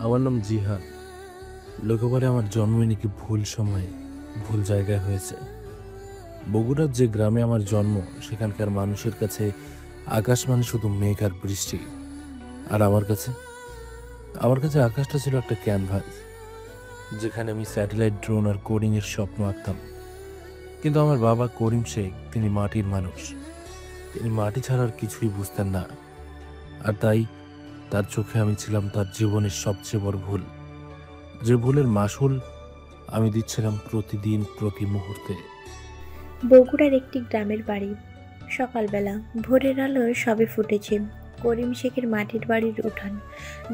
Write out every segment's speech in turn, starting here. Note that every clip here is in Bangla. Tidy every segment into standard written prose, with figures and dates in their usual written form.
আমার নাম জিহান। লোকে বলে আমার জন্মই নাকি ভুল সময়ে ভুল জায়গায় হয়েছে। বগুড়ার যে গ্রামে আমার জন্ম, সেখানকার মানুষের কাছে আকাশ মানে শুধু মেঘ আর বৃষ্টি। আর আমার কাছে আকাশটা ছিল একটা ক্যানভাস, যেখানে আমি স্যাটেলাইট, ড্রোন আর কোডিং এর স্বপ্ন আঁকতাম। কিন্তু আমার বাবা করিম শেখ, তিনি মাটির মানুষ। তিনি মাটি ছাড়া আর কিছুই বুঝতেন না। আর তাই তার চোখে আমি ছিলাম তার জীবনের সবচেয়ে বড় ভুল, যে ভুলের মাসুল আমি দিচ্ছিলাম প্রতিদিন, প্রতি মুহূর্তে। বগুড়ার একটি গ্রামের বাড়ি। সকালবেলা ভোরের আলো সবে ফুটেছে। করিম শেখের মাটির বাড়ির উঠান।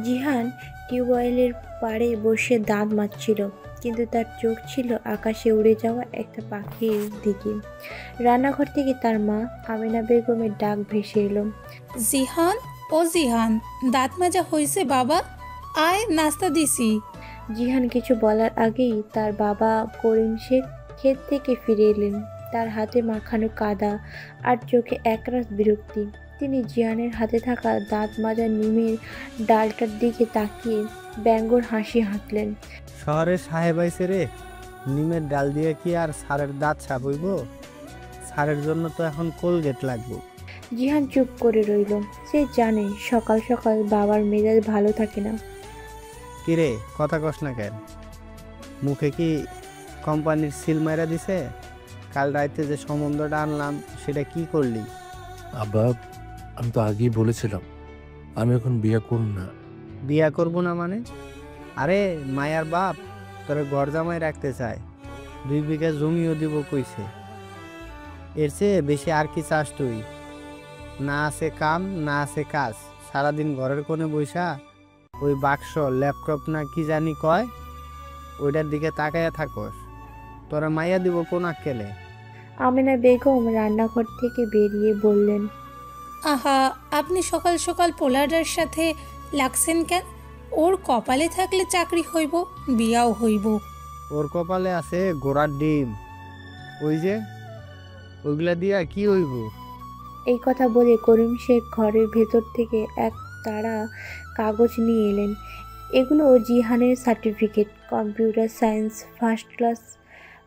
জিহান টিউবওয়েলের পাড়ে বসে দাঁত মাজছিল, কিন্তু তার চোখ ছিল আকাশে উড়ে যাওয়া একটা পাখির দিকে। রান্নাঘর থেকে তার মা আমেনা বেগমের ডাক ভেসে এলো। জিহান, ও জিহান, দাঁত মাজা হয়েছে বাবা? আয়, নাস্তা দিছি। জিহান কিছু বলার আগেই তার বাবা করিম শেখ ক্ষেত থেকে ফিরে এলেন। তার হাতে মাখানো কাদা আর চোখে একরাশ বিরক্তি। তিনি জিহানের হাতে থাকা দাঁত মাজা নিমের ডালটার দিকে তাকিয়ে ব্যঙ্গর হাসি হাঁকলেন। শহরের সাহেব আইছে রে, নিমের ডাল দিয়ে কি আর সারের দাঁত সাপ হইব? সারের জন্য তো এখন কোলগেট লাগবে। জিহান চুপ করে রইল। সে জানে সকাল সকাল বাবার মেজাজ ভালো থাকে না। কিরে, কথা কস না কেন? মুখে কি কোম্পানির সিল মাইরা দিছে? কাল রাইতে যে সম্বন্ধটা আনলাম সেটা কি করলি? আব্বা, আমি তো আগেই বলেছিলাম আমি এখন বিয়ে করব না। বিয়া করবো না মানে? আরে মায়ার বাপ তোরে ঘর জামাই রাখতে চায়, 2 বিঘা জমিও দিব কইছে। এর চেয়ে বেশি আর কি চাস তুই? না আছে কাম, না আছে কাজ, সারাদিন ঘরের কোণে বইসা ওই বাক্স, ল্যাপটপ না কি জানি কয়, ওইটার দিকে তাকাইয়া থাকস। তোরা মাইয়া দিব কোন আক্কেলে? আমেনা বেগম রান্নাঘর থেকে বেরিয়ে বললেন, আহা, আপনি সকাল সকাল পোলারের সাথে লাগছেন কেন? ওর কপালে থাকলে চাকরি হইব, বিয়াও হইব। ওর কপালে আছে ঘোড়ার ডিম, ওই যে ওইগুলা দিয়া কি হইব? এই কথা বলে করিম শেখ ঘরের ভেতর থেকে এক তাড়া কাগজ নিয়ে এলেন। এগুলো জিহানের certificate, computer science first class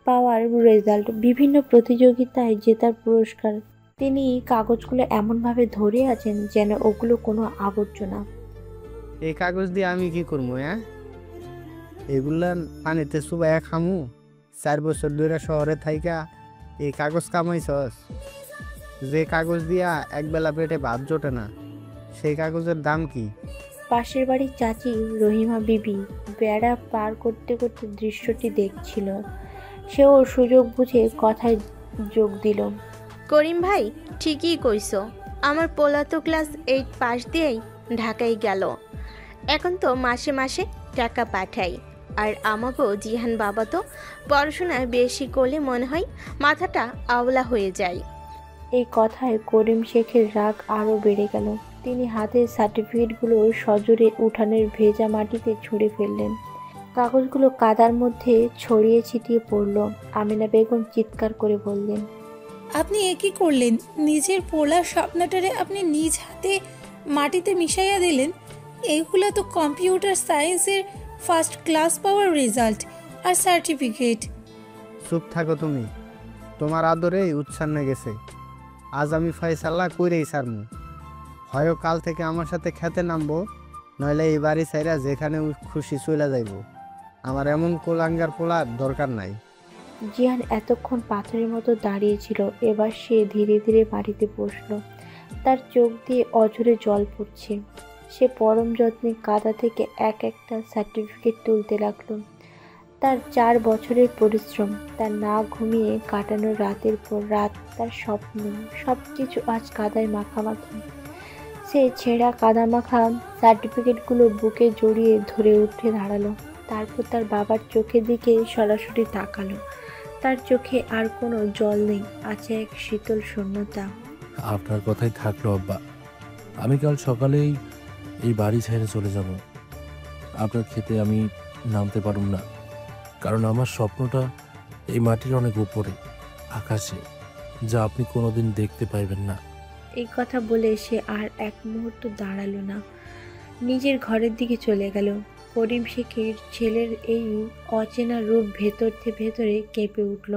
পাওয়ার রেজাল্ট, বিভিন্ন প্রতিযোগিতায় জেতার পুরস্কার। তিনি কাগজগুলো এমনভাবে ধরে আছেন যেন ওগুলো কোনো আবর্জনা। এই কাগজ দিয়ে আমি কি করবো? এগুলা পানিতে চুবাইয়া খামু? 4 বছর ধরে শহরে থাইকা এই কাগজ কামাইছস? যে কাগজ দিয়া একবেলা পেটে ভাত জোটে না, সেই কাগজের দাম কি? পাশের বাড়ির চাচি রহিমা বিবি বেড়া পার করতে করতে দৃশ্যটি দেখছিল। সেও সুযোগ বুঝে কথায় যোগ দিল। করিম ভাই, ঠিকই কইছো। আমার পোলা তো ক্লাস 8 পাস দিয়েই ঢাকায় গেল। এখন তো মাসে মাসে টাকা পাঠাই। আর আমাকেও জিহান বাবা তো পড়াশোনায় বেশি করলে মনে হয় মাথাটা আওলা হয়ে যায়। এই কথায় করিম শেখের রাগ আরও বেড়ে গেল। তিনি হাতের সার্টিফিকেটগুলো সজোরে উঠানের ভেজা মাটিতে ছুঁড়ে ফেললেন। কাগজগুলো কাদার মধ্যে ছড়িয়ে ছিটিয়ে পড়ল। আমিনা বেগম চিৎকার করে বললেন, আপনি এ কি করলেন? নিজের পোলার স্বপ্নটারে আপনি নিজ হাতে মাটিতে মিশাইয়া দিলেন। এইগুলো তো কম্পিউটার সায়েন্সের ফার্স্ট ক্লাস পাওয়ার রেজাল্ট আর সার্টিফিকেট। চুপ থাকো তুমি, তোমার আদরেই উচ্ছন্নে গেছে। আজ আমি ফয়সালা কইরেই ছাড়মু। হয় কাল থেকে আমার সাথে খেতে নামবো, নইলে এই বাড়ি ছাইরা যেখানে খুশি চলে যাইব। আমার এমন কোলাঙ্গার পোলার দরকার নাই। জিহান এতক্ষণ পাথরের মতো দাঁড়িয়েছিল, এবার সে ধীরে ধীরে মাটিতে বসল। তার চোখ দিয়ে অঝরে জল পড়ছে। সে পরম যত্নে কাদা থেকে এক একটা সার্টিফিকেট তুলতে লাগলো। তার 4 বছরের পরিশ্রম, তার না ঘুমিয়ে কাটানো রাতের পর রাত, তার স্বপ্ন, সব কিছু আজ কাদায় মাখামাখি। সে ছেঁড়া কাদামাখা সার্টিফিকেটগুলো বুকে জড়িয়ে ধরে উঠে দাঁড়ালো। তারপর তার বাবার চোখের দিকে সরাসরি তাকালো। তার চোখে আর কোনো জল নেই, আছে এক শীতল শূন্যতা। আপনার কথাই থাকলো আব্বা, আমি কাল সকালেই এই বাড়ি ছেড়ে চলে যাব। আপনার খেতে আমি নামতে পারুম না, কারণ আমার স্বপ্নটা এই মাটির অনেক উপরে, আকাশে, যা আপনি কোনোদিন দেখতে পাইবেন না। এই কথা বলে সে আর এক মুহূর্ত দাঁড়ালো না, নিজের ঘরের দিকে চলে গেল। করিম শেখের ছেলের এই অচেনা রূপ ভেতরে কেঁপে উঠল।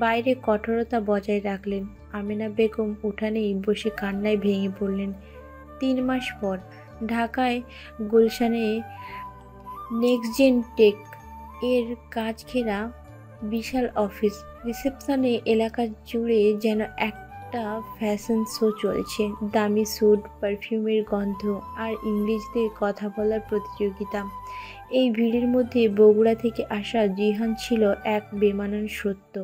বাইরে কঠোরতা বজায় রাখলেন। আমেনা বেগম উঠানেই বসে কান্নায় ভেঙে পড়লেন। 3 মাস পর ঢাকায় গুলশানে নেক্সটজেন টেক এর কাজ ঘেরা বিশাল অফিস। রিসেপশনে এলাকা জুড়ে যেন একটা ফ্যাশন শো চলছে। দামি স্যুট, পারফিউমের গন্ধ আর ইংরেজিতে কথা বলার প্রতিযোগিতা। এই ভিড়ের মধ্যে বগুড়া থেকে আসা জিহান ছিল এক বেমানান সত্য।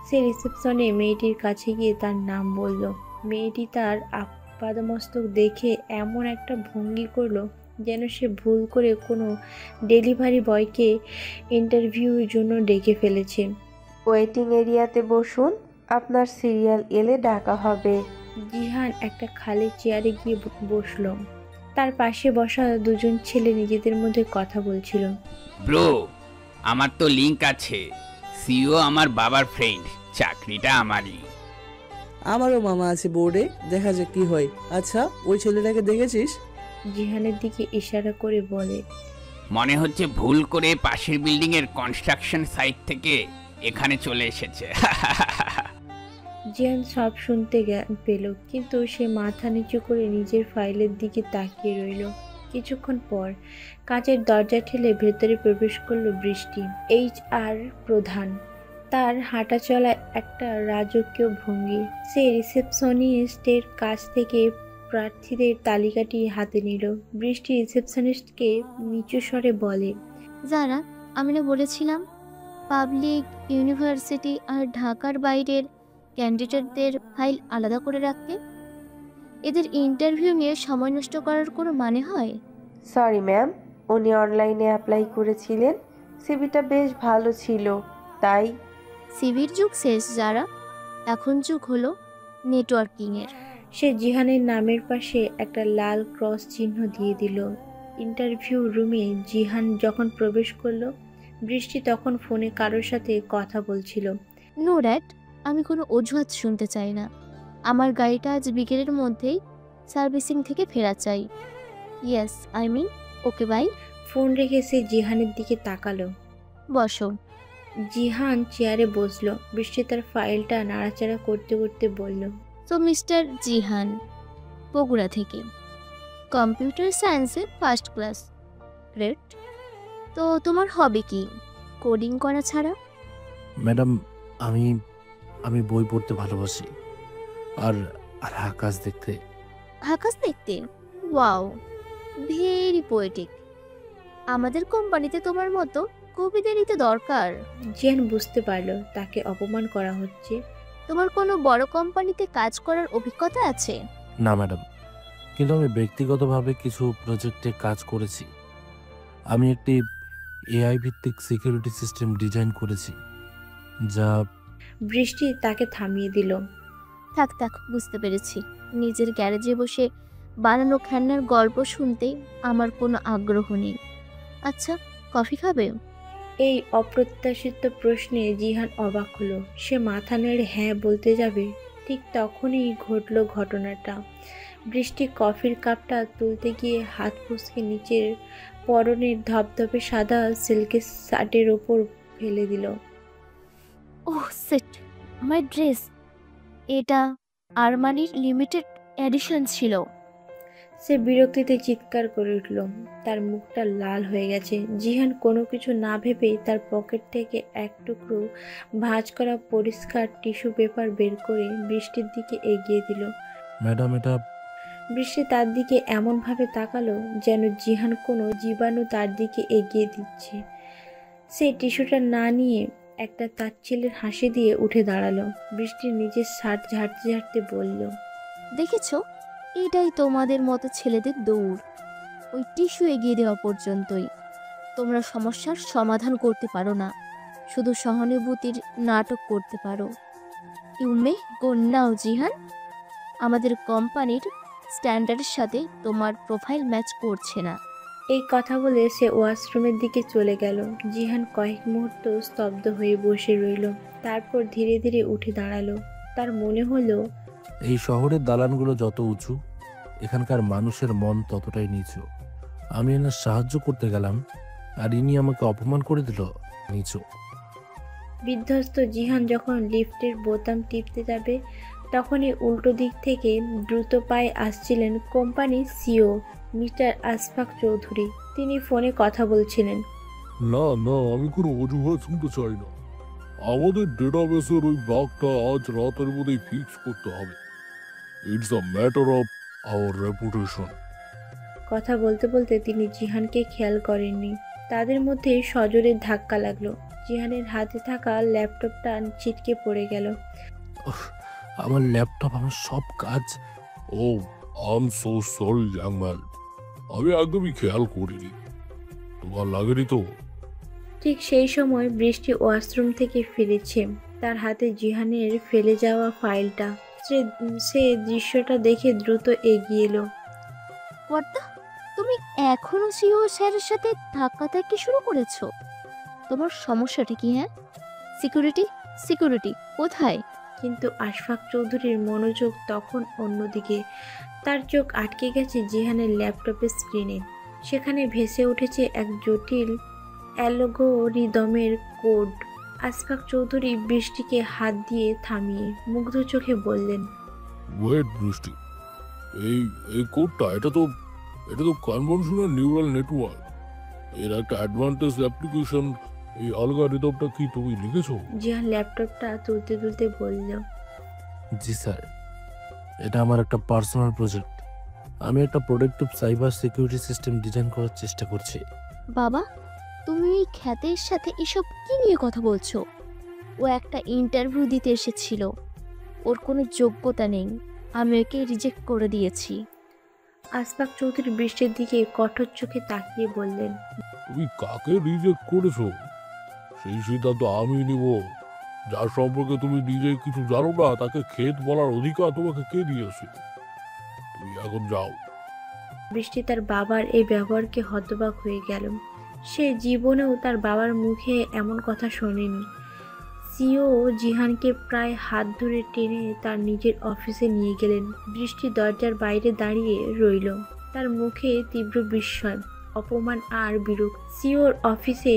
সে রিসেপশনে মেয়েটির কাছে গিয়ে তার নাম বলল। মেয়েটি তার আপাদমস্তক দেখে এমন একটা ভঙ্গি করলো যেন সে ভুল করে কোনো ডেলিভারি বয়কে ইন্টারভিউর জন্য ডেকে ফেলেছে। ওয়েটিং এরিয়াতে বসুন, আপনার সিরিয়াল এলে ডাকা হবে। জিহান একটা খালি চেয়ারে গিয়ে বসলো। তার পাশে বসা দুজন ছেলে নিজেদের মধ্যে কথা বলছিল। ব্রো, আমার তো লিংক আছে। সিও আমার বাবার ফ্রেন্ড, চাকরিটা আমারই। আমারও মামা আছে বোর্ডে, দেখা যাক কি হয়। আচ্ছা, ওই ছেলেটাকে দেখেছিস? জিহানের দিকে ইশারা করে বলে। মনে হচ্ছে ভুল করে পাশের বিল্ডিং এর কনস্ট্রাকশন সাইট থেকে এখানে চলে এসেছে। জিহান সব শুনতে পেল, কিন্তু সে মাথা নিচু করে নিজের ফাইলের দিকে তাকিয়ে রইল। কিছুক্ষণ পর কাঁচের দরজা ঠেলে ভেতরে প্রবেশ করলো বৃষ্টি, HR প্রধান। তার হাঁটা চলায় একটা রাজকীয় ভঙ্গি। সে রিসেপশনিস্টের কাছ থেকে প্রার্থীদের তালিকাটি হাতে নিল। বৃষ্টি রিসেপশনিস্টকে নিচু স্বরে বলে, যারা আমি না বলেছিলাম পাবলিক ইউনিভার্সিটি আর ঢাকার বাইরের ক্যান্ডিডেটদের ফাইল আলাদা করে রাখতে। এদের ইন্টারভিউ নিয়ে সময় নষ্ট করার কোনো মানে হয়? সরি ম্যাম, উনি অনলাইনে অ্যাপ্লাই করেছিলেন, সিভিটা বেশ ভালো ছিল, তাই। সিভির যুগ শেষ যারা, এখন যুগ হলো নেটওয়ার্কিংয়ের। সে জিহানের নামের পাশে একটা লাল ক্রস চিহ্ন দিয়ে দিল। ইন্টারভিউ রুমে জিহান যখন প্রবেশ করলো, বৃষ্টি তখন ফোনে কারোর সাথে কথা বলছিল। নো ড্যাড, আমি কোনো অজুহাত শুনতে চাই না। আমার গাড়িটা আজ বিকেলের মধ্যেই সার্ভিসিং থেকে ফেরা চাই। Yes, I mean okay bye. Phone রেখে সে জিহানের দিকে তাকালো। বসো। জিহান চেয়ারে বসলো। বৃষ্টি তার ফাইলটা নাড়াচাড়া করতে করতে বলল, তো মিস্টার জিহান, বগুড়া থেকে, কম্পিউটার সায়েন্সে ফার্স্ট ক্লাস, গ্রেট। তো তোমার হবি কি, কোডিং করা ছাড়া? ম্যাডাম, আমি আমি বই পড়তে ভালোবাসি আর আর আকাশ দেখতে। আকাশ দেখতে? Wow, very poetic. আমাদের কোম্পানিতে তোমার মতো কবিদেরই তো দরকার। জিহান বুঝতে পারলো তাকে অপমান করা হচ্ছে। তোমার কোনো বড় কোম্পানিতে কাজ করার অভিজ্ঞতা আছে? না ম্যাডাম, কিন্তু আমি ব্যক্তিগতভাবে কিছু প্রজেক্টে কাজ করেছি। আমি একটি AI ভিত্তিক সিকিউরিটি সিস্টেম ডিজাইন করেছি, যা। বৃষ্টি তাকে থামিয়ে দিল। থাক থাক, বুঝতে পেরেছি। নিজের গ্যারেজে বসে বানানো খেলনার গল্প শুনতে আমার কোনো আগ্রহ নেই। আচ্ছা, কফি খাবে? এই অপ্রত্যাশিত প্রশ্নে জিহান অবাক হলো। সে মাথা নেড়ে হ্যাঁ বলতে যাবে, ঠিক তখনই ঘটল ঘটনাটা। বৃষ্টি কফির কাপটা তুলতে গিয়ে হাত ফুসকে নিচের পরনের ধপধপে সাদা সিল্কের শার্টের ওপর ফেলে দিল। ওহ সেট, মাই ড্রেস। এটা আরমানির লিমিটেড এডিশন ছিল। সে বিরক্তিতে চিৎকার করে উঠল। তার মুখটা লাল হয়ে গেছে। জিহান কোনো কিছু না ভেবেই তার পকেট থেকে এক টুকরো ভাঁজ করা পরিষ্কার টিস্যু পেপার বের করে বৃষ্টির দিকে এগিয়ে দিল। ম্যাডাম, এটা। বৃষ্টি তার দিকে এমনভাবে তাকালো যেন জিহান কোনো জীবাণু তার দিকে এগিয়ে দিচ্ছে। সে টিস্যুটা না নিয়ে একটা তাচ্ছিল্যের হাসি দিয়ে উঠে দাঁড়ালো। বৃষ্টির নিজের শার্ট ঝাড়তে ঝাড়তে বলল, দেখেছো, এটাই তোমাদের মতো ছেলেদের দৌড়। ওই টিস্যু এগিয়ে দেওয়া পর্যন্তই। তোমরা সমস্যার সমাধান করতে পারো না, শুধু সহানুভূতির নাটক করতে পারো। ইউ মে গো নাও জিহান। আমাদের কোম্পানির স্ট্যান্ডার্ডের সাথে তোমার প্রোফাইল ম্যাচ করছে না। এই কথা বলে সে ওয়াশরুমের দিকে চলে গেল। জিহান কয়েক মুহূর্ত স্তব্ধ হয়ে বসে রইল। তারপর ধীরে ধীরে উঠে দাঁড়ালো। তার মনে হলো, এই শহরের দালানগুলো যত উঁচু, এখানকার মানুষের মন ততটাই নিচু। আমি এনার সাহায্য করতে গেলাম, আর ইনি আমাকে অপমান করে দিল। নিচু। বিধ্বস্ত জিহান যখন লিফটের বোতাম টিপতে যাবে তখনই উল্টো দিক থেকে দ্রুত পায়ে আসছিলেন কোম্পানির সিও মিস্টার আশফাক চৌধুরী। তিনি ফোনে কথা বলছিলেন। না না, আমি কোনো অজুহাত শুনতে চাই না। আমাদের ডেটাবেসের ওই বাগটা আজ রাতের মধ্যেই ফিক্স করতে হবে। It's a matter of our reputation. কথা বলতে বলতে তিনি জিহানকে খেয়াল করেননি। তাদের মধ্যে সজোরে ধাক্কা লাগলো। জিহানের হাতে থাকা ল্যাপটপটা ছিটকে পড়ে গেল। আমার ল্যাপটপ, আমার সব কাজ। Oh I am so sorry young man, আমি একদমই খেয়াল করিনি। তোমার লাগেনি তো? ঠিক সেই সময় বৃষ্টি ওয়াশরুম থেকে ফিরেছে। তার হাতে জিহানের ফেলে যাওয়া ফাইলটা। সে দৃশ্যটা দেখে দ্রুত এগিয়ে এলো। ওয়ার্দা, তুমি এখনো সিও স্যারের সাথে ধাক্কাধাক্কি শুরু করেছো? তোমার সমস্যাটা কি? হ্যাঁ, সিকিউরিটি সিকিউরিটি কোথায়? কিন্তু আশফাক চৌধুরীর মনোযোগ তখন অন্যদিকে। তার চোখ আটকে গেছে জিহানের ল্যাপটপের স্ক্রিনে। সেখানে ভেসে উঠেছে এক জটিল অ্যালগোরিদমের কোড। আশফাক চৌধুরী বৃষ্টিকে হাত দিয়ে থামিয়ে মুগ্ধ চোখে বললেন, ওয়েট বৃষ্টি, এই এই কোডটা, এটা তো কনভেনশনাল নিউরাল নেটওয়ার্ক। এর একটা অ্যাডভান্টেজ অ্যাপ্লিকেশন। এই অ্যালগরিদমটা কি তুমি লিখেছো? জিহান ল্যাপটপটা তুলতে তুলতে বলল, জি স্যার, এটা আমার একটা পার্সোনাল প্রজেক্ট। আমি একটা productive cyber security system design করার চেষ্টা করছি। বাবা, তুমি এই খ্যাতের সাথে এসব কি নিয়ে কথা বলছো? ও একটা ইন্টারভিউ দিতে এসেছিল, ওর কোনো যোগ্যতা নেই। আমি ওকে রিজেক্ট করে দিয়েছি। আশফাক চৌধুরী বৃষ্টির দিকে কঠোর চোখে তাকিয়ে বললেন, তুমি কাকে রিজেক্ট করেছো সেই সিদ্ধান্ত আমি নিব। যার সম্পর্কে তুমি নিজে কিছু জানো না তাকে ক্ষেত বলার অধিকার তোমাকে কে দিয়েছে? তুমি এখন যাও। বৃষ্টি তার বাবার এই ব্যবহারকে হতবাক হয়ে গেল। সে জীবনেও তার বাবার মুখে এমন কথা শোনেনি। সিও জিহানকে প্রায় হাত ধরে টেনে তার নিজের অফিসে নিয়ে গেলেন। বৃষ্টি দরজার বাইরে দাঁড়িয়ে রইল। তার মুখে তীব্র বিস্ময়, অপমান আর বিরক্তি। সিওর অফিসে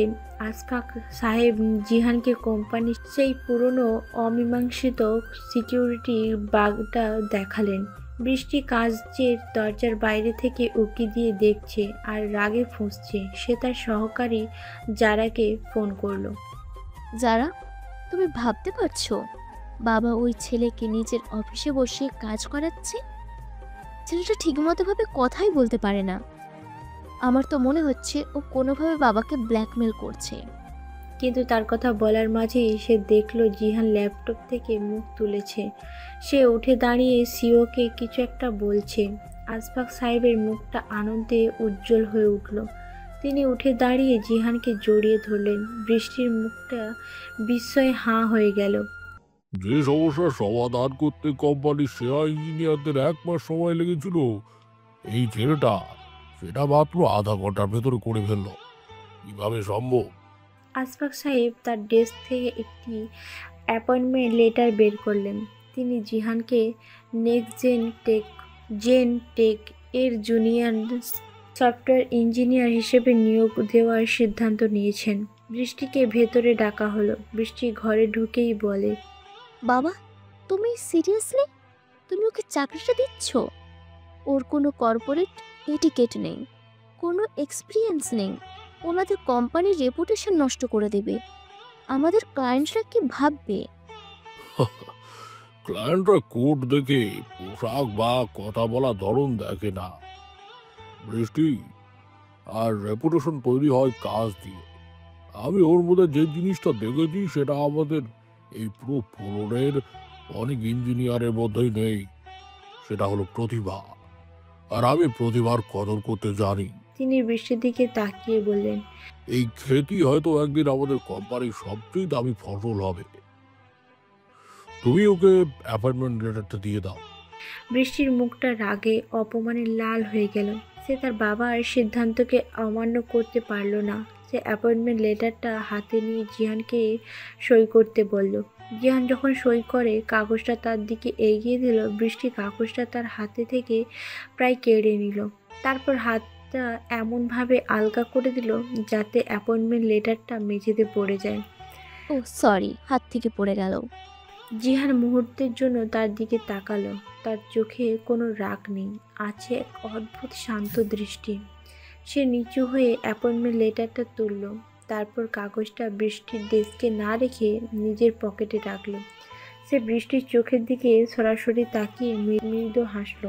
আশফাক সাহেব জিহানকে কোম্পানির সেই পুরনো অমীমাংসিত সিকিউরিটি বাগটা দেখালেন। বৃষ্টি কাচের দরজার বাইরে থেকে উকি দিয়ে দেখছে আর রাগে ফুঁসছে। সে তার সহকারী যারাকে ফোন করলো। যারা, তুমি ভাবতে পারছো বাবা ওই ছেলেকে নিজের অফিসে বসে কাজ করাচ্ছে? ছেলেটা ঠিকমতো ভাবে কথাই বলতে পারে না। আমার তো মনে হচ্ছে ও কোনোভাবে বাবাকে ব্ল্যাকমেল করছে। কিন্তু তার কথা বলার মাঝেই সে দেখলো জিহান ল্যাপটপ থেকে মুখ তুলেছে। সে উঠে দাঁড়িয়ে সিওকে কিছু একটা বলছে। আশফাক সাহেবের মুখটা আনন্দে উজ্জ্বল হয়ে উঠল। তিনি উঠে দাঁড়িয়ে জিহানকে জড়িয়ে ধরলেন। বৃষ্টির মুখটা বিস্ময়ে হাঁ হয়ে গেল। যে সমস্যার সমাধান করতে কোম্পানির সেরা ইঞ্জিনিয়ারদের 1 মাস সময় লেগেছিল, এই ছেলেটা সেটা মাত্র আধা ঘন্টার ভেতরে করে ফেললো। কিভাবে সম্ভব? আশফাক সাহেব তার ডেস্ক থেকে একটি অ্যাপয়েন্টমেন্ট লেটার বের করলেন। তিনি জিহানকে নেক্সট জেন টেক এর জুনিয়র সফটওয়্যার ইঞ্জিনিয়ার হিসেবে নিয়োগ দেওয়ার সিদ্ধান্ত নিয়েছেন। বৃষ্টিকে ভেতরে ডাকা হলো। বৃষ্টি ঘরে ঢুকেই বলে, বাবা, তুমি সিরিয়াসলি? তুমি ওকে চাকরিটা দিচ্ছ? ওর কোনো কর্পোরেট এটিকেট নেই, কোনো এক্সপিরিয়েন্স নেই। ওনাদের কোম্পানির রেপুটেশন নষ্ট করে দেবে। আমাদের ক্লায়েন্টরা কি ভাববে? ক্লায়েন্টরা কোড দেখে, পোশাক বা কথা বলা ধরন দেখে না বৃষ্টি। আর রেপুটেশন তৈরি হয় কাজ দিয়ে। আমি ওর মধ্যে যে জিনিসটা দেখেছি সেটা আমাদের এই পুরো ফ্লোরের অনেক ইঞ্জিনিয়ারের মধ্যেই নেই। সেটা হলো প্রতিভা। আর আমি প্রতিভার কদর করতে জানি। তিনি বৃষ্টির দিকে তাকিয়ে বললেন, এই ক্ষেতি হয়তো একদিন আমাদের কোম্পানির সবচেয়ে দামি ফসল হবে। তুমি ওকে অ্যাপয়েন্টমেন্ট লেটারটা দিয়ে দাও। বৃষ্টির মুখটা রাগে অপমানে লাল হয়ে গেল। সে তার বাবার সিদ্ধান্তকে অমান্য করতে পারল না। সে অ্যাপয়েন্টমেন্ট লেটারটা হাতে নিয়ে জিহানকে সই করতে বলল। জিহান যখন সই করে কাগজটা তার দিকে এগিয়ে দিল, বৃষ্টি কাগজটা তার হাতে থেকে প্রায় কেড়ে নিল। তারপর হাত হাতটা এমনভাবে আলগা করে দিল যাতে অ্যাপয়েন্টমেন্ট লেটারটা মেঝেতে পড়ে যায়। ও সরি, হাত থেকে পড়ে গেল। জিহান মুহূর্তের জন্য তার দিকে তাকালো। তার চোখে কোনো রাগ নেই, আছে এক অদ্ভুত শান্ত দৃষ্টি। সে নিচু হয়ে অ্যাপয়েন্টমেন্ট লেটারটা তুলল, তারপর কাগজটা বৃষ্টির ডেস্কে না রেখে নিজের পকেটে রাখল। সে বৃষ্টির চোখের দিকে সরাসরি তাকিয়ে মৃদু হাসল।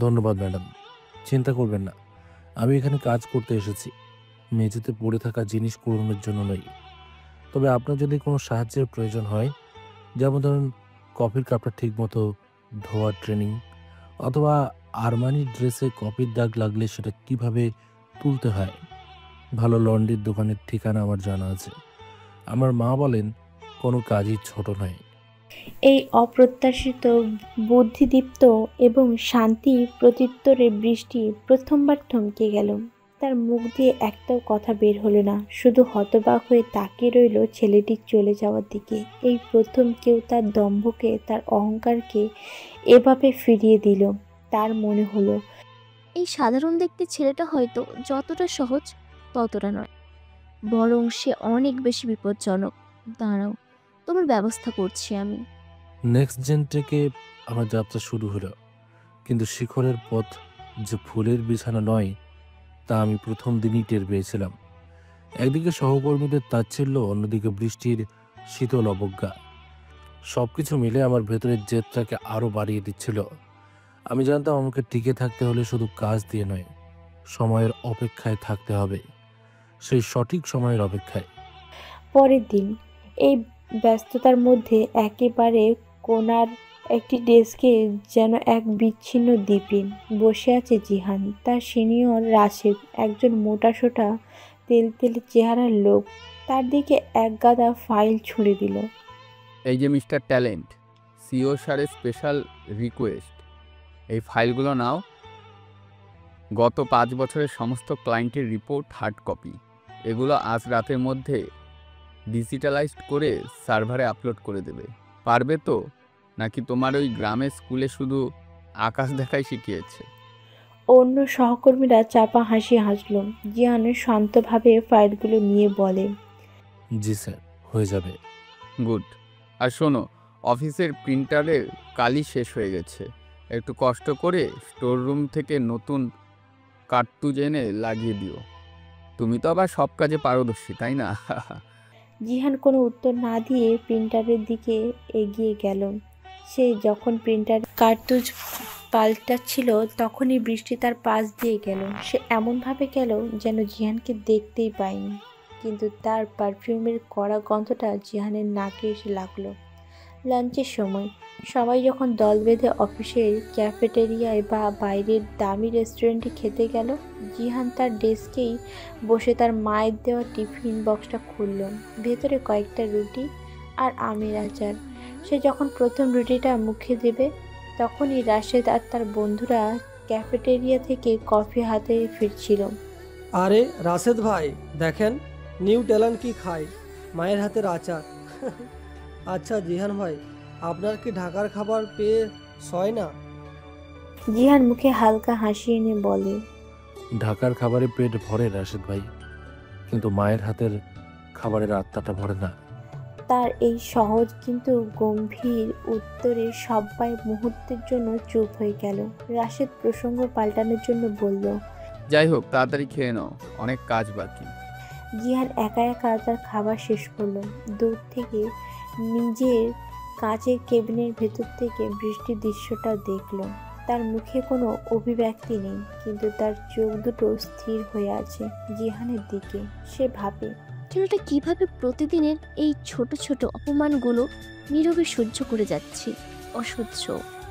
ধন্যবাদ ম্যাডাম, চিন্তা করবেন না। আমি এখানে কাজ করতে এসেছি, মেঝেতে পড়ে থাকা জিনিস কুড়ানোর জন্য নই। তবে আপনার যদি কোনো সাহায্যের প্রয়োজন হয়, যেমন ধরুন কফির কাপটা ঠিকমতো ধোয়ার ট্রেনিং, অথবা আরমানি ড্রেসে কফির দাগ লাগলে সেটা কিভাবে তুলতে হয়, ভালো লন্ড্রির দোকানের ঠিকানা আমার জানা আছে। আমার মা বলেন কোনো কাজই ছোট নয়। এই অপ্রত্যাশিত, বুদ্ধিদীপ্ত এবং শান্তি প্রত্যুত্তরে বৃষ্টি প্রথমবার থমকে গেল। তার মুখ দিয়ে একটাও কথা বের হলো না, শুধু হতবাক হয়ে তাকিয়ে রইল ছেলেটির চলে যাওয়ার দিকে। এই প্রথম কেউ তার দম্ভকে, তার অহংকারকে এভাবে ফিরিয়ে দিল। তার মনে হলো এই সাধারণ দেখতে ছেলেটা হয়তো যতটা সহজ ততটা নয়, বরং সে অনেক বেশি বিপজ্জনক। দাঁড়াও, তোমার ব্যবস্থা করছি আমি। নেক্সট জেন থেকে আমার যাত্রা শুরু হলো, কিন্তু শিখরের পথ যে ফুলের বিছানা নয় তা আমি প্রথম দিনই টের পেয়েছিলাম। একদিকে সহকর্মীদের তাচ্ছিল্য, অন্যদিকে বৃষ্টির শীতল অবজ্ঞা, সবকিছু মিলে আমার ভেতরের জেদটাকে আরো বাড়িয়ে দিচ্ছিল। আমি জানতাম আমাকে টিকে থাকতে হলে শুধু কাজ দিয়ে নয়, সময়ের অপেক্ষায় থাকতে হবে, সেই সঠিক সময়ের অপেক্ষায়। পরের দিন এই ব্যস্ততার মধ্যে একেবারে কোণার একটি ডেস্কে যেন এক বিচ্ছিন্ন দ্বীপে বসে আছে জিহান। তার সিনিয়র রাশেদ, একজন মোটাসোটা তেলতেলে চেহারার লোক, তার দিকে এক গাদা ফাইল ছুঁড়ে দিল। এই যে মিস্টার ট্যালেন্ট, সিও স্যারের স্পেশাল রিকোয়েস্ট, এই ফাইলগুলো নাও। গত 5 বছরের সমস্ত ক্লায়েন্টের রিপোর্ট হার্ড কপি। এগুলো আজ রাতের মধ্যে ডিজিটালাইজড করে সার্ভারে আপলোড করে দেবে। পারবে তো? নাকি তোমার ওই গ্রামের স্কুলে শুধু আকাশ দেখাই শিখিয়েছে? অন্য সহকর্মীরা চাপা হাসি হাসল। জিহান শান্তভাবে ফাইলগুলো নিয়ে বলে, জি স্যার, হয়ে যাবে। গুড। আর শোনো, অফিসের প্রিন্টারের কালি শেষ হয়ে গেছে। একটু কষ্ট করে স্টোর রুম থেকে নতুন কার্তুজ এনে লাগিয়ে দিও। তুমি তো আবার সব কাজে পারদর্শী, তাই না? জিহান কোনো উত্তর না দিয়ে প্রিন্টারের দিকে এগিয়ে গেল। সে যখন প্রিন্টার কার্তুজ পাল্টাচ্ছিল তখনই বৃষ্টি তার পাশ দিয়ে গেল। সে এমনভাবে গেল যেন জিহানকে দেখতেই পায়নি, কিন্তু তার পারফিউমের কড়া গন্ধটা জিহানের নাকে এসে লাগলো। লাঞ্চের সময় সবাই যখন দল বেঁধে অফিসের ক্যাফেটেরিয়ায় বা বাইরের দামি রেস্টুরেন্টে খেতে গেল, জিহান তার ডেস্কেই বসে তার মায়ের দেওয়া টিফিন বক্সটা খুলল। ভেতরে কয়েকটা রুটি আর আমের আচার। সে যখন প্রথম রুটিটা মুখে দেবে তখনই রাশেদ আর তার বন্ধুরা ক্যাফেটেরিয়া থেকে কফি হাতে ফিরছিল। আরে রাশেদ ভাই, দেখেন নিউ ট্যালেন্ট কি খায়, মায়ের হাতের আচার। আচ্ছা জিহান ভাই, আপনার কি ঢাকার খাবার পেয়ে সয় না? জিহান মুখে হালকা হাসি এনে বলে, ঢাকার খাবারে পেট ভরে রাশেদ ভাই, কিন্তু মায়ের হাতের খাবারের আত্মাটা ভরে না। তার এই সহজ কিন্তু গম্ভীর উত্তরে সবাই মুহূর্তের জন্য চুপ হয়ে গেল। রাশেদ প্রসঙ্গ পাল্টানোর জন্য বলল, যাই হোক, তাড়াতাড়ি খেয়ে নাও, অনেক কাজ বাকি। জিহান একা একা তার খাবার শেষ করলো। দূর থেকে নিজের কাচের কেবিনের ভেতর থেকে বৃষ্টির দৃশ্যটা দেখলো। তার মুখে কোনো অভিব্যক্তি নেই, কিন্তু তার চোখ দুটো স্থির হয়ে আছে জিহানের দিকে। সে ভাবে, ছেলেটা কিভাবে প্রতিদিনের এই ছোট ছোট অপমানগুলো নীরবে সহ্য করে যাচ্ছি। অসহ্য।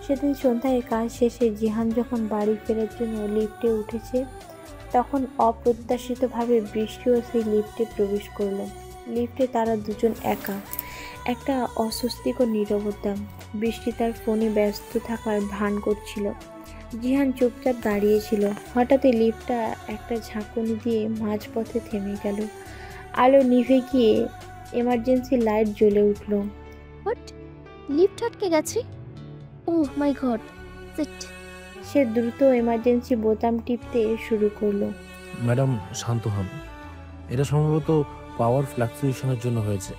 সেদিন সন্ধ্যায় কাজ শেষে জিহান যখন বাড়ি ফেরার জন্য লিফটে উঠেছে, তখন অপ্রত্যাশিতভাবে বৃষ্টিও সেই লিফটে প্রবেশ করলো। লিফটে তারা দুজন একা। একটা অস্বস্তিকর নীরবতা। বৃষ্টি তার ফোনে ব্যস্ত থাকার ভান করছিল। জিহান চুপচাপ দাঁড়িয়েছিল। হঠাৎই লিফটটা একটা ঝাঁকুনি দিয়ে মাঝপথে থেমে গেল। আলো নিভে গিয়ে এমার্জেন্সি লাইট জ্বলে উঠল। হোয়াট? লিফট আটকে গেছে? ওহ মাই গড, সিট। সে দ্রুত এমার্জেন্সি বোতাম টিপতে শুরু করলো। ম্যাডাম শান্ত হন, এটা সম্ভবত পাওয়ার ফ্লাকচুয়েশনের জন্য হয়েছে।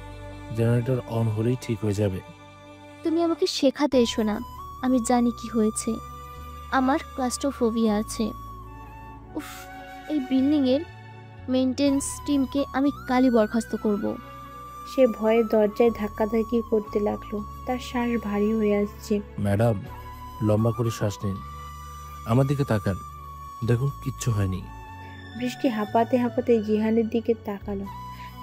জেনারেটর অন হলেই ঠিক হয়ে যাবে। তুমি আমাকে শেখাতে এসো না, আমি জানি কি হয়েছে। আমার ক্লাস্ট্রোফোবিয়া আছে। উফ, এই বিল্ডিংয়ের মেইনটেন্স টিমকে আমি কালই বরখাস্ত করব। সে ভয়ে দরজায় ধাক্কাধাক্কি করতে লাগলো। তার শ্বাস ভারী হয়ে আসছে। ম্যাডাম লম্বা করে শ্বাস নিন, আমার দিকে তাকান, দেখুন কিচ্ছু হয়নি। বৃষ্টি হাঁপাতে হাঁপাতে জিহানের দিকে তাকালো।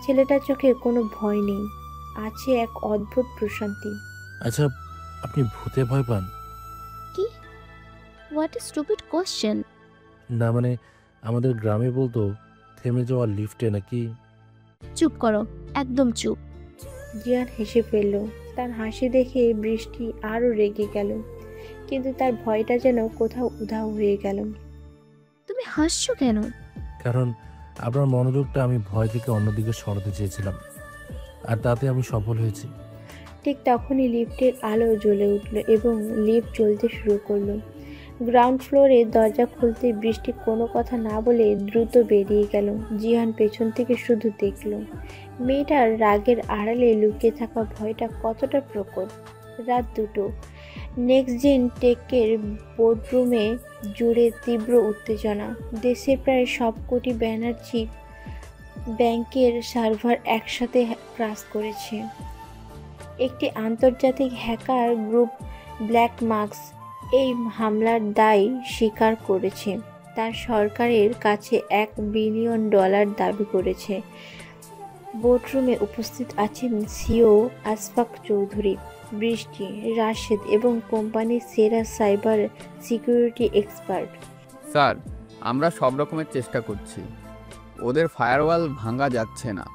ছেলেটার চোখে কোনো ভয় নেই, আছে এক অদ্ভুত প্রশান্তি। আচ্ছা, আপনি ভূতে ভয় পান? কি? What a stupid question. না মানে আমাদের গ্রামে বলতো থেমে যাওয়া লিফটে নাকি। চুপ করো, একদম চুপ। জিয়ান হেসে ফেলল। তার হাসি দেখে বৃষ্টি আরও রেগে গেল, কিন্তু তার ভয়টা যেন কোথাও উধাও হয়ে গেল। তুমি হাসছো কেন? কারণ আপনার মনোযোগটা আমি ভয় থেকে অন্যদিকে সরাতে চেয়েছিলাম, আর তাতে আমি সফল হয়েছি। ঠিক তখনই লিফটের আলো জ্বলে উঠল এবং লিফট চলতে শুরু করলো। গ্রাউন্ড ফ্লোরে দরজা খুলতে বৃষ্টি কোনো কথা না বলে দ্রুত বেরিয়ে গেল। জিহান পেছন থেকে শুধু দেখল মেয়েটার রাগের আড়ালে লুকিয়ে থাকা ভয়টা কতটা প্রকট। রাত 2টো। নেক্সট জেন টেকের বোর্ডরুমে জুড়ে তীব্র উত্তেজনা। দেশের প্রায় সবকটি ব্যানার্জি ব্যাংকের সার্ভার একসাথে ক্রাশ করেছে। একটি আন্তর্জাতিক হ্যাকার গ্রুপ ব্ল্যাক মার্কস এই হামলার দায় স্বীকার করেছে। তার সরকারের কাছে $1 বিলিয়ন দাবি করেছে। বোর্ডরুমে উপস্থিত আছেন সিও আশফাক চৌধুরী, বৃষ্টি, রাশেদ এবং কোম্পানির সেরা সাইবার সিকিউরিটি এক্সপার্ট। স্যার, আমরা সব রকমের চেষ্টা করছি, ওদের ফায়ারওয়াল ভাঙা যাচ্ছে না।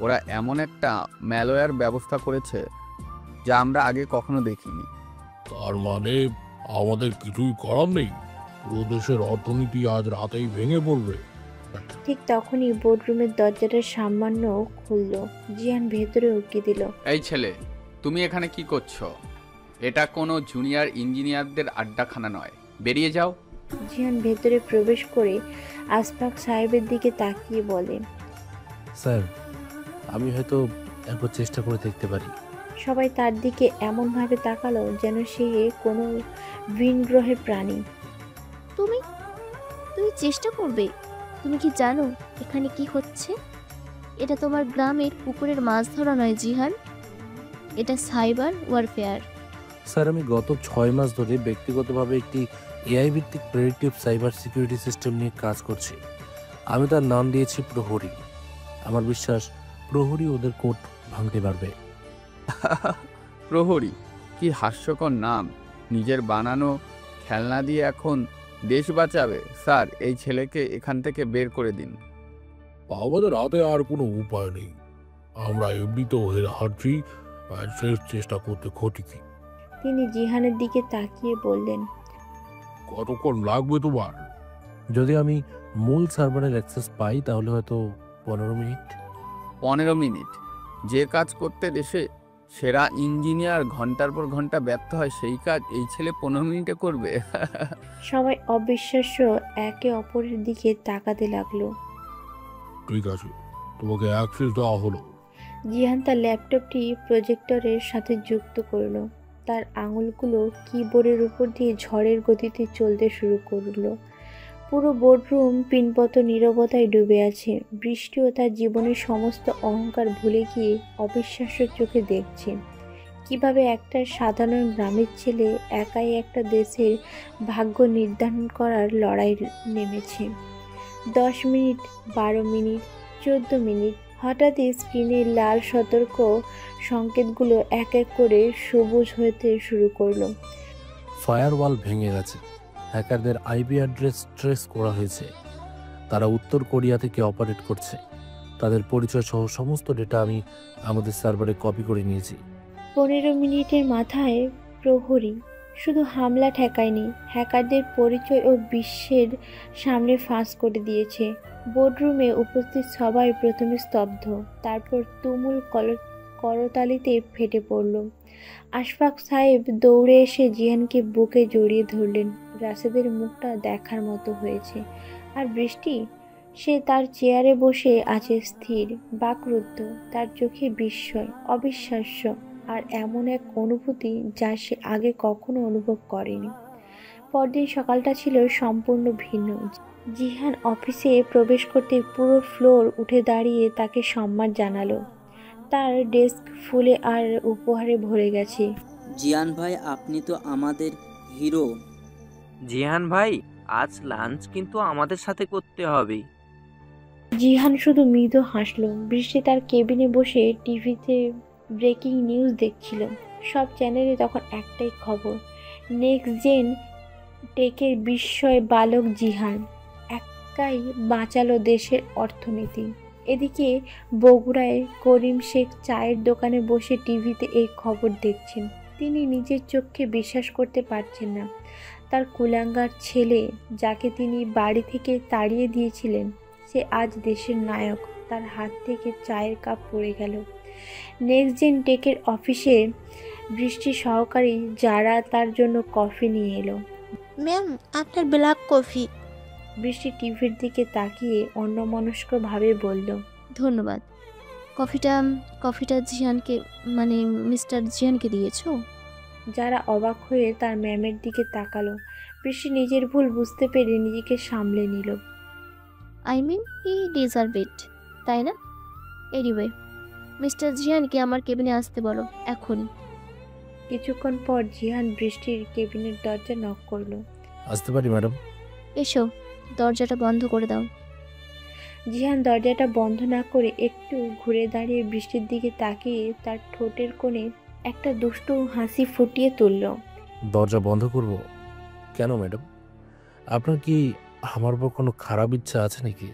ওরা এমন একটা ম্যালওয়্যার ব্যবস্থা করেছে যা আমরা আগে কখনো দেখিনি। তার মানে আমাদের কিছুই করার নেই, পুরো দেশের অর্থনীতি আজ রাতেই ভেঙে পড়বে। ঠিক তখনই বোর্ডরুমের দরজাটা সামান্য খুলল। জিয়ান ভেতরে উকি দিল। এই ছেলে, তুমি এখানে কি করছো? এটা কোনো জুনিয়র ইঞ্জিনিয়ারদের আড্ডাখানা নয়, বেরিয়ে যাও। জিয়ান ভেতরে প্রবেশ করে আশফাক সাহেবের দিকে তাকিয়ে বলে, স্যার, আমি হয়তো একবার চেষ্টা করে দেখতে পারি। সবাই তার দিকে এমনভাবে তাকালো যেন সে কোনো ভিন গ্রহের প্রাণী। তুমি তুমি চেষ্টা করবে? তুমি কি জানো এখানে কি হচ্ছে? এটা তোমার গ্রামের পুকুরের মাছ ধরা নয় জিহান, এটা সাইবার ওয়ারফেয়ার। স্যার, আমি গত 6 মাস ধরে ব্যক্তিগতভাবে একটি এআই ভিত্তিক প্রেডিক্টিভ সাইবার সিকিউরিটি সিস্টেম নিয়ে কাজ করছি। আমি তার নাম দিয়েছি প্রহরী। আমার বিশ্বাস প্রহরী ওদের কোড ভাঙতে পারবে। প্রহরী? কি হাস্যকর নাম! নিজের বানানো খেলনা দিয়ে এখন দেশ বাঁচাবে? স্যার, এই ছেলেকে এখান থেকে বের করে দিন। আমাদের হাতে আর কোনো উপায় নেই, আমরা এমনিতেও হারছি, শেষ চেষ্টা করতে ক্ষতি কি। তিনি জিহানের দিকে তাকিয়ে বললেন, কতক্ষণ লাগবে তোমার? যদি আমি মূল সার্ভারের অ্যাক্সেস পাই তাহলে হয়তো 15 মিনিট। 15 মিনিট? যে কাজ করতে দেশে সেরা ইঞ্জিনিয়ার ঘন্টার পর ঘন্টা ব্যর্থ হয়, সেই কাজ এই ছেলে 15 মিনিটে করবে? সবাই অবিশ্বাস্য একে অপরের দিকে তাকাতে লাগলো। ঠিক আছে, তোমাকে অ্যাক্সেস দেওয়া হলো। জিহান তার ল্যাপটপটি প্রজেক্টরের সাথে যুক্ত করলো। তার আঙুলগুলো কিবোর্ডের উপর দিয়ে ঝড়ের গতিতে চলতে শুরু করলো। পুরো বোর্ডরুম পিনপত নীরবতায় ডুবে আছে। বৃষ্টিও তার জীবনের সমস্ত অহংকার ভুলে গিয়ে অবিশ্বাস্য চোখে দেখছে কিভাবে একটা সাধারণ গ্রামের ছেলে একাই একটা দেশের ভাগ্য নির্ধারণ করার লড়াই নেমেছে। 10 মিনিট, 12 মিনিট, 14 মিনিট। হঠাৎই স্ক্রিনের লাল সতর্ক সংকেতগুলো এক এক করে সবুজ হতে শুরু করলো। ফায়ারওয়াল ভেঙে গেছে, হ্যাকারদের আইপি অ্যাড্রেস ট্রেস করা হয়েছে, তারা উত্তর কোরিয়া থেকে অপারেট করছে। তাদের পরিচয় সহ সমস্ত ডেটা আমি আমাদের সার্ভারে কপি করে নিয়েছি। 15 মিনিটের মাথায় প্রহরী শুধু হামলা ঠেকায়নি, হ্যাকারদের পরিচয় ও বিশ্বের সামনে ফাঁস করে দিয়েছে। বোর্ডরুমে উপস্থিত সবাই প্রথমে স্তব্ধ, তারপর তুমুল করতালিতে ফেটে পড়ল। আশফাক সাহেব দৌড়ে এসে জিহানকে বুকে জড়িয়ে ধরলেন। রাশেদের মুখটা দেখার মতো হয়েছে। আর বৃষ্টি, সে তার চেয়ারে বসে আছে স্থির, বাকরুদ্ধ, তার চোখে বিস্ময়, অবিশ্বাস্য আর এমন এক অনুভূতি যা সে আগে কখনো অনুভব করেনি। পরদিন সকালটা ছিল সম্পূর্ণ ভিন্ন। জিহান অফিসে প্রবেশ করতে পুরো ফ্লোর উঠে দাঁড়িয়ে তাকে সম্মান জানালো। তার ডেস্ক ফুলে আর উপহারে ভরে গেছে। জিয়ান ভাই, আপনি তো আমাদের হিরো। জিহান ভাই, আজ লাঞ্চ কিন্তু আমাদের সাথে করতে হবে। জিহান শুধু মৃদু হাসলো। বৃষ্টি তার কেবিনে বসে টিভিতে ব্রেকিং নিউজ দেখছিল। সব চ্যানেলে তখন একটাই খবর, নেক্সট জেন টেকের বিস্ময় বালক জিহান একাই বাঁচালো দেশের অর্থনীতি। এদিকে বগুড়ায় করিম শেখ চায়ের দোকানে বসে টিভিতে এই খবর দেখছেন। তিনি নিজের চোখকে বিশ্বাস করতে পারছেন না। তার কুলাঙ্গার ছেলে, যাকে তিনি বাড়ি থেকে তাড়িয়ে দিয়েছিলেন, সে আজ দেশের নায়ক। তার হাত থেকে চায়ের কাপ পড়ে গেল। নেক্সট জেন টেকের অফিসে বৃষ্টি সহকারী যারা তার জন্য কফি নিয়ে এলো। ম্যাম, আপনার ব্ল্যাক কফি। বৃষ্টি টিভির দিকে তাকিয়ে অন্যমনস্কভাবে বলল, ধন্যবাদ। কফিটা জিহানকে, মানে মিস্টার জিহানকে দিয়েছো? যারা অবাক হয়ে তার ম্যামের দিকে তাকালো। বৃষ্টি নিজের ভুল বুঝতে পেরে নিজেকে সামলে নিল। আই মিন হি ডিজার্ভ ইট, তাই না? এনিওয়ে, মিস্টার জিহানকে আমার কেবিনে আসতে বলো এখনই। কিছুক্ষণ পর জিহান বৃষ্টির কেবিনের দরজা নক করলো। আসতে পারি ম্যাডাম? এসো, দরজাটা বন্ধ করে দাও। জিহান দরজাটা বন্ধ না করে একটু ঘুরে দাঁড়িয়ে বৃষ্টির দিকে তাকিয়ে তার ঠোঁটের কোণে একটা দুষ্টু হাসি ফুটিয়ে তুলল। দরজা বন্ধ করব কেন ম্যাডাম? আপনার কি আমার উপর কোনো খারাপ ইচ্ছা আছে নাকি?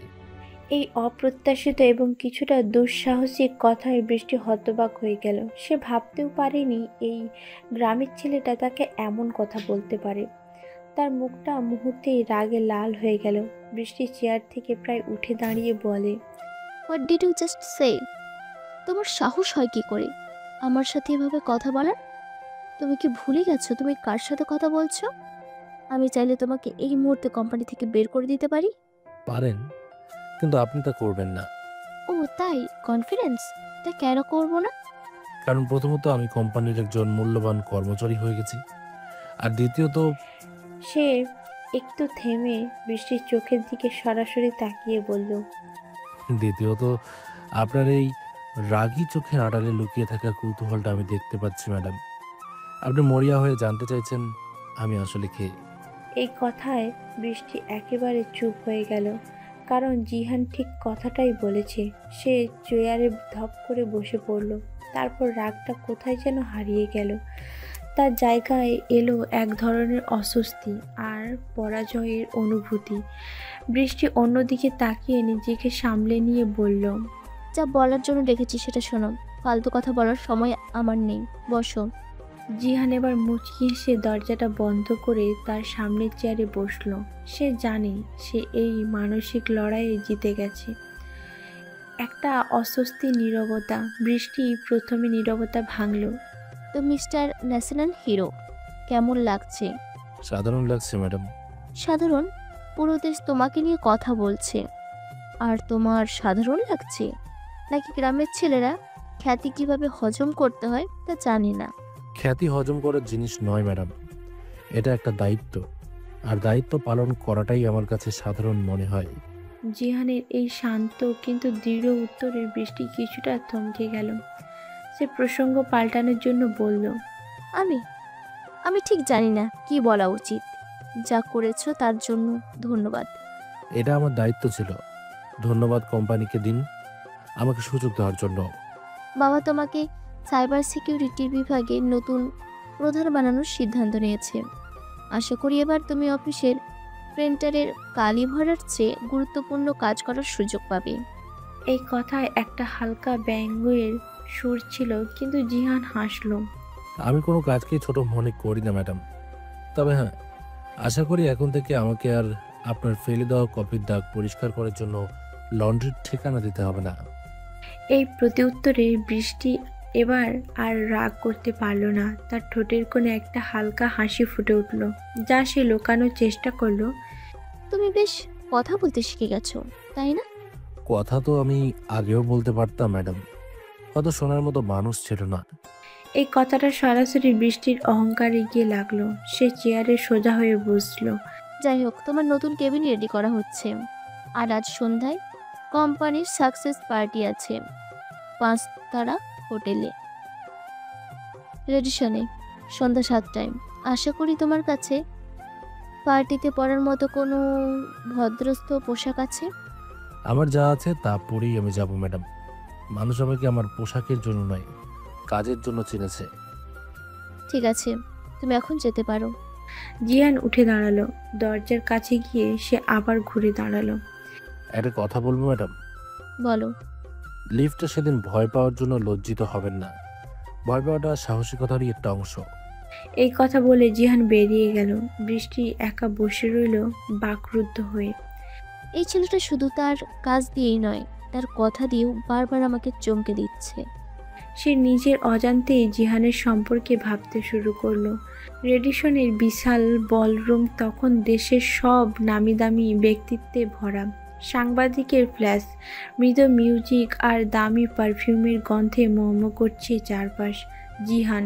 এই অপ্রত্যাশিত এবং কিছুটা দুঃসাহসিক কথায় বৃষ্টি হতবাক হয়ে গেল। সে ভাবতেও পারেনি এই গ্রামের ছেলেটা তাকে এমন কথা বলতে পারে। তার মুখটা মুহূর্তেই রাগে লাল হয়ে গেল। বৃষ্টি চেয়ার থেকে প্রায় উঠে দাঁড়িয়ে বলে, হোয়াট ডিড ইউ জাস্ট সে? তোমার সাহস হয় কি করে আমার সাথে এভাবে কথা বলার? তুমি কি ভুলে গেছো তুমি কার সাথে কথা বলছো? আমি চাইলে তোমাকে এই মুহূর্তে কোম্পানি থেকে বের করে দিতে পারি। পারেন, কিন্তু আপনি তা করবেন না। ও তাই? কনফিডেন্স? তা কেন করবো না? কারণ প্রথমত আমি কোম্পানির একজন মূল্যবান কর্মচারী হয়ে গেছি, আর দ্বিতীয়ত সে একটু থেমে বৃষ্টির চোখের দিকে সরাসরি তাকিয়ে বলল, আপনার এই রাগী চোখের আড়ালে লুকিয়ে থাকা কৌতূহলটা আমি দেখতে পাচ্ছি ম্যাডাম। আপনি মরিয়া হয়ে জানতে চাইছেন আমি আসলে কে। এই কথায় বৃষ্টি একেবারে চুপ হয়ে গেল, কারণ জিহান ঠিক কথাটাই বলেছে। সে চেয়ারে ধপ করে বসে পড়ল। তারপর রাগটা কোথায় যেন হারিয়ে গেল। তার জায়গায় এলো এক ধরনের অস্বস্তি আর পরাজয়ের অনুভূতি। বৃষ্টি অন্যদিকে তাকিয়ে নিজেকে সামলে নিয়ে বলল, যা বলার জন্য ডেকেছি সেটা শোনো, ফালতু কথা বলার সময় আমার নেই, বসো। জিহান এবার মুচকি হেসে দরজাটা বন্ধ করে তার সামনের চেয়ারে বসলো। সে জানে সে এই মানসিক লড়াইয়ে জিতে গেছে। একটা অস্বস্তি নীরবতা। বৃষ্টি প্রথমে নীরবতা ভাঙল। তো মিস্টার ন্যাশনাল হিরো, কেমন লাগছে? সাধারণ লাগছে ম্যাডাম। সাধারণ? পুরো দেশ তোমাকে নিয়ে কথা বলছে আর তোমার সাধারণ লাগছে? নাকি গ্রামের ছেলেরা খ্যাতি কিভাবে হজম করতে হয় তা জানি না? খ্যাতি হজম করার জিনিস নয় ম্যাডাম, এটা একটা দায়িত্ব, আর দায়িত্ব পালন করাটাই আমার কাছে সাধারণ মনে হয়। জিহানের এই শান্ত কিন্তু দৃঢ় উত্তরে বৃষ্টি কিছুটা থমকে গেল। সে প্রসঙ্গ পাল্টানোর জন্য বলল, আমি ঠিক জানি না কি বলা উচিত। যা করেছো তার জন্য ধন্যবাদ। এটা আমার দায়িত্ব ছিল। ধন্যবাদ কোম্পানিকে দিন আমাকে সুযোগ দেওয়ার জন্য। বাবা তোমাকে সাইবার সিকিউরিটির বিভাগে নতুন প্রধান বানানোর সিদ্ধান্ত নিয়েছে। আশা করি এবার তুমি অফিসের প্রিন্টারের কালি ভরার চেয়ে গুরুত্বপূর্ণ কাজ করার সুযোগ পাবে। এই কথায় একটা হালকা ব্যঙ্গের সুর ছিল, কিন্তু জিহান হাসল। আমি কোনো কাজকেই ছোট মনে করি না ম্যাডাম। তবে হ্যাঁ, আশা করি এখন থেকে আমাকে আর আপনার ফেলে দেওয়া কফির দাগ পরিষ্কার করার জন্য লন্ড্রির ঠিকানা দিতে হবে না। এই প্রতিউত্তরে বৃষ্টি এবার আর রাগ করতে পারল না। তার ঠোঁটের কোণে একটা হালকা হাসি ফুটে উঠল, যা সে লুকানোর চেষ্টা করলো। তুমি বেশ কথা বলতে শিখে গেছো, তাই না? কথা তো আমি আগেও বলতে পারতাম ম্যাডাম, হয়তো শোনার মতো মানুষ ছিল না। এই কথাটা সরাসরি বৃষ্টির অহংকারে গিয়ে লাগলো। সে চেয়ারে সোজা হয়ে বসলো। যাই হোক, তোমার নতুন কেবিন রেডি করা হচ্ছে, আর আজ সন্ধ্যায় কোম্পানির সাকসেস পার্টি আছে 5 তারা হোটেলে, রেডিশনে, সন্ধ্যা 7টায়। আশা করি তোমার কাছে পার্টিতে পরার মতো কোনো ভদ্রস্থ পোশাক আছে। আমার যা আছে তা পরেই আমি যাব ম্যাডাম। মানুষ আমাকে আমার পোশাকের জন্য নয়, কাজের জন্য চিনেছে। ঠিক আছে, তুমি এখন যেতে পারো। জিয়ান উঠে দাঁড়ালো। দরজার কাছে গিয়ে সে আবার ঘুরে দাঁড়ালো। একটা কথা বলবো ম্যাডাম? বলো। লিফটে সেদিন ভয় পাওয়ার জন্য লজ্জিত হবেন না। ভয় পাওয়াটা সাহসিকতারই একটা অংশ। এই কথা বলে জিহান বেরিয়ে গেল। বৃষ্টি একা বসে রইল বাকরুদ্ধ হয়ে। এই ছেলেটা শুধু তার কাজ দিয়েই নয়, তার কথা দিয়েও বারবার আমাকে চমকে দিচ্ছে। সে নিজের অজান্তেই জিহানের সম্পর্কে ভাবতে শুরু করলো। রেডিসনের বিশাল বলরুম তখন দেশের সব নামিদামি ব্যক্তিত্বে ভরা। সাংবাদিকের ফ্ল্যাশ, মৃদু মিউজিক আর দামি পারফিউমের গন্ধে মোমো করছে চারপাশ। জিহান,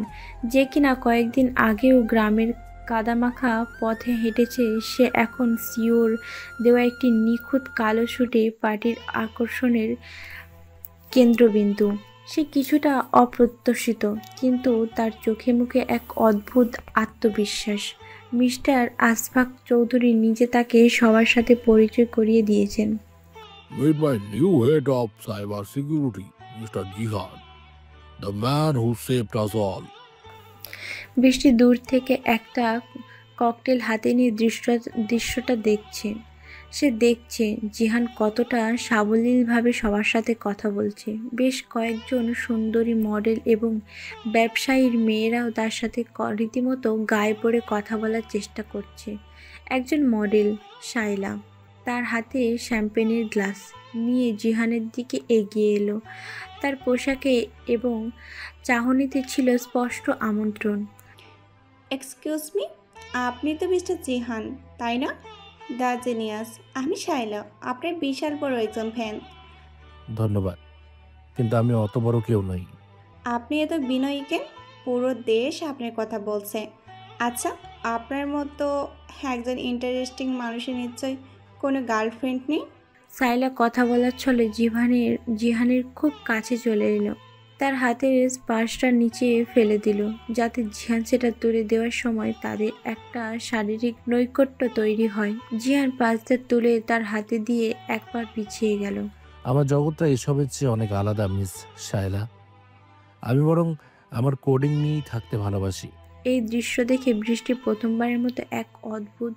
যে কিনা কয়েকদিন আগেও গ্রামের কাদামাখা পথে হেঁটেছে, সে এখন সিওর দেওয়া একটি নিখুঁত কালো স্যুটে পার্টির আকর্ষণের কেন্দ্রবিন্দু। সে কিছুটা অপ্রত্যাশিত, কিন্তু তার চোখে মুখে এক অদ্ভুত আত্মবিশ্বাস। মিস্টার আশফাক চৌধুরী নিজে তাকে সবার সাথে পরিচয় করিয়ে দিয়েছেন। Meet my new head of cyber security, Mr. Jihan, the man who saved us all. বৃষ্টি দূর থেকে একটা ককটেল হাতে নিয়ে দৃশ্যটা দেখছে। সে দেখছে জিহান কতটা সাবলীলভাবে সবার সাথে কথা বলছে। বেশ কয়েকজন সুন্দরী মডেল এবং ব্যবসায়ীর মেয়েরাও তার সাথে রীতিমতো গায়ে পড়ে কথা বলার চেষ্টা করছে। একজন মডেল, শাইলা, তার হাতে শ্যাম্পেনের গ্লাস নিয়ে জিহানের দিকে এগিয়ে এলো। তার পোশাকে এবং চাহনিতে ছিল স্পষ্ট আমন্ত্রণ। এক্সকিউজ মি, আপনি তো মিস্টার জিহান, তাই না? The genius. আমি শাইলা, আপনার বিশাল বড় একজন ফ্যান। ধন্যবাদ, কিন্তু আমি অত বড় কেউ নই। আপনি এত বিনয়ী কেন? পুরো দেশ আপনার কথা বলছে। আচ্ছা, আপনার মতো একজন ইন্টারেস্টিং মানুষের নিশ্চয়ই কোনো গার্লফ্রেন্ড নেই? সাইলা কথা বলার ছলে জিহানের খুব কাছে চলে এলো। তার হাতের স্পার্শটা নিচে ফেলে দিল, যাতে জিহান সেটা তুলে দেওয়ার সময় তাদের একটা শারীরিক নৈকট্য তৈরি হয়। জিহান পাঁচটা তুলে তার হাতে দিয়ে একবার পিছিয়ে গেল। আমার জগৎটা এসবের চেয়ে অনেক আলাদা মিস শায়লা। আমি বরং আমার কোডিং নিয়েই থাকতে ভালোবাসি। এই দৃশ্য দেখে বৃষ্টি প্রথমবারের মতো এক অদ্ভুত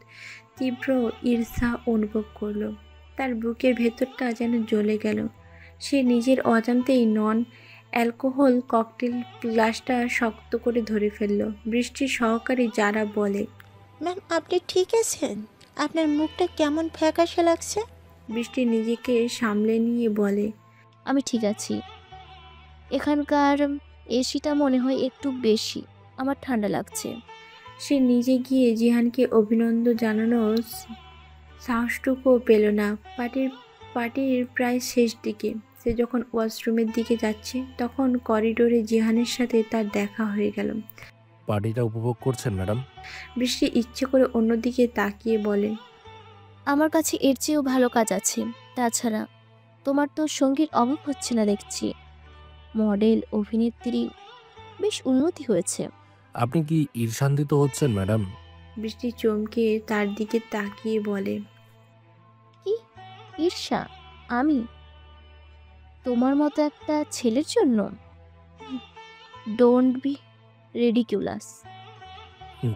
তীব্র ঈর্ষা অনুভব করলো। তার বুকের ভেতরটা যেন জ্বলে গেল। সে নিজের অজান্তেই নন অ্যালকোহল ককটেল গ্লাসটা শক্ত করে ধরে ফেলল। বৃষ্টির সহকারী যারা বলে, ম্যাম আপনি ঠিক আছেন? আপনার মুখটা কেমন ফ্যাকাশে লাগছে। বৃষ্টি নিজেকে সামলে নিয়ে বলে, আমি ঠিক আছি। এখানকার এসিটা মনে হয় একটু বেশি, আমার ঠান্ডা লাগছে। সে নিজে গিয়ে জিহানকে অভিনন্দন জানানোর সাহসটুকুও পেল না। পার্টির প্রায় শেষ দিকে সে যখন ওয়াশরুমের দিকে যাচ্ছে, তখন করিডোরে জিহানের সাথে তার দেখা হয়ে গেল। পার্টিটা উপভোগ করছেন ম্যাডাম? বৃষ্টি ইচ্ছে করে অন্যদিকে তাকিয়ে বলে, আমার কাছে এর চেয়েও ভালো কাজ আছে। তাছাড়া তোমার তো সঙ্গীর অভাব হচ্ছে না দেখছি। মডেল, অভিনেত্রী, বেশ উন্নতি হয়েছে। আপনি কি ঈর্ষান্বিত হচ্ছেন ম্যাডাম? বৃষ্টি চমকে তার দিকে তাকিয়ে বলে, কি ঈর্ষা? আমি তোমার মতো একটা ছেলের জন্য? Don't be ridiculous.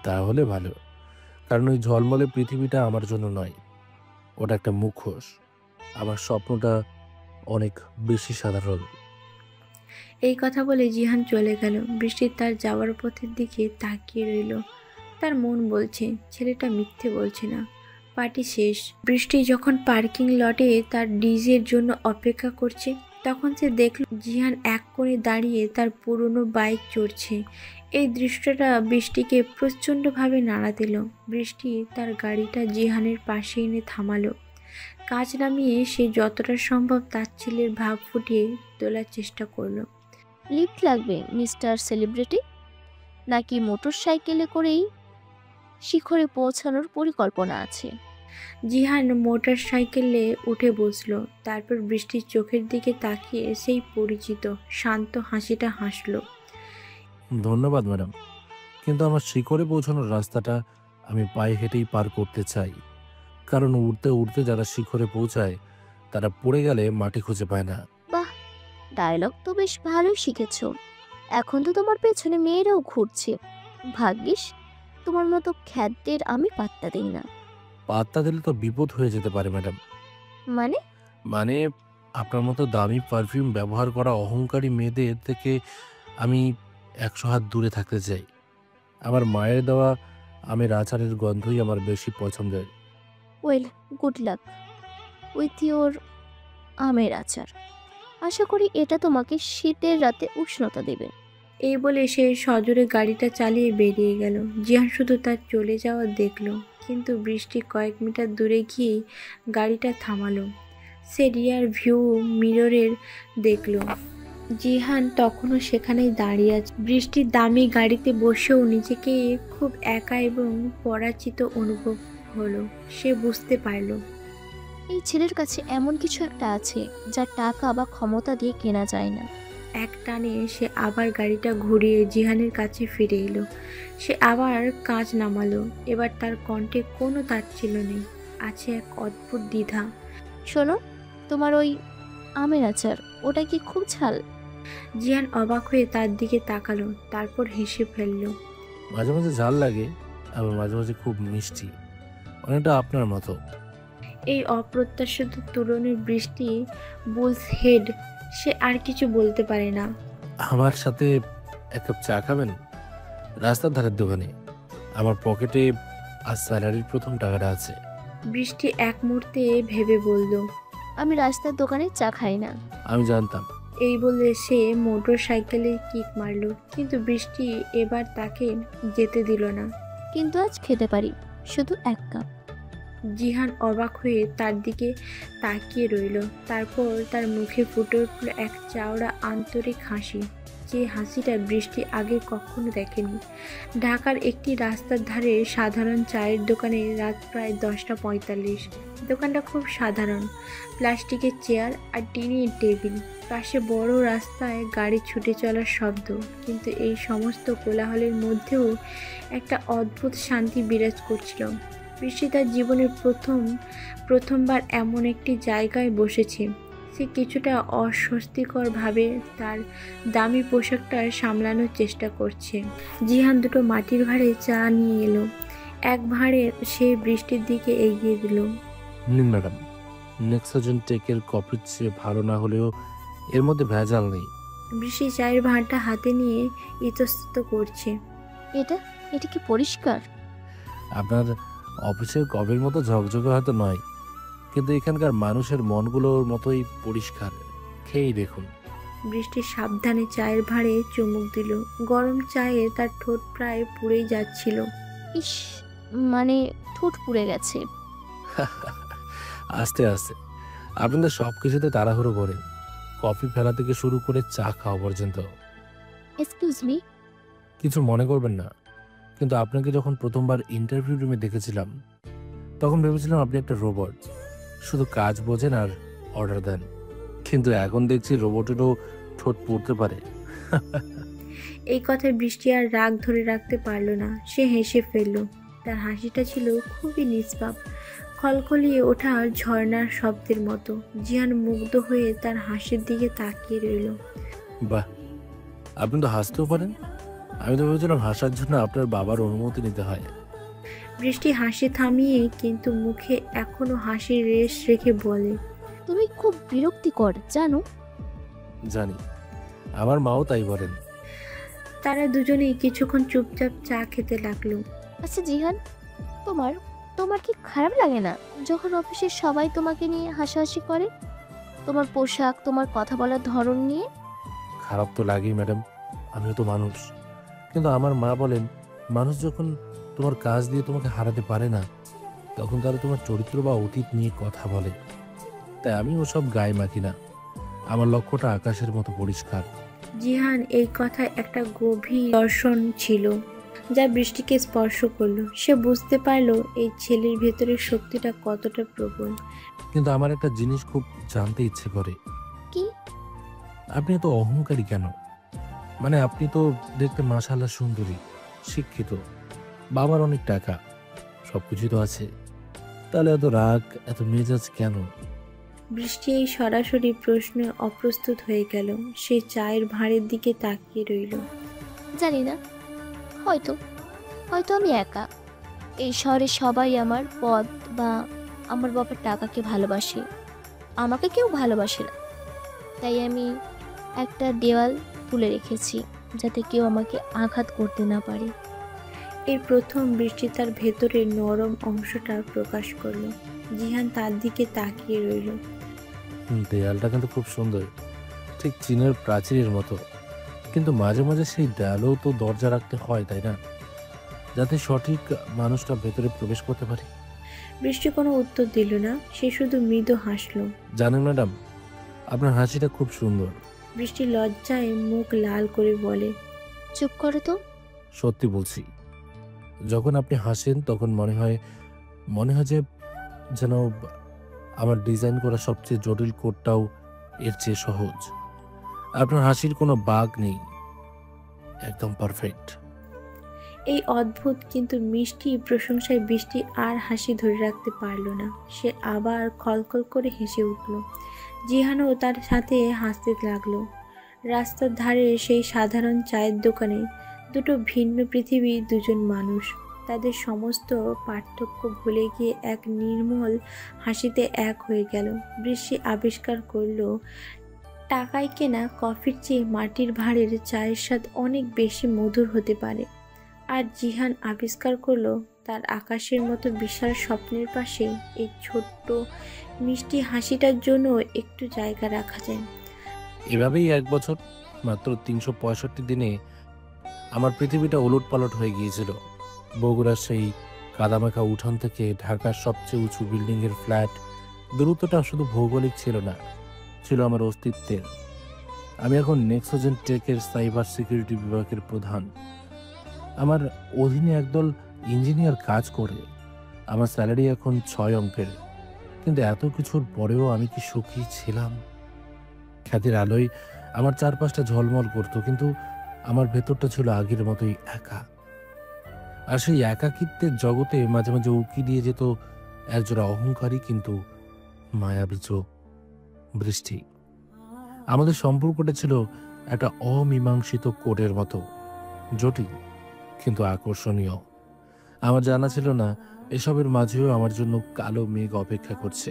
তাহলে ভালো, কারণ ওই ঝলমলে পৃথিবীটা আমার জন্য নয়, ওটা একটা মুখোশ। আমার স্বপ্নটা অনেক বেশি সাধারণ। এই কথা বলে জিহান চলে গেল। বৃষ্টি তার যাওয়ার পথের দিকে তাকিয়ে রইল। তার মন বলছে ছেলেটা মিথ্যে বলছে না। পার্টি শেষ। বৃষ্টি যখন পার্কিং লটে তার ডিজের জন্য অপেক্ষা করছে, তখন সে দেখল জিহান এক কোণে দাঁড়িয়ে তার পুরনো বাইক চড়ছে। এই দৃশ্যটা বৃষ্টিকে প্রচণ্ডভাবে নাড়া দিল। বৃষ্টি তার গাড়িটা জিহানের পাশে এনে থামালো। কাজ নামিয়ে সে যতটা সম্ভব তাচ্ছিল্যের ভাব ফুটিয়ে তোলার চেষ্টা করলো। লিফট লাগবে মিস্টার সেলিব্রিটি, নাকি মোটর সাইকেলে করেই শিখরে পৌঁছানোর পরিকল্পনা আছে? জিহান মোটর সাইকেলে উঠে বসলো। তারপর বৃষ্টির চোখের দিকে তাকিয়ে সেই পরিচিত শান্ত হাসিটা হাসলো। ধন্যবাদ ম্যাডাম, কিন্তু আমার শিখরে পৌঁছানোর রাস্তাটা আমি পায়ে হেঁটেই পার করতে চাই। কারণ উড়তে উড়তে যারা শিখরে পৌঁছায় তারা পড়ে গেলে মাটি খুঁজে পায় না। বাহ, ডায়লগ তো বেশ ভালোই শিখেছ। এখন তো তোমার পেছনে মেয়েরাও ঘুরছে। ভাগ্যিস তোমার মতো খ্যাতদের আমি পাত্তা দিই না। পাত্তা দিলে তো বিপদ হয়ে যেতে পারে ম্যাডাম। মানে? মানে আপনার মতো দামি পারফিউম ব্যবহার করা অহংকারী মেয়েদের থেকে আমি 100 হাত দূরে থাকতে চাই। আমার মায়ের দেওয়া আমের আচারের গন্ধই আমার বেশি পছন্দের। Well, good luck with your আমের আচার। আশা করি এটা তোমাকে শীতের রাতে উষ্ণতা দেবে। এই বলে সে সজোরে গাড়িটা চালিয়ে বেরিয়ে গেল। জিহান শুধু তার চলে যাওয়া দেখলো, কিন্তু বৃষ্টি কয়েক মিটার দূরে গিয়ে গাড়িটা থামালো। সে রিয়ার ভিউ মিররের দেখলো জিহান তখনও সেখানেই দাঁড়িয়ে আছে। বৃষ্টির দামি গাড়িতে বসেও নিজেকে খুব একা এবং পরাজিত অনুভব হলো। সে বুঝতে পারল এই ছেলের কাছে এমন কিছু একটা আছে যা টাকা বা ক্ষমতা দিয়ে কেনা যায় না। এক টানে সে আবার গাড়িটা ঘুরিয়ে জিহানের কাছে ফিরে এলো। সে আবার কাঁচ নামালো। এবার তার কণ্ঠে কোনো তাচ্ছিল্য নেই, আছে এক অদ্ভুত দ্বিধা। শোনো, তোমার ওই আমের আচার ওটা কি খুব ঝাল? জিহান অবাক হয়ে তার দিকে তাকালো, তারপর হেসে ফেলল। মাঝে মাঝে ঝাল লাগে, আবার মাঝে মাঝে খুব মিষ্টি, অনেকটা আপনার মতো। এই অপ্রত্যাশিত তুলনের বৃষ্টি বুলস হেড। সে আর কিছু বলতে পারে না। আমার সাথে এক কাপ চা খাবেন? রাস্তার ধারের দোকানে। আমার পকেটে আজ স্যালারির প্রথম টাকাটা আছে। বৃষ্টি এক মুহূর্তে ভেবে বলল, আমি রাস্তার দোকানে চা খাই না। আমি জানতাম। এই বলে সে মোটর সাইকেলে কিক মারলো, কিন্তু বৃষ্টি এবার তাকে যেতে দিল না। কিন্তু আজ খেতে পারি, শুধু এক কাপ। জিহান অবাক হয়ে তার দিকে তাকিয়ে রইল। তারপর তার মুখে ফুটে উঠল এক চাওড়া আন্তরিক হাসি, যে হাসিটা বৃষ্টি আগে কখনো দেখেনি। ঢাকার একটি রাস্তার ধারে সাধারণ চায়ের দোকানে রাত প্রায় 10:45। দোকানটা খুব সাধারণ, প্লাস্টিকের চেয়ার আর টিনের টেবিল, পাশে বড় রাস্তায় গাড়ি ছুটে চলার শব্দ। কিন্তু এই সমস্ত কোলাহলের মধ্যেও একটা অদ্ভুত শান্তি বিরাজ করছিল। বৃষ্টি তার জীবনের প্রথমবার এমন একটি জায়গায় বসেছে। সে কিছুটা অস্বস্তিকরভাবে তার দামি পোশাকটা সামলানোর চেষ্টা করছে। জিহান দুটো মাটির ভাঁড়ে চা নিয়ে এলো। এক ভাঁড়ে সে বৃষ্টির দিকে এগিয়ে দিল। নিন ম্যাডাম, নেক্সাজন টেকের কফির চেয়ে ভালো না হলেও এর মধ্যে ভেজাল নেই। বৃষ্টি চায়ের ভাঁড়টা হাতে নিয়ে ইতস্তত করছে। এটা কি পরিষ্কার? আপনার অফিসের কফির মতো ঝকঝকে হয়তো নয়, কিন্তু এখানকার মানুষের মনগুলোর মতোই পরিষ্কার। খেয়েই দেখুন। বৃষ্টি সাবধানে চায়ের ভাঁড়ে চুমুক দিল। গরম চায়ে তার ঠোঁট প্রায় পুড়েই যাচ্ছিল। ইস, মানে ঠোঁট পুড়ে গেছে। আস্তে আস্তে, আপনাদের সব কিছুতে তাড়াহুড়ো করেন, কফি ফেলা থেকে শুরু করে চা খাওয়া পর্যন্ত। Excuse me. কিছু মনে করবেন না, কিন্তু আপনাকে যখন প্রথমবার ইন্টারভিউ রুমে দেখেছিলাম তখন ভেবেছিলাম আপনি একটা রোবট, শুধু কাজ বোঝেন আর অর্ডার দেন। কিন্তু এখন দেখছি রোবটেরও ঠোঁট পড়তে পারে। এই কথায় বৃষ্টি আর রাগ ধরে রাখতে পারল না। সে হেসে ফেলল। তার হাসিটা ছিল খুবই নিষ্পাপ, খলখলিয়ে ওঠা ঝর্ণার শব্দের মতো। জিহান মুগ্ধ হয়ে তার হাসির দিকে তাকিয়ে রইল। বাহ, আপনি তো হাসতেও পারেন। আমি তো ভেবেছিলাম হাসার জন্য আপনার বাবার অনুমতি নিতে হয়। বৃষ্টি হাসি থামিয়ে কিন্তু মুখে এখনো হাসির রেশ রেখে বলে, তুমি খুব বিরক্তিকর জানো। জানি, আমার মাও তাই বলেন। তারা দুজনেই কিছুক্ষণ চুপচাপ চা খেতে লাগলো। আচ্ছা জিহান, তোমার কি খারাপ লাগে না যখন অফিসের সবাই তোমাকে নিয়ে হাসাহাসি করে? তোমার পোশাক, তোমার কথা বলার ধরন নিয়ে। খারাপ তো লাগেই ম্যাডাম, আমিও তো মানুষ। কিন্তু আমার মা বলেন, মানুষ যখন তোমার কাজ দিয়ে তোমাকে হারাতে পারে না, তখন তারা তোমার চরিত্র বা অতীত নিয়ে কথা বলে। তাই আমি ওসব গায়ে মাখি না। আমার লক্ষ্যটা আকাশের মতো পরিষ্কার। জিহান এই কথায় একটা গভীর দর্শন ছিল, যা বৃষ্টিকে স্পর্শ করলো। সে বুঝতে পারলো এই ছেলের ভেতরের শক্তিটা কতটা প্রবল। কিন্তু আমার একটা জিনিস খুব জানতে ইচ্ছে করে। কি? আপনি এত অহংকারী কেন? মানে আপনি তো দেখতে মাশাআল্লাহ সুন্দরী, শিক্ষিত, বাবার অনেক টাকা, সবকিছু তো আছে, তাহলে এত রাগ, এত মেজাজ কেন? বৃষ্টি এই সরাসরি প্রশ্নে অপ্রস্তুত হয়ে গেল। সে চায়ের ভাঁড়ের দিকে তাকিয়ে রইল। জানি না, হয়তো হয়তো আমি একা। এই শহরে সবাই আমার পদ বা আমার বাবার টাকাকে ভালোবাসে, আমাকে কেউ ভালোবাসে না। তাই আমি একটা দেওয়াল তুলে রেখেছি, যাতে কেউ আমাকে আঘাত করতে না পারে। এই প্রথম বৃষ্টি তার ভেতরের নরম অংশটা প্রকাশ করলো। জিহান তার দিকে তাকিয়ে রইল। দেয়ালটা কিন্তু খুব সুন্দর, ঠিক চীনের প্রাচীরের মতো। কিন্তু মাঝে মাঝে সেই দেয়ালেও তো দরজা রাখতে হয়, তাই না? যাতে সঠিক মানুষটা ভেতরে প্রবেশ করতে পারে। বৃষ্টি কোনো উত্তর দিল না, সে শুধু মৃদু হাসলো। জানেন ম্যাডাম, আপনার হাসিটা খুব সুন্দর। বৃষ্টি লজ্জায় মুখ লাল করে বলে, চুপ করো তো। সত্যি বলছি, যখন আপনি হাসেন তখন মনে হয় যে যেন আমার ডিজাইন করা সবচেয়ে জটিল কোডটাও এর চেয়ে সহজ। আপনার হাসির কোনো বাগ নেই, একদম পারফেক্ট। এই অদ্ভুত কিন্তু মিষ্টি প্রশংসায় বৃষ্টি আর হাসি ধরে রাখতে পারল না। সে আবার খলখল করে হেসে উঠল। জিহানও তার সাথে হাসতে লাগলো। রাস্তার ধারে সেই সাধারণ চায়ের দোকানে দুটো ভিন্ন পৃথিবী, দুজন মানুষ তাদের সমস্ত পার্থক্য ভুলে গিয়ে এক নির্মল হাসিতে এক হয়ে গেল। বৃষ্টি আবিষ্কার করলো টাকায় কেনা কফির চেয়ে মাটির ভাঁড়ের চায়ের স্বাদ অনেক বেশি মধুর হতে পারে। আর জিহান আবিষ্কার করলো তার আকাশের মতো বিশাল স্বপ্নের পাশে এই ছোট্ট মিষ্টি হাসিটার জন্য একটু জায়গা রাখা যায়। এভাবেই এক বছর, মাত্র 365 দিনে আমার পৃথিবীটা ওলটপালট হয়ে গিয়েছিল। বগুড়ার সেই কাদামাখা উঠান থেকে ঢাকার সবচেয়ে উঁচু বিল্ডিংয়ের ফ্ল্যাট, দূরত্বটা শুধু ভৌগোলিক ছিল না, ছিল আমার অস্তিত্বের। আমি এখন নেক্সোজেন টেকের সাইবার সিকিউরিটি বিভাগের প্রধান। আমার অধীনে একদল ইঞ্জিনিয়ার কাজ করে। আমার স্যালারি এখন 6 অঙ্কের। কিন্তু এত কিছুর পরেও আমি কি সুখী ছিলাম? খ্যাতির আলোয় আমার চারপাশটা ঝলমল করতো, কিন্তু আমার ভেতরটা ছিল আগের মতোই একা। আর সেই একাকিত্বের জগতে মাঝে মাঝে উকি দিয়ে যেত একজোড়া অহংকারী কিন্তু মায়াবী চোখ। বৃষ্টি। আমাদের সম্পর্কটা ছিল একটা অমীমাংসিত কোডের মতো, জটিল কিন্তু আকর্ষণীয়। আমার জানা ছিল না এসবের মাঝেও আমার জন্য কালো মেঘ অপেক্ষা করছে।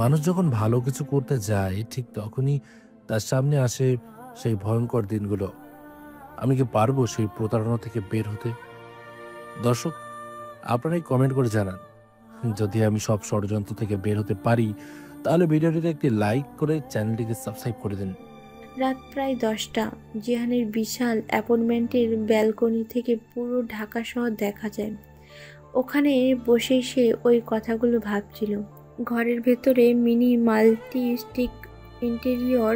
মানুষ যখন ভালো কিছু করতে যায়, ঠিক তখনই তার সামনে আসে সেই ভয়ঙ্কর দিনগুলো। আমি কি পারবো সেই প্রতারণা থেকে বের হতে? দর্শক, আপনারাই কমেন্ট করে জানান, যদি আমি সব ষড়যন্ত্র থেকে বের হতে পারি, তাহলে ভিডিওটিতে একটি লাইক করে চ্যানেলটিকে সাবস্ক্রাইব করে দিন। রাত প্রায় 10টা। জিহানের বিশাল অ্যাপার্টমেন্টের ব্যালকনি থেকে পুরো ঢাকা শহর দেখা যায়। ওখানে বসেই সে ওই কথাগুলো ভাবছিল। ঘরের ভেতরে মিনি মাল্টি স্টিক ইন্টেরিয়র,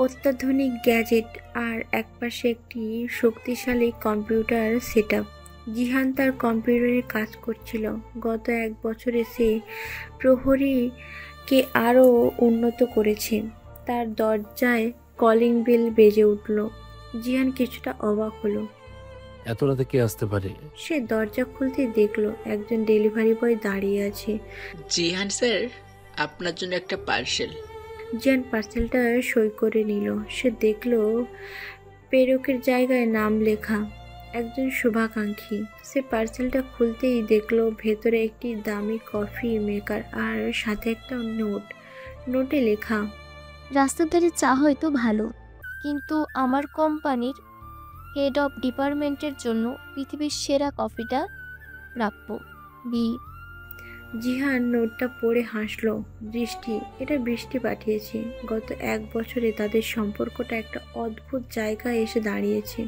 অত্যাধুনিক গ্যাজেট আর একপাশে একটি শক্তিশালী কম্পিউটার সেটআপ। জিহান তার কম্পিউটারে কাজ করছিল। গত 1 বছরে সে প্রহরীকে আরও উন্নত করেছে। তার দরজায় কলিং বেল বেজে উঠল। জিহান কিছুটা অবাক হলো। এত রাতে কে আসতে পারে? সে দরজা খুলতে দেখলো একজন ডেলিভারি বয় দাঁড়িয়ে আছে। জিহান স্যার, আপনার জন্য একটা পার্সেল। জিহান পার্সেলটা সই করে নিল। সে দেখলো প্রেরকের জায়গায় নাম লেখা, একজন শুভাকাঙ্ক্ষী। সে পার্সেলটা খুলতেই দেখলো ভেতরে একটি দামি কফি মেকার আর সাথে একটা নোটে লেখা, রাস্তার ধারে চা হয়তো ভালো, কিন্তু আমার কোম্পানির হেড অফ ডিপার্টমেন্টের জন্য পৃথিবীর সেরা কফিটা প্রাপ্য। বি। জিহান নোটটা পড়ে হাসলো। বৃষ্টি, এটা বৃষ্টি পাঠিয়েছে। গত 1 বছরে তাদের সম্পর্কটা একটা অদ্ভুত জায়গায় এসে দাঁড়িয়েছে।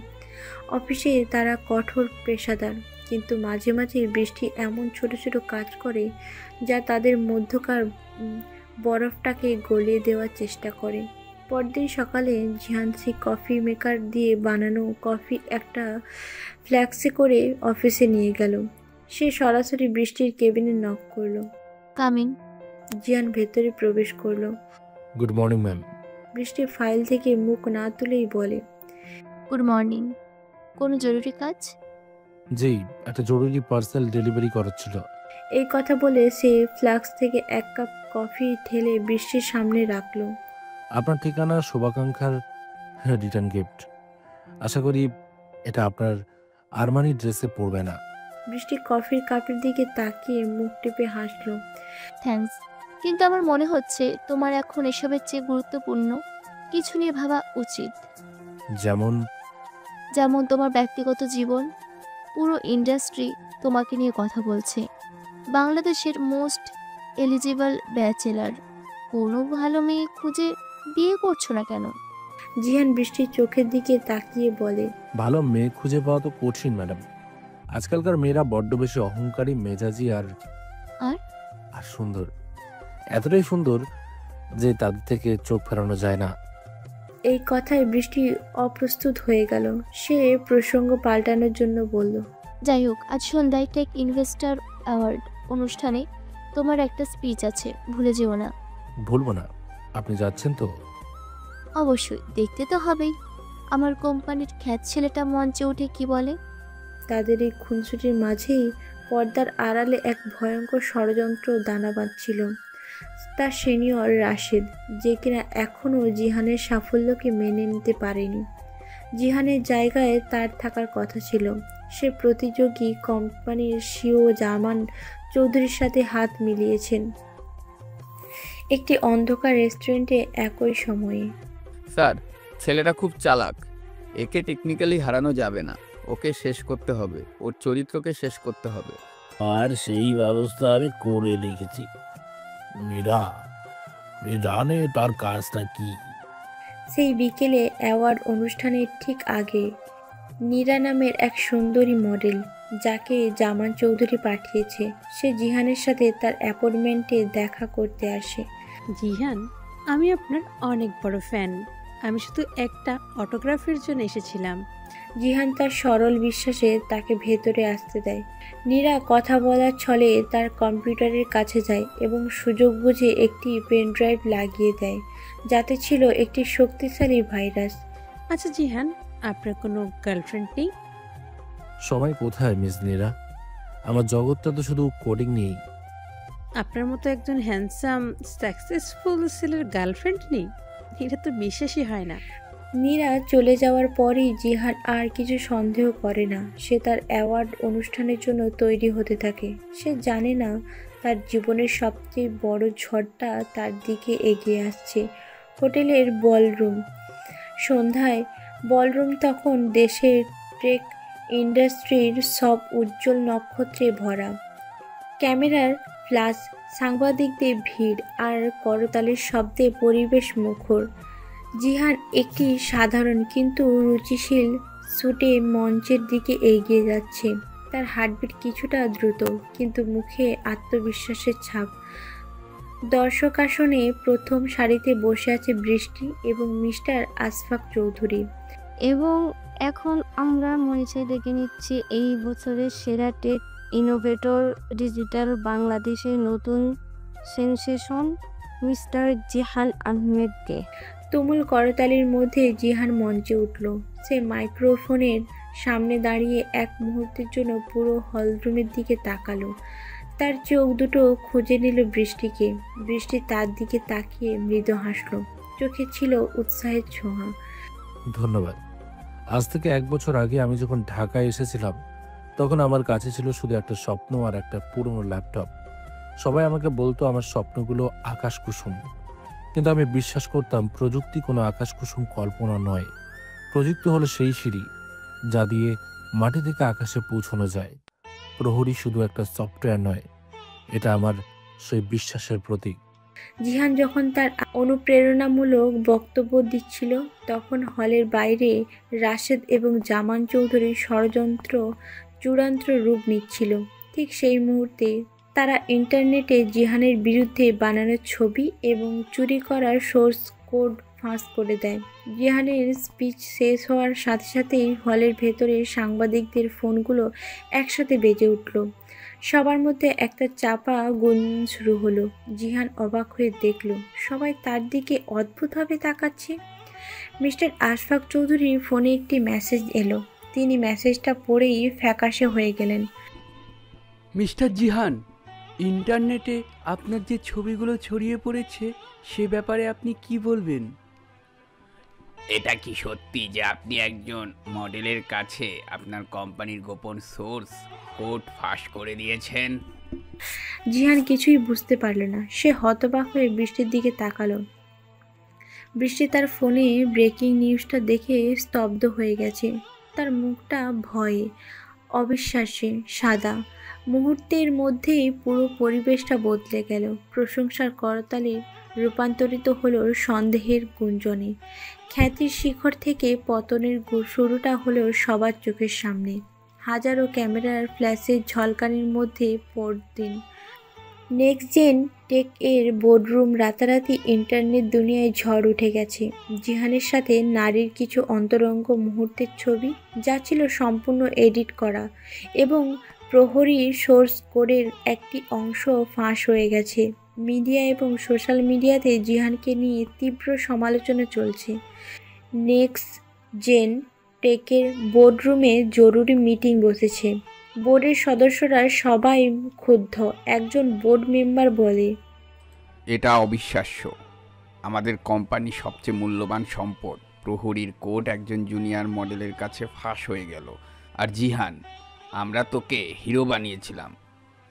অফিসে তারা কঠোর পেশাদার, কিন্তু মাঝে মাঝে বৃষ্টি এমন ছোট ছোট কাজ করে যা তাদের মধ্যকার বরফটাকে গলিয়ে দেওয়ার চেষ্টা করে। পরদিন সকালে ঝান্সি কফি মেকার দিয়ে বানানো কফি একটা ফ্ল্যাক্সে করে অফিসে নিয়ে গেল। সে সরাসরি বৃষ্টির কেবিনে নক করলো। কামিং। জিয়ান ভেতরে প্রবেশ করলো। Good morning ma'am. বৃষ্টি ফাইল থেকে মুখ না তুলেই বলে, গুড মর্নিং। কোনো জরুরি কাজ? জি, একটা জরুরি পার্সেল ডেলিভারি করার ছিল। এই কথা বলে সে ফ্লাক্স থেকে 1 কাপ কফি ঢেলে বৃষ্টির সামনে রাখলো। আপনার ঠিকানা, শুভাকাঙ্ক্ষার রিটার্ন গিফট। আশা করি এটা আপনার আরমানি ড্রেসে পরবে না। বৃষ্টি কফির কাপের দিকে তাকিয়ে মুখ টিপে হাসলো। থ্যাঙ্কস, কিন্তু আমার মনে হচ্ছে তোমার এখন এসবের চেয়ে গুরুত্বপূর্ণ কিছু নিয়ে ভাবা উচিত। যেমন? যেমন তোমার ব্যক্তিগত জীবন। পুরো ইন্ডাস্ট্রি তোমাকে নিয়ে কথা বলছে। বাংলাদেশের মোস্ট এলিজিবল ব্যাচেলার। কোনো ভালো মেয়ে খুঁজে বিয়ে করছো না কেন? জিহান বৃষ্টির চোখের দিকে তাকিয়ে বলে, ভালো মেয়ে খুঁজে পাওয়া তো কঠিন ম্যাডাম। আজকালকার মেয়েরা বড্ড বেশি অহংকারী, মেজাজি আর সুন্দর। এতটাই সুন্দর যে তাদের থেকে চোখ ফেরানো যায় না। এই কথায় বৃষ্টি অপ্রস্তুত হয়ে গেল। সে প্রসঙ্গ পাল্টানোর জন্য বলল, যাই হোক, আজ সন্ধ্যায় টেক ইনভেস্টর অ্যাওয়ার্ড অনুষ্ঠানে তোমার একটা স্পিচ আছে, ভুলে যেও না। ভুলবো না। আপনি যাচ্ছেন তো? অবশ্যই, দেখতে তো হবেই। আমার কোম্পানির খ্যাত ছেলেটা মঞ্চে উঠে কি বলে। তাদের এই খুনসুটির মাঝেই পর্দার আড়ালে এক ভয়ঙ্কর ষড়যন্ত্র দানা বাঁধছিল। তার সিনিয়র রাশেদ, যে কিনা এখনও জিহানের সাফল্যকে মেনে নিতে পারেনি। জিহানের জায়গায় তার থাকার কথা ছিল। সে প্রতিযোগী কোম্পানির সিও জামান চৌধুরীর সাথে হাত মিলিয়েছেন একটি অন্ধকার রেস্টুরেন্টে একই সময়ে। স্যার, ছেলেটা খুব চালাক। একে টেকনিক্যালি হারানো যাবে না। ওকে শেষ করতে হবে, ওর চরিত্রকে শেষ করতে হবে। আর সেই ব্যবস্থা আমি করে রেখেছি। মীরা জানে তার কাজটা কি। সেই বিকেলে অ্যাওয়ার্ড অনুষ্ঠানের ঠিক আগে নীরা নামের এক সুন্দরী মডেল, যাকে জামান চৌধুরী পাঠিয়েছে, সে জিহানের সাথে তার অ্যাপয়েন্টমেন্টে দেখা করতে আসে। জিহান, আমি আপনার অনেক বড় ফ্যান। আমি শুধু একটা অটোগ্রাফের জন্য এসেছিলাম। জিহান তার সরল বিশ্বাসে তাকে ভেতরে আসতে দেয়। নীরা কথা বলার ছলে তার কম্পিউটারের কাছে যায় এবং সুযোগ বুঝে একটি পেন ড্রাইভ লাগিয়ে দেয়, যাতে ছিল একটি শক্তিশালী ভাইরাস। আচ্ছা জিহান, আপনার কোনো গার্লফ্রেন্ড নেই? সবাই কোথায় মিস নীরা? আমার জগৎটা তো শুধু কোডিং নিয়েই। আপনার মতো একজন হ্যান্ডসাম সাকসেসফুল ছেলের গার্লফ্রেন্ড নেই? এটা তো বিশ্বাসই হয় না। নীরা চলে যাওয়ার পরই জিহান আর কিছু সন্দেহ করে না। সে তার অ্যাওয়ার্ড অনুষ্ঠানের জন্য তৈরি হতে থাকে। সে জানে না তার জীবনের সবচেয়ে বড় ঝড়টা তার দিকে এগিয়ে আসছে। হোটেলের বলরুম। সন্ধ্যায় বলরুম তখন দেশের টেক ইন্ডাস্ট্রির সব উজ্জ্বল নক্ষত্রে ভরা। ক্যামেরার ফ্ল্যাশ, সাংবাদিকদের ভিড় আর করতালির শব্দে পরিবেশ মুখর। জিহান একটি সাধারণ কিন্তু রুচিশীল স্যুটে মঞ্চের দিকে এগিয়ে যাচ্ছে। তার হার্টবিট কিছুটা দ্রুত, কিন্তু মুখে আত্মবিশ্বাসের ছাপ। দর্শক আসনে প্রথম সারিতে বসে আছে বৃষ্টি এবং মিস্টার আশফাক চৌধুরী। এবং এখন আমরা মঞ্চে দেখে নিচ্ছি এই বছরের সেরা টেক ইনোভেটর ডিজিটাল বাংলাদেশের নতুন সেনসেশন মিস্টার জিহান আহমেদকে। তুমুল করতালির মধ্যে জিহান মঞ্চে উঠল। সে মাইক্রোফোনের সামনে দাঁড়িয়ে এক মুহূর্তের জন্য পুরো হলরুমের দিকে তাকালো। তার চোখ দুটো খুঁজে নিল বৃষ্টিকে। বৃষ্টি তার দিকে তাকিয়ে মৃদু হাসলো। চোখে ছিল উৎসাহের ছোঁয়া। ধন্যবাদ। আজ থেকে 1 বছর আগে আমি যখন ঢাকায় এসেছিলাম, তখন আমার কাছে ছিল শুধু একটা স্বপ্ন আর একটা পুরনো ল্যাপটপ। সবাই আমাকে বলতো আমার স্বপ্নগুলো আকাশ কুসুম, কিন্তু আমি বিশ্বাস করতাম প্রযুক্তি কোনো আকাশ কুসুম কল্পনা নয়। প্রযুক্তি হলো সেই সিঁড়ি যা দিয়ে মাটি থেকে আকাশে পৌঁছানো যায়। প্রহরী শুধু একটা সফটওয়্যার নয়, এটা আমার সেই বিশ্বাসের প্রতীক। জিহান যখন তার অনুপ্রেরণামূলক বক্তব্য দিচ্ছিল তখন হলের বাইরে রাশেদ এবং জামান চৌধুরীর ষড়যন্ত্র চূড়ান্ত রূপ নিচ্ছিল। ঠিক সেই মুহূর্তে তারা ইন্টারনেটে জিহানের বিরুদ্ধে বানানো ছবি এবং চুরি করার সোর্স কোড ফাঁস করে দেয়। জিহানের স্পিচ শেষ হওয়ার সাথে সাথেই হলের ভেতরে সাংবাদিকদের ফোনগুলো একসাথে বেজে উঠল। সবার মধ্যে একটা চাপা গুঞ্জন শুরু হলো। জিহান অবাক হয়ে দেখল সবাই তার দিকে অদ্ভুতভাবে তাকাচ্ছে। মিস্টার আশফাক চৌধুরীর ফোনে একটি মেসেজ এলো। তিনি মেসেজটা পড়েই ফ্যাকাশে হয়ে গেলেন। মিস্টার জিহান, ইন্টারনেটে আপনার যে ছবিগুলো ছড়িয়ে পড়েছে সে ব্যাপারে আপনি কি বলবেন? এটা কি সত্যি যে আপনি একজন মডেলের কাছে আপনার কোম্পানির গোপন সোর্স কোড ফাঁস করে দিয়েছেন? জিহান কিছুই বুঝতে পারল না। সে হতবাক হয়ে বৃষ্টির দিকে তাকালো। বৃষ্টি তার ফোনে ব্রেকিং নিউজটা দেখে স্তব্ধ হয়ে গেছে। তার মুখটা ভয়ে, অবিশ্বাসে সাদা। মুহূর্তের মধ্যেই পুরো পরিবেশটা বদলে গেল। প্রশংসার করতালি রূপান্তরিত হলো সন্দেহের গুঞ্জনে। খ্যাতির শিখর থেকে পতনের শুরুটা হলো সবার চোখের সামনে। হাজারো ক্যামেরার ফ্ল্যাশের ঝলকানির মধ্যে পরদিন নেক্সট জেন টেক এর বোর্ডরুম রাতারাতি ইন্টারনেট দুনিয়ায় ঝড় উঠে গেছে। জিহানের সাথে নারীর কিছু অন্তরঙ্গ মুহূর্তের ছবি, যা ছিল সম্পূর্ণ এডিট করা, এবং প্রহরী সোর্স কোডের একটি অংশ ফাঁস হয়ে গেছে। মিডিয়া এবং সোশ্যাল মিডিয়াতে জিহানকে নিয়ে তীব্র সমালোচনা চলছে। নেক্সট জেন টেকের বোর্ডরুমে জরুরি মিটিং বসেছে। বোর্ডের সদস্যরা সবাই ক্ষুব্ধ। একজন বোর্ড মেম্বার বলে, এটা অবিশ্বাস্য। আমাদের কোম্পানির সবচেয়ে মূল্যবান সম্পদ প্রহরীর কোড একজন জুনিয়র মডেলের কাছে ফাঁস হয়ে গেল। আর জিহান, আমরা তোকে হিরো বানিয়েছিলাম,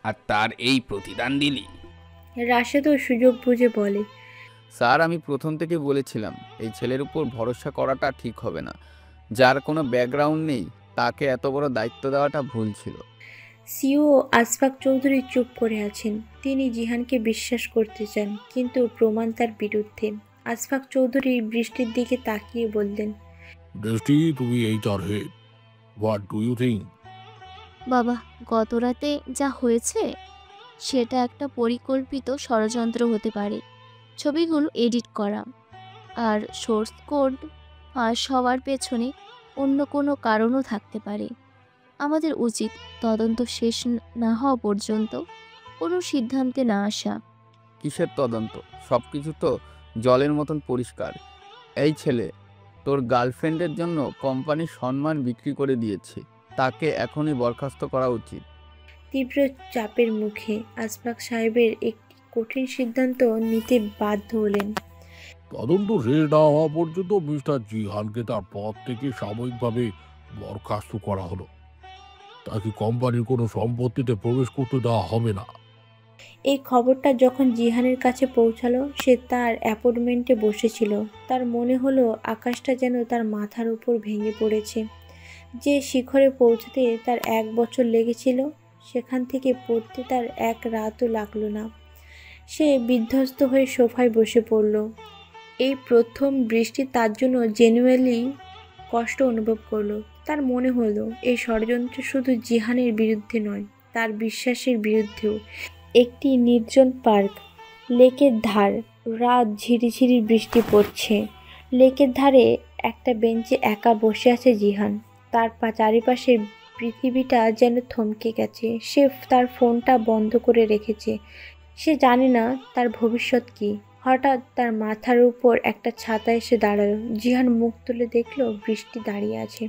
আর তার এই প্রতিদান দিলি? রাশেদও সুযোগ বুঝে বলে, স্যার, আমি প্রথম থেকে বলেছিলাম এই ছেলের উপর ভরসা করাটা ঠিক হবে না। যার কোনো ব্যাকগ্রাউন্ড নেই তাকে এত বড় দায়িত্ব দেওয়াটা ভুল ছিল। সিও আশফাক চৌধুরী চুপ করে আছেন। তিনি জিহানকে বিশ্বাস করতে চান, কিন্তু প্রমাণ তার বিরুদ্ধে। আশফাক চৌধুরী বৃষ্টির দিকে তাকিয়ে বললেন, বৃষ্টি, তুমি HR head, what do you think? বাবা, গত রাতে যা হয়েছে সেটা একটা পরিকল্পিত ষড়যন্ত্র হতে পারে। ছবিগুলো এডিট করা আর সোর্স কোড ফাঁস হওয়ার পেছনে অন্য কোনো কারণও থাকতে পারে। আমাদের উচিত তদন্ত শেষ না হওয়া পর্যন্ত কোনো সিদ্ধান্তে না আসা। কিসের তদন্ত? সব কিছু তো জলের মতন পরিষ্কার। এই ছেলে তোর গার্লফ্রেন্ডের জন্য কোম্পানির সম্মান বিক্রি করে দিয়েছে। তাকে এখনই বরখাস্ত করা উচিত। তীব্র চাপের মুখে আশফাক সাহেবের একটি কঠিন সিদ্ধান্ত নিতে বাধ্য হলেন। তদন্ত শেষ না হওয়া পর্যন্ত মিস্টার জিহানকে তার পদ থেকে সাময়িকভাবে বরখাস্ত করা হলো। তাকে কোম্পানির কোনো সম্পত্তিতে প্রবেশ করতে দেওয়া হবে না। এই খবরটা যখন জিহানের কাছে পৌঁছালো, সে তার অ্যাপয়েন্টমেন্টে বসেছিল। তার মনে হলো আকাশটা যেন তার মাথার উপর ভেঙে পড়েছে। যে শিখরে পৌঁছতে তার 1 বছর লেগেছিল, সেখান থেকে পড়তে তার 1 রাতও লাগলো না। সে বিধ্বস্ত হয়ে সোফায় বসে পড়ল। এই প্রথম বৃষ্টি তার জন্য জেনুইনলি কষ্ট অনুভব করলো। তার মনে হলো এই ষড়যন্ত্র শুধু জিহানের বিরুদ্ধে নয়, তার বিশ্বাসের বিরুদ্ধেও। একটি নির্জন পার্ক, লেকের ধার, রাত, ঝিরিঝিরি বৃষ্টি পড়ছে। লেকের ধারে একটা বেঞ্চে একা বসে আছে জিহান। তার চারিপাশে পৃথিবীটা যেন থমকে গেছে। সে তার ফোনটা বন্ধ করে রেখেছে। সে জানে না তার ভবিষ্যৎ কী। হঠাৎ তার মাথার উপর একটা ছাতা এসে দাঁড়ালো। জিহান মুখ তুলে দেখল বৃষ্টি দাঁড়িয়ে আছে।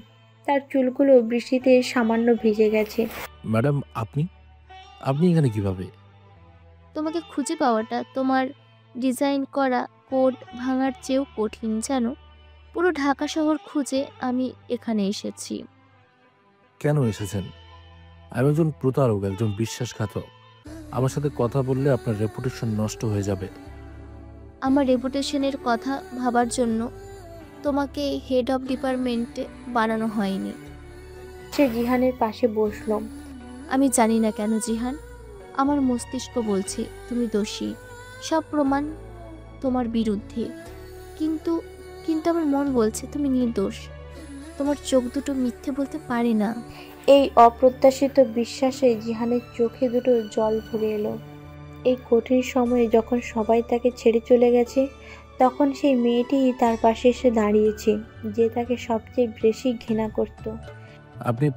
তার চুলগুলো বৃষ্টিতে সামান্য ভিজে গেছে। ম্যাডাম, আপনি এখানে কিভাবে? তোমাকে খুঁজে পাওয়াটা তোমার ডিজাইন করা কোড ভাঙার চেয়েও কঠিন জানো। পুরো ঢাকা শহর খুঁজে আমি এখানে এসেছি। কেন এসেছেন? আমি একজন প্রতারক, একজন বিশ্বাসঘাতক। আমার সাথে কথা বললে আপনার রেপুটেশন নষ্ট হয়ে যাবে। আমার রেপুটেশনের কথা ভাবার জন্য তোমাকে হেড অফ ডিপার্টমেন্টে বানানো হয়নি। সে জিহানের পাশে বসল। আমি জানি না কেন জিহান, আমার মস্তিষ্ক বলছে তুমি দোষী, সব প্রমাণ তোমার বিরুদ্ধে, কিন্তু কিন্তু আমার মন বলছে তুমি নির্দোষ। তোমার চোখ দুটো মিথ্যে বলতে পারে না। এই অপ্রত্যাশিত বিশ্বাসে জিহানের চোখে দুটো জল ভরে এলো। এই কঠিন সময়ে যখন সবাই তাকে ছেড়ে চলে গেছে, তখন সেই মেয়েটিই তার পাশে এসে দাঁড়িয়েছে, যে তাকে সবচেয়ে বেশি ঘৃণা করত। আপনি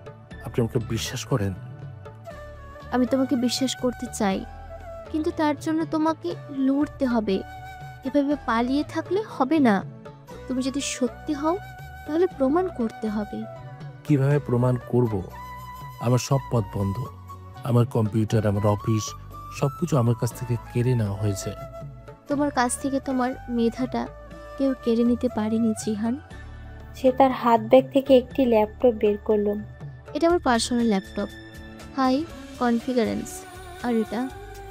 আপনি আমাকে বিশ্বাস করেন? আমি তোমাকে বিশ্বাস করতে চাই, কিন্তু তার জন্য তোমাকে লড়তে হবে। এভাবে পালিয়ে থাকলে হবে না। তুমি যদি সত্যি হও তাহলে প্রমাণ করতে হবে। কিভাবে প্রমাণ করব? আমার সব পথ বন্ধ। আমার কম্পিউটার, আমার অফিস, সবকিছু আমার কাছ থেকে কেড়ে নেওয়া হয়েছে। তোমার কাছ থেকে তোমার মেধাটা কেউ কেড়ে নিতে পারেনি জিহান। সে তার হাত ব্যাগ থেকে একটি ল্যাপটপ বের করলো। এটা আমার পার্সোনাল ল্যাপটপ, হাই কনফিগারেন্স। আর এটা?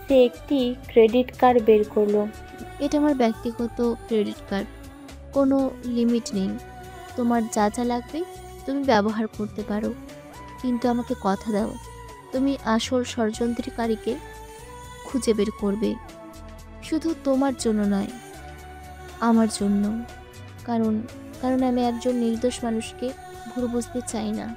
সে একটি ক্রেডিট কার্ড বের করলো। এটা আমার ব্যক্তিগত ক্রেডিট কার্ড, কোনো লিমিট নেই। তোমার যা যা লাগবে তুমি ব্যবহার করতে পারো, কিন্তু আমাকে কথা দাও তুমি আসল ষড়যন্ত্রকারীকে খুঁজে বের করবে। শুধু তোমার জন্য নয়, আমার জন্য। কারণ কারণ আমি একজন নির্দোষ মানুষকে ভুল বুঝতে চাই না।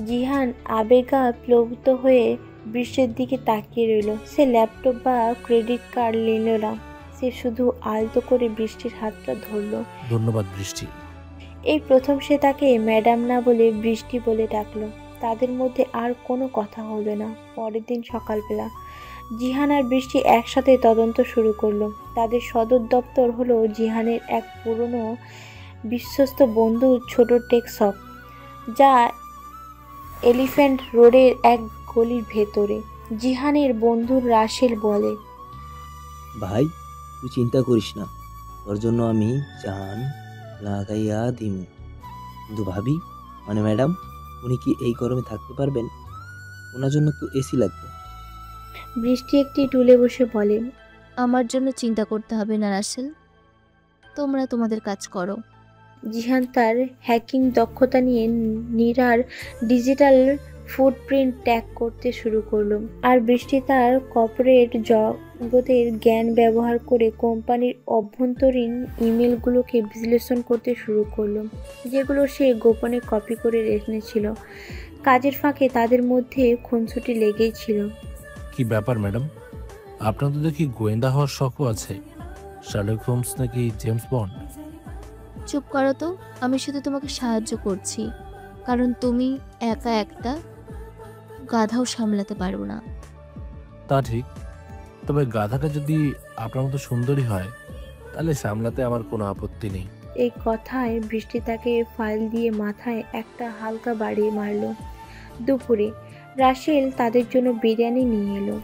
জিহান আবেগাপ্লুত হয়ে বৃষ্টির দিকে তাকিয়ে রইল। সে ল্যাপটপ বা ক্রেডিট কার্ড নিল না, সে শুধু আলতো করে বৃষ্টির হাতটা ধরল। ধন্যবাদ বৃষ্টি। এই প্রথম সে তাকে ম্যাডাম না বলে বৃষ্টি বলে ডাকলো। তাদের মধ্যে আর কোনো কথা হলো না। পরের দিন সকালবেলা জিহান আর বৃষ্টি একসাথে তদন্ত শুরু করলো। তাদের সদর দপ্তর হলো জিহানের এক পুরনো বিশ্বস্ত বন্ধুর ছোট টেক শপ, যা এলিফ্যান্ট রোডের এক গলির ভেতরে। জিহানের বন্ধু রাসেল বলে, ভাই তুই চিন্তা করিস না, তোর জন্য আমি জান লাগাইয়া দিমু। কিন্তু ভাবি মানে ম্যাডাম, উনি কি এই গরমে থাকতে পারবেন? ওনার জন্য তো এসি লাগবে। বৃষ্টি একটি টুলে বসে বলে, আমার জন্য চিন্তা করতে হবে না রাসেল, তোমরা তোমাদের কাজ করো। জিহান তার হ্যাকিং দক্ষতা নিয়ে নীরার ডিজিটাল ফুটপ্রিন্ট ট্যাগ করতে শুরু করলো, আর বৃষ্টি তার কর্পোরেট জগতের জ্ঞান ব্যবহার করে কোম্পানির অভ্যন্তরীণ ইমেলগুলোকে বিশ্লেষণ করতে শুরু করলো, যেগুলো সে গোপনে কপি করে রেখেছিল। কাজের ফাঁকে তাদের মধ্যে খুনসুটি লেগেই ছিল। কি ব্যাপার ম্যাডাম, আপনার তো দেখি গোয়েন্দা হওয়ার শখও আছে। শার্লক হোমস নাকি জেমস বন্ড? চুপ করো তো, আমি শুধু তোমাকে সাহায্য করছি, কারণ তুমি একা একটা গাধাও সামলাতে পারো না। তা ঠিক, তবে গাধাটা যদি আপনার মতো সুন্দরী হয় তাহলে সামলাতে আমার কোনো আপত্তি নেই। এই কথায় বৃষ্টি তাকে ফাইল দিয়ে মাথায় একটা হালকা বাড়ি মারল। দুপুরে রাসেল তাদের জন্য বিরিয়ানি নিয়ে এলো।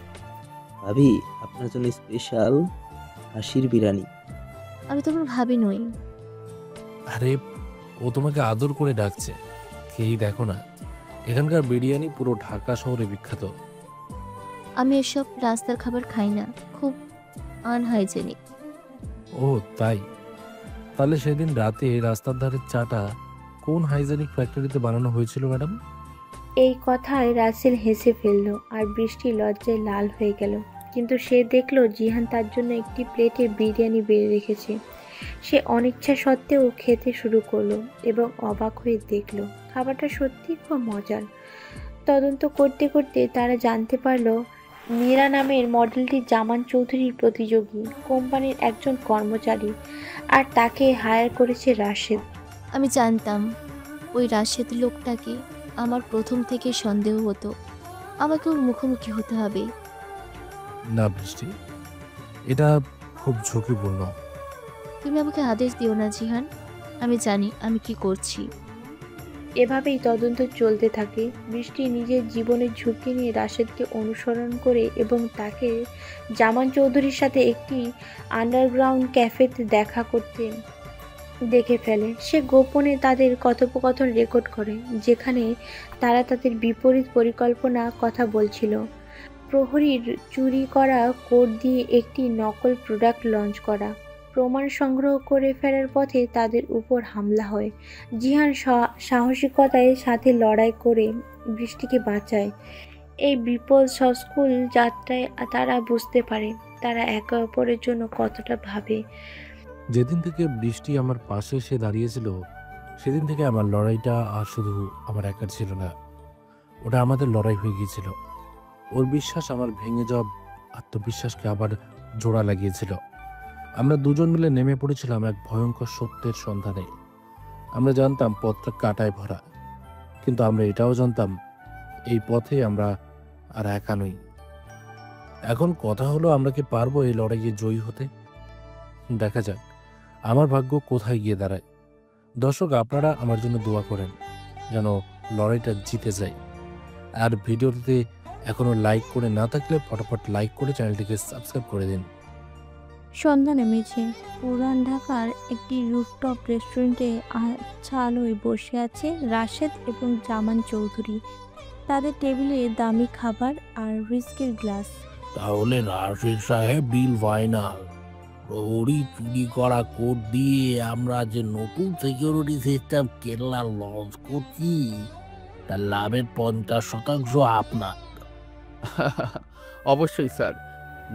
ভাবি আপনার জন্য স্পেশাল হাসির বিরিয়ানি। আমি তোমার ভাবি নই। আরে ও তোমাকে আদর করে ডাকছে, খেয়েই দেখো না। এখানকার বিরিয়ানি পুরো ঢাকা শহরে বিখ্যাত। আমি এসব রাস্তার খাবার খাই না, খুব আনহাইজেনিক। ও তাই? তাহলে সেদিন রাতে রাস্তার ধারের চাটা কোন হাইজেনিক ফ্যাক্টরিতে বানানো হয়েছিল ম্যাডাম? এই কথায় রাসেল হেসে ফেলল, আর বৃষ্টি লজ্জায় লাল হয়ে গেল। কিন্তু সে দেখলো জিহান তার জন্য একটি প্লেটে বিরিয়ানি বেড়ে রেখেছে। সে অনিচ্ছা সত্ত্বেও খেতে শুরু করলো এবং অবাক হয়ে দেখলো খাবারটা সত্যি খুব মজার। তদন্ত করতে করতে তারা জানতে পারলো মীরা নামের মডেলটি জামান চৌধুরীর প্রতিযোগী, কোম্পানির একজন কর্মচারী, আর তাকে হায়ার করেছে রাশেদ। আমি জানতাম ওই রাশেদ লোকটাকে আমার প্রথম থেকে সন্দেহ হতো। আমাকে ওর মুখোমুখি হতে হবে। না বৃষ্টি, এটা খুব ঝুঁকিপূর্ণ। তুমি আমাকে আদেশ দিও না জিহান, আমি জানি আমি কি করছি। এভাবেই তদন্ত চলতে থাকে। বৃষ্টি নিজের জীবনের ঝুঁকি নিয়ে রাশেদকে অনুসরণ করে এবং তাকে জামান চৌধুরীর সাথে একটি আন্ডারগ্রাউন্ড ক্যাফেতে দেখা করতে দেখে ফেলে। সে গোপনে তাদের কথোপকথন রেকর্ড করে, যেখানে তারা তাদের বিপরীত পরিকল্পনা কথা বলছিল। প্রহরীর চুরি করা কোড দিয়ে একটি নকল প্রোডাক্ট লঞ্চ করা, প্রমাণ সংগ্রহ করে ফেরার পথে তাদের উপর হামলা হয়। জিহান সাহসিকতার সাথে লড়াই করে বৃষ্টিকে বাঁচায় এই বিপদ স্কুল যাত্রায় তারা বুঝতে পারে তারা একে অপরের জন্য কতটা ভাবে। যেদিন থেকে বৃষ্টি আমার পাশে এসে দাঁড়িয়েছিল সেদিন থেকে আমার লড়াইটা আর শুধু আমার একার ছিল না, ওটা আমাদের লড়াই হয়ে গিয়েছিল। ওর বিশ্বাস আমার ভেঙে যাওয়া আত্মবিশ্বাসকে আবার জোড়া লাগিয়েছিল। আমরা দুজন মিলে নেমে পড়েছিলাম এক ভয়ঙ্কর সত্যের সন্ধানে। আমরা জানতাম পথটা কাঁটায় ভরা, কিন্তু আমরা এটাও জানতাম এই পথে আমরা আর একা নই। এখন কথা হলো, আমরা কি পারবো এই লড়াইয়ে জয়ী হতে? দেখা যাক আমার ভাগ্য কোথায় গিয়ে দাঁড়ায়। দর্শক, আপনারা আমার জন্য দোয়া করেন যেন লড়াইটা জিতে যায়। আর ভিডিওটিতে এখনো লাইক করে না থাকলে ফটাফট লাইক করে চ্যানেলটিকে সাবস্ক্রাইব করে দিন। সন্ধ্যা নেমেছে। পুরান ঢাকার একটি রুফটপ রেস্টুরেন্টে আচ্ছা আলোয় বসে আছে রাশেদ এবং জামান চৌধুরী। তাদের টেবিলে দামি খাবার আর হুইস্কির গ্লাস। তাহলে রাশেদ সাহেব বিল ফাইনাল। প্রহরী চুরি করা কোড দিয়ে আমরা যে নতুন সিকিউরিটি সিস্টেম কেরলা লঞ্চ করছি তার লাভের 50% আপনার। অবশ্যই স্যার,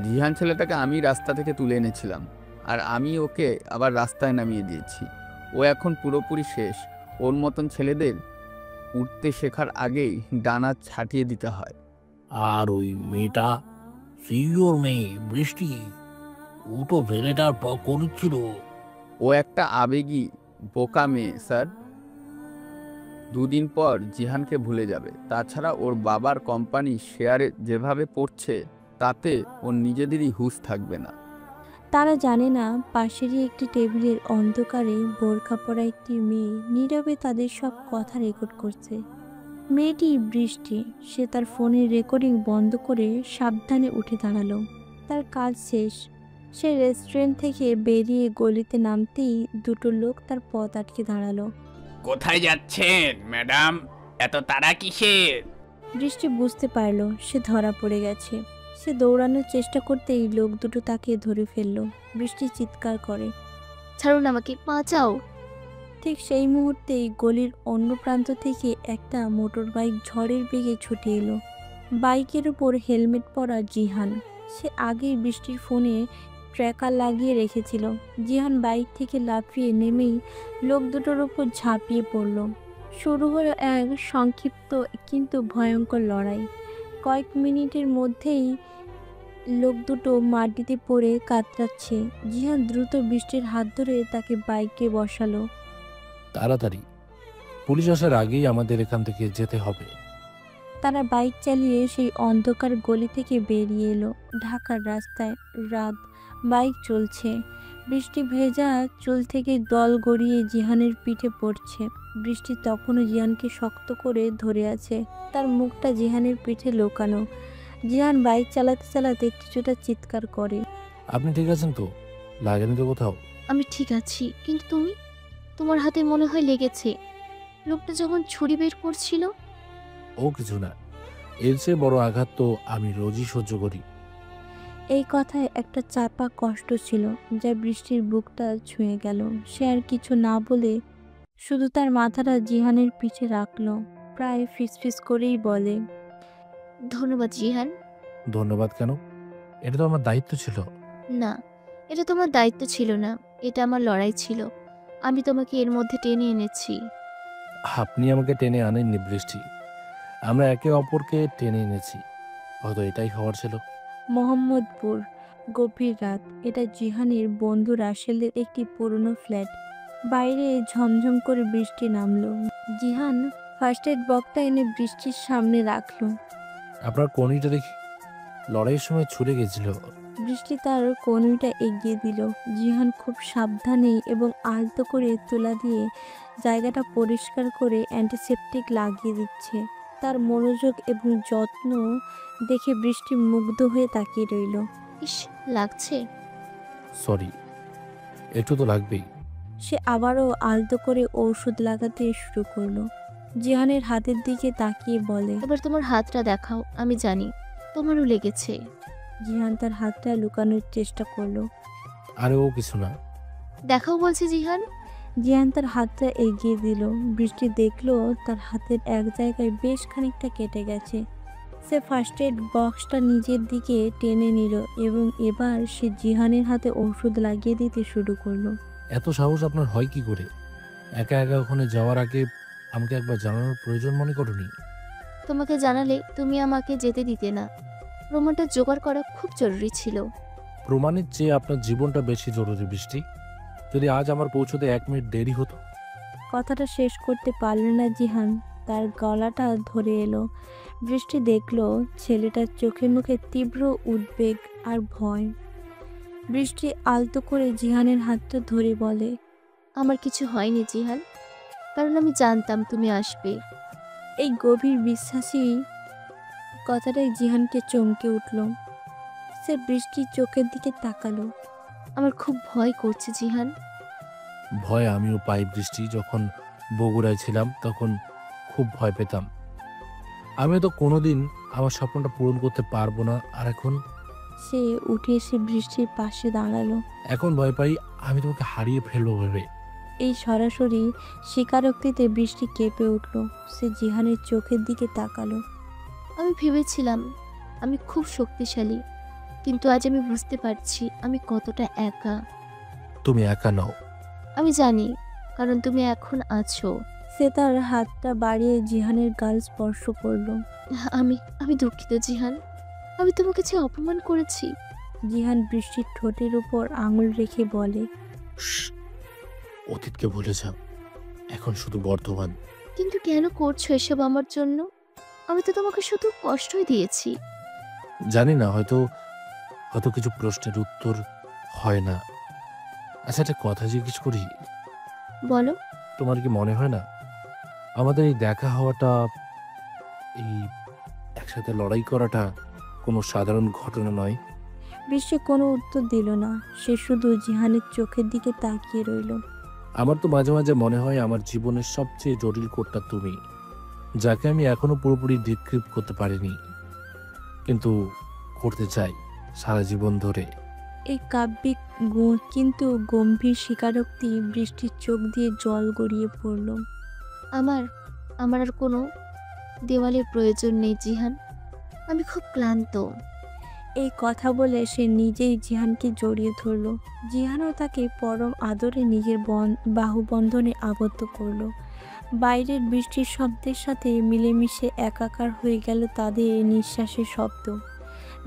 জিহান ছেলেটাকে আমি রাস্তা থেকে তুলে এনেছিলাম, আর আমি ওকে আবার রাস্তায় নামিয়ে দিয়েছি। ও এখন পুরোপুরি শেষ। ওর মতন ছেলেদের উঠতে শেখার আগেই ডানা ছাটিয়ে দিতে হয়। আর ওই মেয়েটা সিওর মেয়ে বৃষ্টি, ও তো ছেলেটার পক্ষ ছিল। ও একটা আবেগী বোকা মেয়ে স্যার। দুদিন পর জিহানকে ভুলে যাবে। তাছাড়া ওর বাবার কোম্পানি শেয়ারে যেভাবে পড়ছে তাতে ওর নিজেদেরই হুঁশ থাকবে না। তারা জানে না পাশেরই একটি টেবিলের অন্ধকারে বোরখা পরা একটি মেয়ে নীরবে তাদের সব কথা রেকর্ড করছে। মেয়েটি বৃষ্টি। সে তার ফোনের রেকর্ডিং বন্ধ করে সাবধানে উঠে দাঁড়ালো। তার কাজ শেষ। সে রেস্টুরেন্ট থেকে বেরিয়ে গলিতে নামতেই দুটো লোক তার পথ আটকে দাঁড়ালো। কোথায় যাচ্ছেন ম্যাডাম, এত তাড়া কিসের? বৃষ্টি বুঝতে পারলো সে ধরা পড়ে গেছে। সে দৌড়ানোর চেষ্টা করতেই লোক দুটো তাকে ধরে ফেললো। বৃষ্টি চিৎকার করে, ছাড়ুন আমাকে, বাঁচাও। ঠিক সেই মুহূর্তেই গলির অন্য প্রান্ত থেকে একটা মোটর বাইক ঝড়ের বেগে ছুটে এলো। বাইকের উপর হেলমেট পরা জিহান। সে আগেই বৃষ্টির ফোনে ট্র্যাকার লাগিয়ে রেখেছিল। জিহান বাইক থেকে লাফিয়ে নেমেই লোক দুটোর উপর ঝাঁপিয়ে পড়ল। শুরু হলো এক সংক্ষিপ্ত কিন্তু ভয়ঙ্কর লড়াই। কয়েক মিনিটের মধ্যেই লোক দুটো মাটিতে পড়ে কাতরাচ্ছে। জিহান দ্রুত বৃষ্টির হাত ধরে তাকে বাইকে বসালো। তাড়াতাড়ি, পুলিশ আসার আগেই আমাদের এখান থেকে যেতে হবে। তারা বাইক চালিয়ে সেই অন্ধকার গলি থেকে বেরিয়ে এলো। ঢাকার রাস্তায় রাত, বাইক চলছে। বৃষ্টি ভেজা চুল থেকে দল গড়িয়ে জিহানের পিঠে পড়ছে। বৃষ্টি তখনও জিহানকে শক্ত করে ধরে আছে, তার মুখটা জিহানের পিঠে লোকানো। জিহান বাইক চালাতে চালাতে কিছুটা চিৎকার করে, আপনি ঠিক আছেন তো? লাগেনি তো কোথাও? আমি ঠিক আছি, কিন্তু তুমি, তোমার হাতে মনে হয় লেগেছে। লোকটা যখন ছুরি বের করছিল। ও কিছু না, এর চেয়ে বড় আঘাত তো আমি রোজই সহ্য করি। এই কথায় একটা চাপা কষ্ট ছিল যা বৃষ্টির বুকটা ছুঁয়ে গেল। সে আর কিছু না বলে শুধু তার মাথাটা জিহানের পিঠে রাখলো। প্রায় ফিসফিস করেই বলে, ধন্যবাদ জিহান। ধন্যবাদ কেন? এটা তো আমার দায়িত্ব ছিল। না, এটা তোমার দায়িত্ব ছিল না, এটা আমার লড়াই ছিল। আমি তোমাকে এর মধ্যে টেনে এনেছি। আপনি আমাকে টেনে আনেননি বৃষ্টি, আমরা একে অপরকে টেনে এনেছি। হয়তো এটাই হওয়ার ছিল। মোহাম্মদপুর, গভীর রাত। এটা জিহানের বন্ধু রাসেলের একটি পুরনো ফ্ল্যাট। বাইরে ঝমঝম করে বৃষ্টি নামলো। জিহান ফার্স্ট এড বক্সটা এনে বৃষ্টির সামনে রাখলো। আপনার কনুইটা দেখি, লড়াইয়ের সময় ছুটে গেছিল। বৃষ্টি তার কনুইটা এগিয়ে দিল। জিহান খুব সাবধানে এবং আলতো করে তুলা দিয়ে জায়গাটা পরিষ্কার করে অ্যান্টিসেপটিক লাগিয়ে দিচ্ছে। তার মনোযোগ এবং যত্ন দেখে বৃষ্টি মুগ্ধ হয়ে তাকিয়ে রইল। ইস, লাগছে। সরি, একটু তো লাগবেই। সে আবারও আলতো করে ঔষধ লাগাতে শুরু করলো। জিহানের হাতের দিকে তাকিয়ে বলে, এবার তোমার হাতটা দেখাও, আমি জানি তোমারও লেগেছে। জিহান তার হাতটা লুকানোর চেষ্টা করলো। আরে ও কিছু না, দেখাও বলছি জিহান। জিহান তার হাতটা এগিয়ে দিল। বৃষ্টি দেখলো তার হাতের এক জায়গায় বেশ খানিকটা কেটে গেছে। সে ফার্স্ট এড বক্সটা নিজের দিকে টেনে নিল এবং এবার সে জিহানের হাতে ওষুধ লাগিয়ে দিতে শুরু করলো। এত সাহস আপনার হয় কি করে? একা একা ওখানে যাওয়ার আগে আমাকে একবার জানানোর প্রয়োজন মনে করনি? তোমাকে জানালে তুমি আমাকে যেতে দিতে না। প্রমাণটা জোগাড় করা খুব জরুরি ছিল। প্রমাণের চেয়ে আপনার জীবনটা বেশি জরুরি বৃষ্টি। যদি আজ আমার পৌঁছতে 1 মিনিট দেরি হতো। কথাটা শেষ করতে পারল না জিহান, তার গলাটা ধরে এলো। বৃষ্টি দেখলো ছেলেটার চোখে মুখে তীব্র উদ্বেগ আর ভয়। বৃষ্টি আলতো করে জিহানের হাতটা ধরে বলে, আমার কিছু হয়নি জিহান, কারণ আমি জানতাম তুমি আসবে। এই গভীর বিশ্বাসী কথাটাই জিহানকে চমকে উঠল। সে বৃষ্টির চোখের দিকে তাকালো। আমার খুব ভয় করছে জিহান। ভয় আমিও পাই বৃষ্টি। যখন বগুড়ায় ছিলাম তখন খুব ভয় পেতাম। আমি তো কোনোদিন আমার স্বপ্নটা পূরণ করতে পারবো না। আর এখন সে উঠে এসে বৃষ্টির পাশে দাঁড়ালো। এখন ভয় পাই আমি তোমাকে হারিয়ে ফেলবো ভেবে। এই সরাসরি স্বীকারোক্তিতে বৃষ্টি কেঁপে উঠল। সে জিহানের চোখের দিকে তাকালো। আমি ভেবেছিলাম আমি খুব শক্তিশালী, কিন্তু আজ আমি বুঝতে পারছি আমি কতটা একা। তুমি একা নও। আমি জানি, কারণ তুমি এখন আছো। সে তার হাতটা বাড়িয়ে জিহানের গাল স্পর্শ করলো। আমি দুঃখিত জিহান, আমি তোমাকে যে অপমান করেছি। জিহান বৃষ্টির ঠোঁটের উপর আঙুল রেখে বলে, অতীতকে ভুলে যাও, এখন শুধু বর্তমান। কিন্তু কেন করছো এসব আমার জন্য? আমি তো তোমাকে শুধু কষ্টই দিয়েছি। জানি না, হয়তো কিছু প্রশ্নের উত্তর হয় না। আচ্ছা, একটা কথা জিজ্ঞেস করি? বলো। তোমার কি মনে হয় না আমাদের এই দেখা হওয়াটা, এই একসাথে লড়াই করাটা কোনো সাধারণ ঘটনা নয়? বৃষ্টি কোনো উত্তর দিল না। সে শুধু জিহানের চোখের দিকে তাকিয়ে রইল। আমার তো মাঝে মাঝে মনে হয় আমার জীবনের সবচেয়ে জটিল কোডটা তুমি, যাকে আমি এখনো পুরোপুরি ডিক্রিপ্ট করতে পারিনি, কিন্তু করতে চাই সারা জীবন ধরে। এই কাব্যিক কিন্তু গম্ভীর স্বীকারোক্তি বৃষ্টির চোখ দিয়ে জল গড়িয়ে পড়ল। আমার আর কোনো দেওয়ালের প্রয়োজন নেই জিহান, আমি খুব ক্লান্ত। এই কথা বলে সে নিজেই জিহানকে জড়িয়ে ধরল। জিহানও তাকে পরম আদরে নিজের বাহুবন্ধনে আবদ্ধ করল। বাইরের বৃষ্টির শব্দের সাথে মিলেমিশে একাকার হয়ে গেল তাদের নিঃশ্বাসের শব্দ।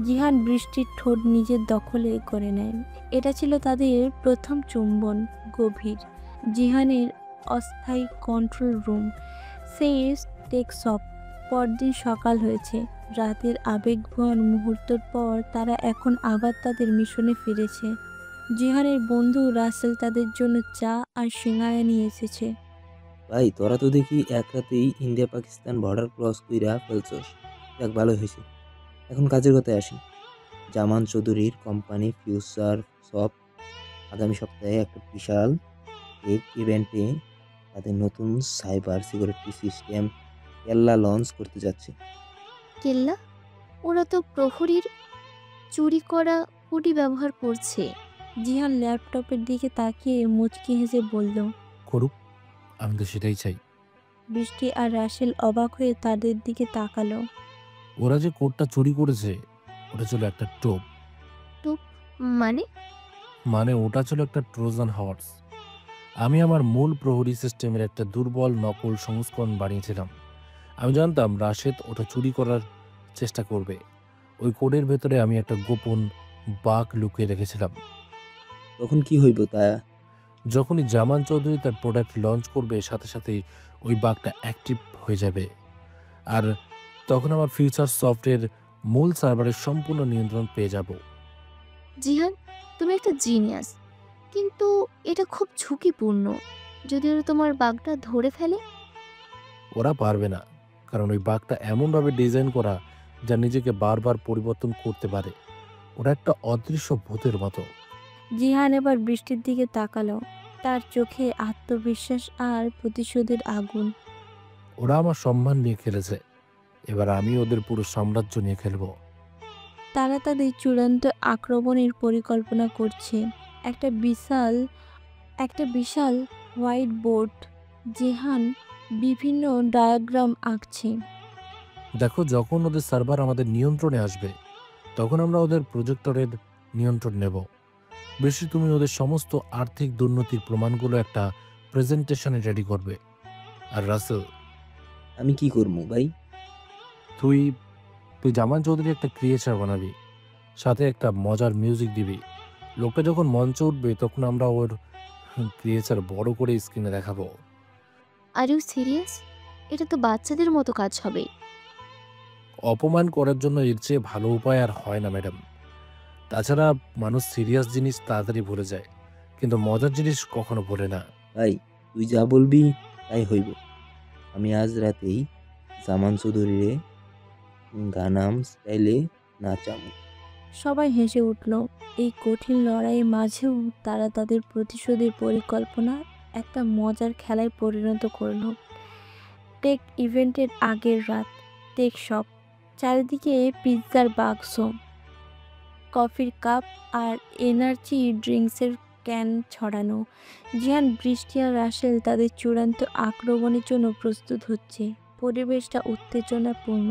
জিহান বৃষ্টির ঠোঁট নিজের দখলে করে নেয়। এটা ছিল তাদের প্রথম চুম্বন, গভীর। জিহানের অস্থায়ী কন্ট্রোল রুম, সেই টেকশপ। পরদিন সকাল হয়েছে। রাতের আবেগঘন মুহূর্তের পর তারা এখন আবার তাদের মিশনে ফিরেছে। জিহানের বন্ধু রাসেল তাদের জন্য চা আর সিঙ্গারা নিয়ে এসেছে। ভাই, তোরা তো দেখি এক রাতেই ইন্ডিয়া পাকিস্তান বর্ডার ক্রস কইরা ফেলছস। দেখ, ভালো হয়েছে। এখন কাজের কথায় আসি। জামান চৌধুরীর কোম্পানি ফিউচার সফট আগামী সপ্তাহে একটা বিশাল ইভেন্টে তাদের নতুন সাইবার সিকিউরিটি সিস্টেম কেল্লা লঞ্চ করতে যাচ্ছে। কেল্লা? ওরা তো প্রহরীর চুরি করা কুটি ব্যবহার করছে। জিহান ল্যাপটপের দিকে তাকিয়ে মুচকি হেসে বলল, করুক, আমি তো সেটাই চাই। বৃষ্টি আর রাসেল অবাক হয়ে তাদের দিকে তাকালো। ওরা যে কোডটা চুরি করেছে ওটা ছিল একটা টোপ। টোপ মানে ওটা ছিল একটা ট্রোজান হর্স। আমি আমার মূল প্রহরী সিস্টেমের একটা দুর্বল নকল সংস্করণ বানিয়েছিলাম। আমি জানতাম রাশেদ ওটা চুরি করার চেষ্টা করবে। ওই কোডের ভেতরে আমি একটা গোপন বাগ লুকিয়ে রেখেছিলাম। তখন কি হইব তা? যখনই জামান চৌধুরী তার প্রোডাক্ট লঞ্চ করবে, সাথে সাথেই ওই বাগটা অ্যাক্টিভ হয়ে যাবে। আর তখন আমার ফিউচার সফটওয়্যার মূল সার্ভারের সম্পূর্ণ নিয়ন্ত্রণ পেয়ে যাব। জিহান, তুমি একটা জিনিয়াস, কিন্তু এটা খুব ঝুঁকিপূর্ণ। যদি ওরা তোমার বাগটা ধরে ফেলে? ওরা পারবে না, কারণ ওই বাগটা এমনভাবে ডিজাইন করা যা নিজেকে বারবার পরিবর্তন করতে পারে। ওরা একটা অদৃশ্য ভূতের মতো। জিহান এবার বৃষ্টির দিকে তাকালো। তার চোখে আত্মবিশ্বাস আর প্রতিশোধের আগুন। ওরা আমার সম্মান নিয়ে খেলেছে, এবার আমি ওদের পুরো সাম্রাজ্য নিয়ে খেলবো। তারা তাদের চূড়ান্ত আক্রমণের পরিকল্পনা করছে। একটা বিশাল হোয়াইট বোর্ড। জিহান বিভিন্ন ডায়াগ্রাম আঁকছে। দেখো, যখন ওদের সার্ভার আমাদের নিয়ন্ত্রণে আসবে তখন আমরা ওদের প্রজেক্টরের নিয়ন্ত্রণ নেব। বেশি তুমি ওদের সমস্ত আর্থিক দুর্নীতির প্রমাণগুলো একটা প্রেজেন্টেশনে রেডি করবে। আর রাসেল, আমি কি করবো ভাই? তুই তুই জামান চৌধুরী একটা ক্রিয়েচার বানাবি, সাথে একটা মজার মিউজিক দিবি। লোকটা যখন মঞ্চে উঠবে তখন আমরা ওর ক্রিয়েচার বড় করে স্ক্রিনে দেখাবো। Are you serious? এটা তো বাচ্চাদের মতো কাজ হবে। অপমান করার জন্য এর চেয়ে ভালো উপায় আর হয় না ম্যাডাম। তাছাড়া মানুষ সিরিয়াস জিনিস তাড়াতাড়ি ভুলে যায়, কিন্তু মজার জিনিস কখনো ভোলে না। ভাই তুই যা বলবি তাই হইব। আমি আজ রাতেই জামান চৌধুরীরে গানাম স্টাইলে নাচামু। সবাই হেসে উঠল। এই কঠিন লড়াইয়ের মাঝেও তারা তাদের প্রতিশোধের পরিকল্পনা একটা মজার খেলায় পরিণত করল। টেক ইভেন্টের আগের রাত, টেক শপ, চারিদিকে পিৎজার বাক্স, কফির কাপ আর এনার্জি ড্রিঙ্কসের ক্যান ছড়ানো। জিয়ান, বৃষ্টি আর রাসেল তাদের চূড়ান্ত আক্রমণের জন্য প্রস্তুত হচ্ছে। পরিবেশটা উত্তেজনাপূর্ণ,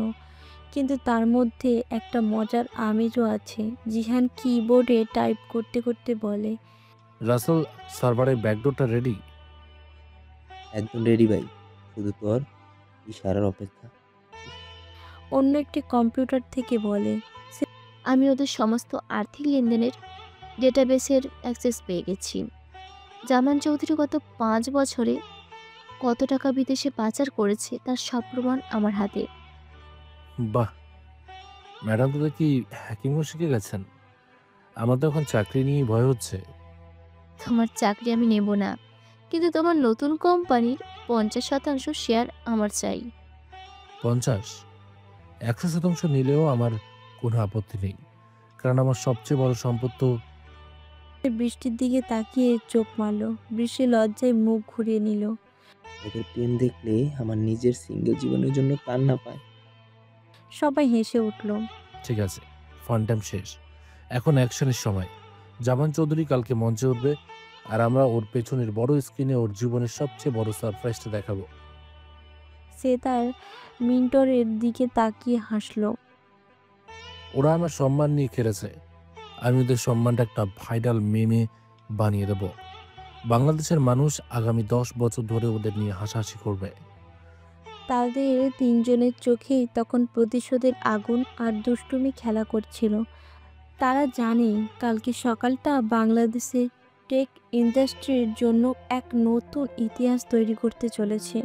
কিন্তু তার মধ্যে একটা মজার আমেজও আছে। জিহান কিবোর্ডে টাইপ করতে করতে বলে, রাসেল, সার্ভারের ব্যাকডোরটা রেডি? একদম রেডি ভাই, শুধু তোর ইশারার অপেক্ষা। অন্য একটি কম্পিউটার থেকে বলে, আমি ওদের সমস্ত আর্থিক লেনদেনের ডেটাবেসের অ্যাক্সেস পেয়ে গেছি। জামান চৌধুরী গত 5 বছরে কত টাকা বিদেশে পাচার করেছে তার সব প্রমাণ আমার হাতে। বাহ ম্যাডাম, তোদের কি হ্যাকিংও শিখে গেছেন? আমার তো এখন চাকরি নিয়ে ভয় হচ্ছে। তোমার চাকরি আমি নেব না, কিন্তু তোমার নতুন কোম্পানির 50% শেয়ার আমার চাই। 50? 100% নিলেও আমার কোনো আপত্তি নেই, কারণ আমার সবচেয়ে বড় সম্পদ তো। বৃষ্টির দিকে তাকিয়ে চোখ মারল। বৃষ্টি লজ্জায় মুখ ঘুরিয়ে নিল। ওদের প্রেম দেখলে আমার নিজের সিঙ্গেল জীবনের জন্য কান্না পায়। সবাই হেসে উঠল। ঠিক আছে, ফান টাইম শেষ, এখন অ্যাকশনের সময়। জামান চৌধুরী কালকে মঞ্চে উঠবে, আর আমরা ওর পেছনের বড় স্ক্রিনে ওর জীবনের সবচেয়ে বড় সারপ্রাইজটা দেখাবো। সে তার মিন্টরের দিকে তাকিয়ে হাসল। ওরা আমার সম্মান নিয়ে খেলেছে, আমি ওদের সম্মানটা একটা ভাইরাল মেমে বানিয়ে দেব। বাংলাদেশের মানুষ আগামী 10 বছর ধরে ওদের নিয়ে হাসাহাসি করবে। তাদের তিনজনের চোখেই তখন প্রতিশোধের আগুন আর দুষ্টুমি খেলা করছিল। তারা জানে কালকে সকালটা বাংলাদেশের টেক ইন্ডাস্ট্রির জন্য এক নতুন ইতিহাস তৈরি করতে চলেছে।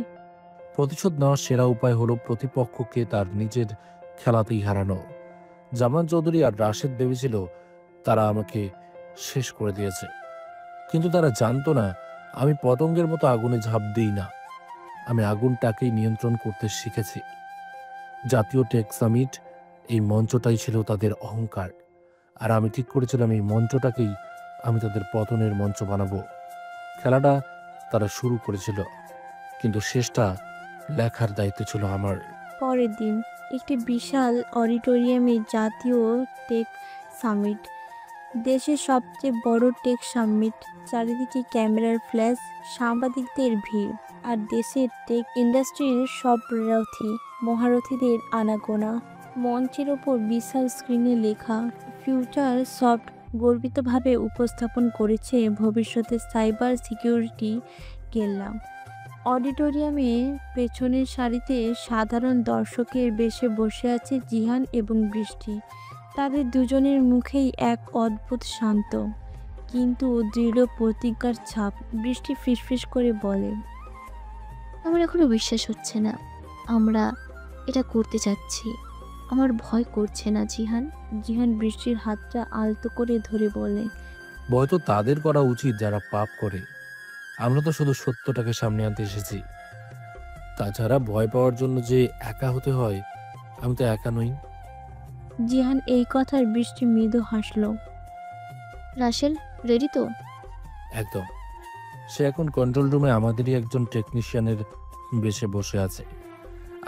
প্রতিশোধ নেওয়ার সেরা উপায় হলো প্রতিপক্ষকে তার নিজের খেলাতেই হারানো। জামান চৌধুরী আর রাশেদ ভেবেছিল তারা আমাকে শেষ করে দিয়েছে, কিন্তু তারা জানতো না আমি পতঙ্গের মতো আগুনে ঝাঁপ দিই না। আমি আগুনটাকেই নিয়ন্ত্রণ করতে শিখেছি। জাতীয় টেক সামিট, এই মঞ্চটাই ছিল তাদের অহংকার, আর আমি ঠিক করেছিলাম এই মঞ্চটাকেই আমি তাদের পতনের মঞ্চ বানাবো। খেলাটা তারা শুরু করেছিল, কিন্তু শেষটা লেখার দায়িত্ব ছিল আমার। পরের দিন একটি বিশাল অডিটোরিয়ামে জাতীয় টেক সামিট, দেশের সবচেয়ে বড় টেক সামিট। চারিদিকে ক্যামেরার ফ্ল্যাশ, সাংবাদিকদের ভিড়, আর দেশের টেক ইন্ডাস্ট্রির সব মহারথীদের আনাগোনা। মঞ্চের ওপর বিশাল স্ক্রিনে লেখা ফিউচার সফট গর্বিতভাবে উপস্থাপন করেছে ভবিষ্যতের সাইবার সিকিউরিটি কেল্লা। অডিটোরিয়ামে পেছনের সারিতে সাধারণ দর্শকের বেশে বসে আছে জিহান এবং বৃষ্টি। তাদের দুজনের মুখেই এক অদ্ভুত শান্ত কিন্তু দৃঢ় প্রতিজ্ঞার ছাপ। বৃষ্টি ফিসফিস করে বলে, আমার এখনো বিশ্বাস হচ্ছে না আমরা এটা করতে যাচ্ছি। আমার ভয় করছে না জিহান। জিহান বৃষ্টির হাতটা আলতো করে ধরে বলে, ভয় তো তাদের করা উচিত যারা পাপ করে। আমরা তো শুধু সত্যটাকে সামনে আনতে এসেছি। তাছাড়া ভয় পাওয়ার জন্য যে একা হতে হয়, আমি তো একা নই। জিহান এই কথার বৃষ্টি মৃদু হাসল। রাসেল রেডি তো? একদম। সে এখন কন্ট্রোল রুমে আমাদেরই একজন টেকনিশিয়ানের বেশে বসে আছে,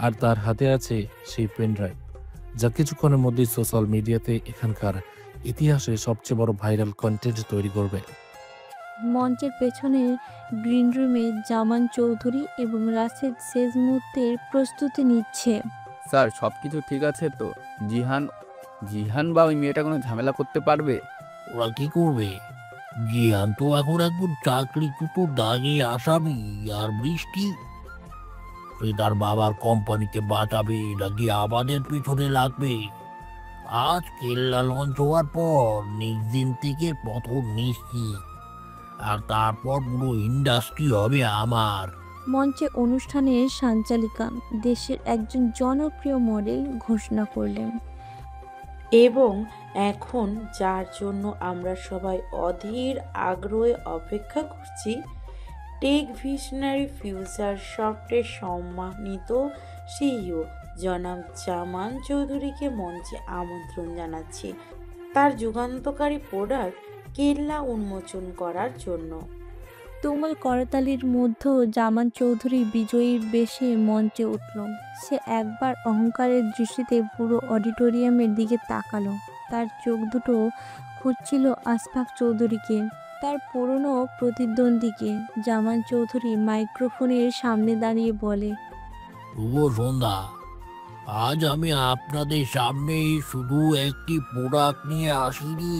আর তার হাতে আছে সেই পেন ড্রাইভ, যা কিছুক্ষণের মধ্যেই সোশ্যাল মিডিয়াতে এখানকার ইতিহাসে সবচেয়ে বড় ভাইরাল কন্টেন্ট তৈরি করবে। মঞ্চের পেছনে গ্রিন রুমে জামান চৌধুরী এবং রাশেদ শেষ মুহূর্তের প্রস্তুতি নিচ্ছে। স্যার সব কিছু ঠিক আছে তো? জিহান জিহান বা ওই মেয়েটা কোনো ঝামেলা করতে পারবে? ওরা কি করবে? জিয়ান তো এখন একজন চাকরিচ্যুত দাগি আসামি। আর বৃষ্টি, সে তার বাবার কোম্পানিকে বাঁচাবে নাকি আমাদের পিছনে লাগবে? আজ কেল্লা লঞ্চ হওয়ার পর দিন থেকে পথর নিশ্চিত, আর তারপর পুরো ইন্ডাস্ট্রি হবে আমার। মঞ্চে অনুষ্ঠানের সঞ্চালিকা দেশের একজন জনপ্রিয় মডেল ঘোষণা করলেন। এবং এখন যার জন্য আমরা সবাই অধীর আগ্রহে অপেক্ষা করছি, টেক ভিশনারি ফিউচার সফটের সম্মানিত সিইও জনাব জামান চৌধুরীকে মঞ্চে আমন্ত্রণ জানাচ্ছি তার যুগান্তকারী প্রোডাক্ট কেল্লা উন্মোচন করার জন্য। তুমুল করতালির মধ্যেও জামান চৌধুরী বিজয়ীর বেশে মঞ্চে উঠল। সে একবার অহংকারের দৃষ্টিতে পুরো অডিটোরিয়ামের দিকে তাকালো। তার চোখ দুটো খুঁজছিল আশফাক চৌধুরীকে, তার পুরনো প্রতিদ্বন্দ্বীকে। জামান চৌধুরী মাইক্রোফোনের সামনে দাঁড়িয়ে বলে, শুভ সন্ধ্যা। আজ আমি আপনাদের সামনে শুধু একটি প্রোডাক্ট নিয়ে আসিনি,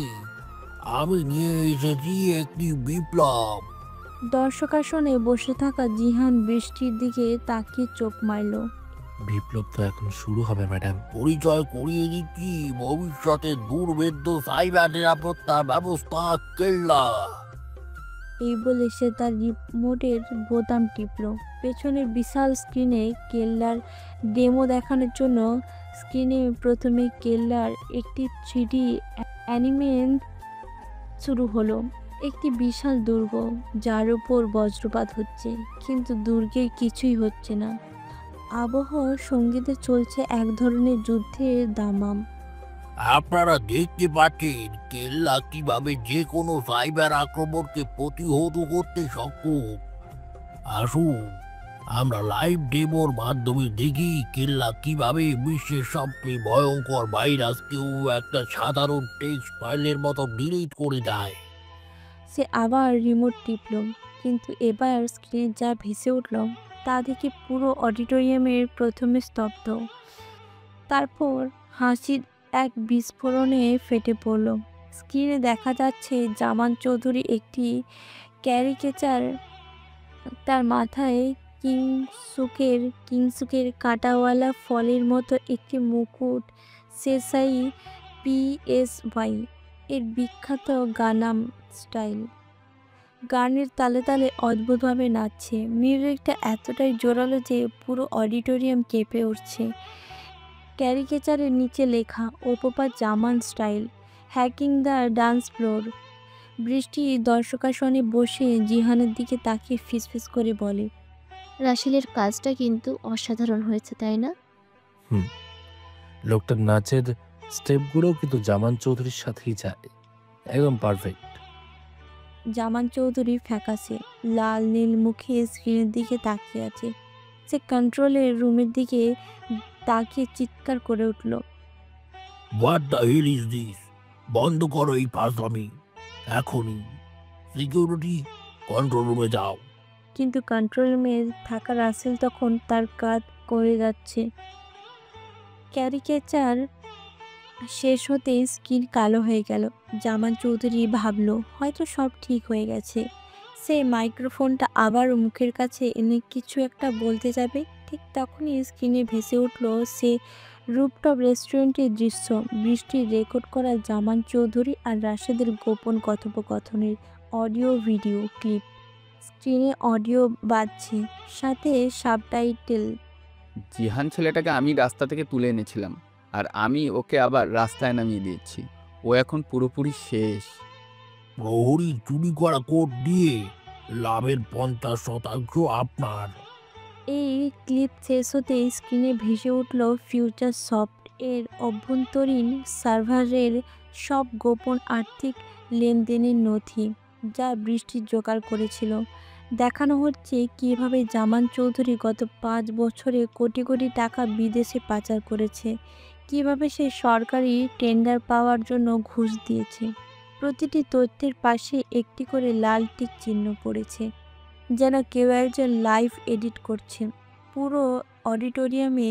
আমি নিয়ে এসেছি একটি বিপ্লব। দর্শকাসনে বসে থাকা জিহান বৃষ্টির দিকে তাকিয়ে চোখ মারল। বিপ্লব তো এখন শুরু হবে ম্যাডাম। পরিচয় করিয়ে দিচ্ছি ভবিষ্যতে দুর্ভেদ্য সাইবার নিরাপত্তা ব্যবস্থা কেল্লা। এই বলে সে তার রিমোটের বোতাম টিপল। পেছনের বিশাল স্ক্রিনে কেল্লার ডেমো দেখানোর জন্য স্ক্রিনে প্রথমে কেল্লার একটি 3D অ্যানিমেশন শুরু হলো। একটি বিশাল দুর্গ, যার উপর বজ্রপাত হচ্ছে, কিন্তু দুর্গে কিছুই হচ্ছে না। আবহ সঙ্গীতে চলছে এক ধরনের যুদ্ধের দামাম। আপনারা দেখতে পাচ্ছেন কেল্লা কিভাবে যে কোনো সাইবার আক্রমণকে প্রতিহত করতে সক্ষম। আসুন আমরা লাইভ ডেমোর মাধ্যমে দেখি কেল্লা কিভাবে বিশ্বের সবচেয়ে ভয়ঙ্কর ভাইরাসকেও একটা সাধারণ টেক্সট ফাইলের মতো ডিলিট করে দেয়। সে আবার রিমোট টিপল, কিন্তু এবার স্ক্রিনে যা ভেসে উঠল তা দেখে পুরো অডিটোরিয়ামের প্রথমে স্তব্ধ, তারপর হাসির এক বিস্ফোরণে ফেটে পড়ল। স্ক্রিনে দেখা যাচ্ছে জামান চৌধুরী একটি ক্যারিকেচার, তার মাথায় কিংসুকের কাঁটাওয়ালা ফলের মতো একটি মুকুট, সেসাই PSY এর বিখ্যাত গানাম স্টাইল। গানের তালে তালে অদ্ভুতভাবে নাচছে। মিউজিকটা এতটাই জোরালো যে পুরো অডিটোরিয়াম কেঁপে উঠছে। ক্যারিকেচারের নিচে লেখা ওপোপা Zaman style, hacking the dance floor. বৃষ্টি দর্শকাসনে বসে জিহানের দিকে তাকিয়ে ফিসফিস করে বলে, রাসেলের কাজটা কিন্তু অসাধারণ হয়েছে, তাই না? লোকটার নাচের স্টেপগুলো কিন্তু জামান চৌধুরীর সাথেই যায়, একদম পারফেক্ট। জামান চৌধুরী ফ্যাকাশে লাল নীল মুখে স্ক্রিনের দিকে তাকিয়ে আছে। সে কন্ট্রোলের রুমের দিকে তাকিয়ে চিৎকার করে উঠল, what the hell is this? বন্ধ করো এই ফাজলামি এখনই। সিকিউরিটি, কন্ট্রোল রুমে যাও। কিন্তু কন্ট্রোল রুমে থাকা রাসেল তখন তার কাজ করে যাচ্ছে। ক্যারিকেচার শেষ হতেই স্ক্রিন কালো হয়ে গেল। জামান চৌধুরী ভাবল হয়তো সব ঠিক হয়ে গেছে। সে মাইক্রোফোনটা আবার মুখের কাছে এনে কিছু একটা বলতে যাবে, ঠিক তখনই স্ক্রিনে ভেসে উঠল সে রুপটপ রেস্টুরেন্টের দৃশ্য। বৃষ্টির রেকর্ড করা জামান চৌধুরী আর রাশেদের গোপন কথোপকথনের অডিও ভিডিও ক্লিপ। স্ক্রিনে অডিও বাজছে, সাথে সাবটাইটেল। জিহান ছেলেটাকে আমি রাস্তা থেকে তুলে এনেছিলাম, আর আমি ওকে আবার রাস্তায় নামিয়ে দিয়েছি। ও এখন পুরোপুরি শেষ। প্রহরী চুরি করা কোড দিয়ে লাভের 50% আপনার। এই ক্লিপ শেষ হতেই স্ক্রিনে ভেসে উঠল ফিউচার সফট এর অভ্যন্তরীণ সার্ভারের সব গোপন আর্থিক লেনদেনের নথি, যা বৃষ্টি জোগাড় করেছিল। দেখানো হচ্ছে কীভাবে জামান চৌধুরী গত 5 বছরে কোটি কোটি টাকা বিদেশে পাচার করেছে, কিভাবে সে সরকারি টেন্ডার পাওয়ার জন্য ঘুষ দিয়েছে। প্রতিটি তথ্যের পাশে একটি করে লাল টিক চিহ্ন পড়েছে, যেন কেউ একজন লাইভ এডিট করছে। পুরো অডিটোরিয়ামে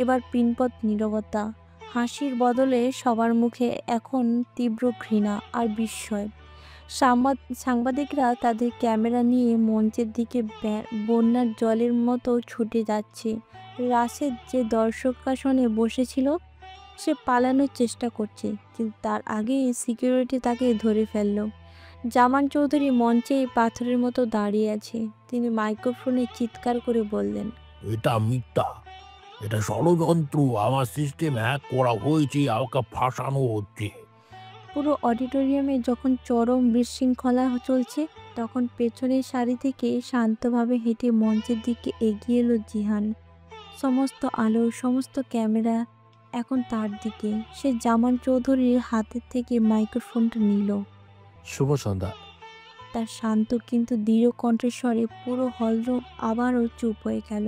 এবার পিনপথ নীরবতা। হাসির বদলে সবার মুখে এখন তীব্র ঘৃণা আর বিস্ময়। সাংবাদিকরা তাদের ক্যামেরা নিয়ে মঞ্চের দিকে বন্যার জলের মতো ছুটে যাচ্ছে। রাশেদ যে দর্শকাসনে বসেছিল সে পালানোর চেষ্টা করছে, কিন্তু তার আগে সিকিউরিটি তাকে ধরে ফেলল। জামান চৌধুরী মঞ্চে পাথরের মতো দাঁড়িয়ে আছে। তিনি মাইক্রোফোনে চিৎকার করে বললেন, এটা মিথ্যা, এটা ষড়যন্ত্র। আমার সিস্টেম হ্যাক করা হয়েছে, আমাকে ফাঁসানো হচ্ছে। পুরো অডিটোরিয়ামে যখন চরম বিশৃঙ্খলা চলছে, তখন পেছনের সারি থেকে শান্তভাবে হেঁটে মঞ্চের দিকে এগিয়ে এলো জিহান। সমস্ত আলো, সমস্ত ক্যামেরা এখন তার দিকে। সে জামান চৌধুরীর হাতের থেকে মাইক্রোফোনটা নিল। শুভ সন্ধ্যা। তার শান্ত কিন্তু দৃঢ় কণ্ঠস্বরে পুরো হলরুম আবারও চুপ হয়ে গেল।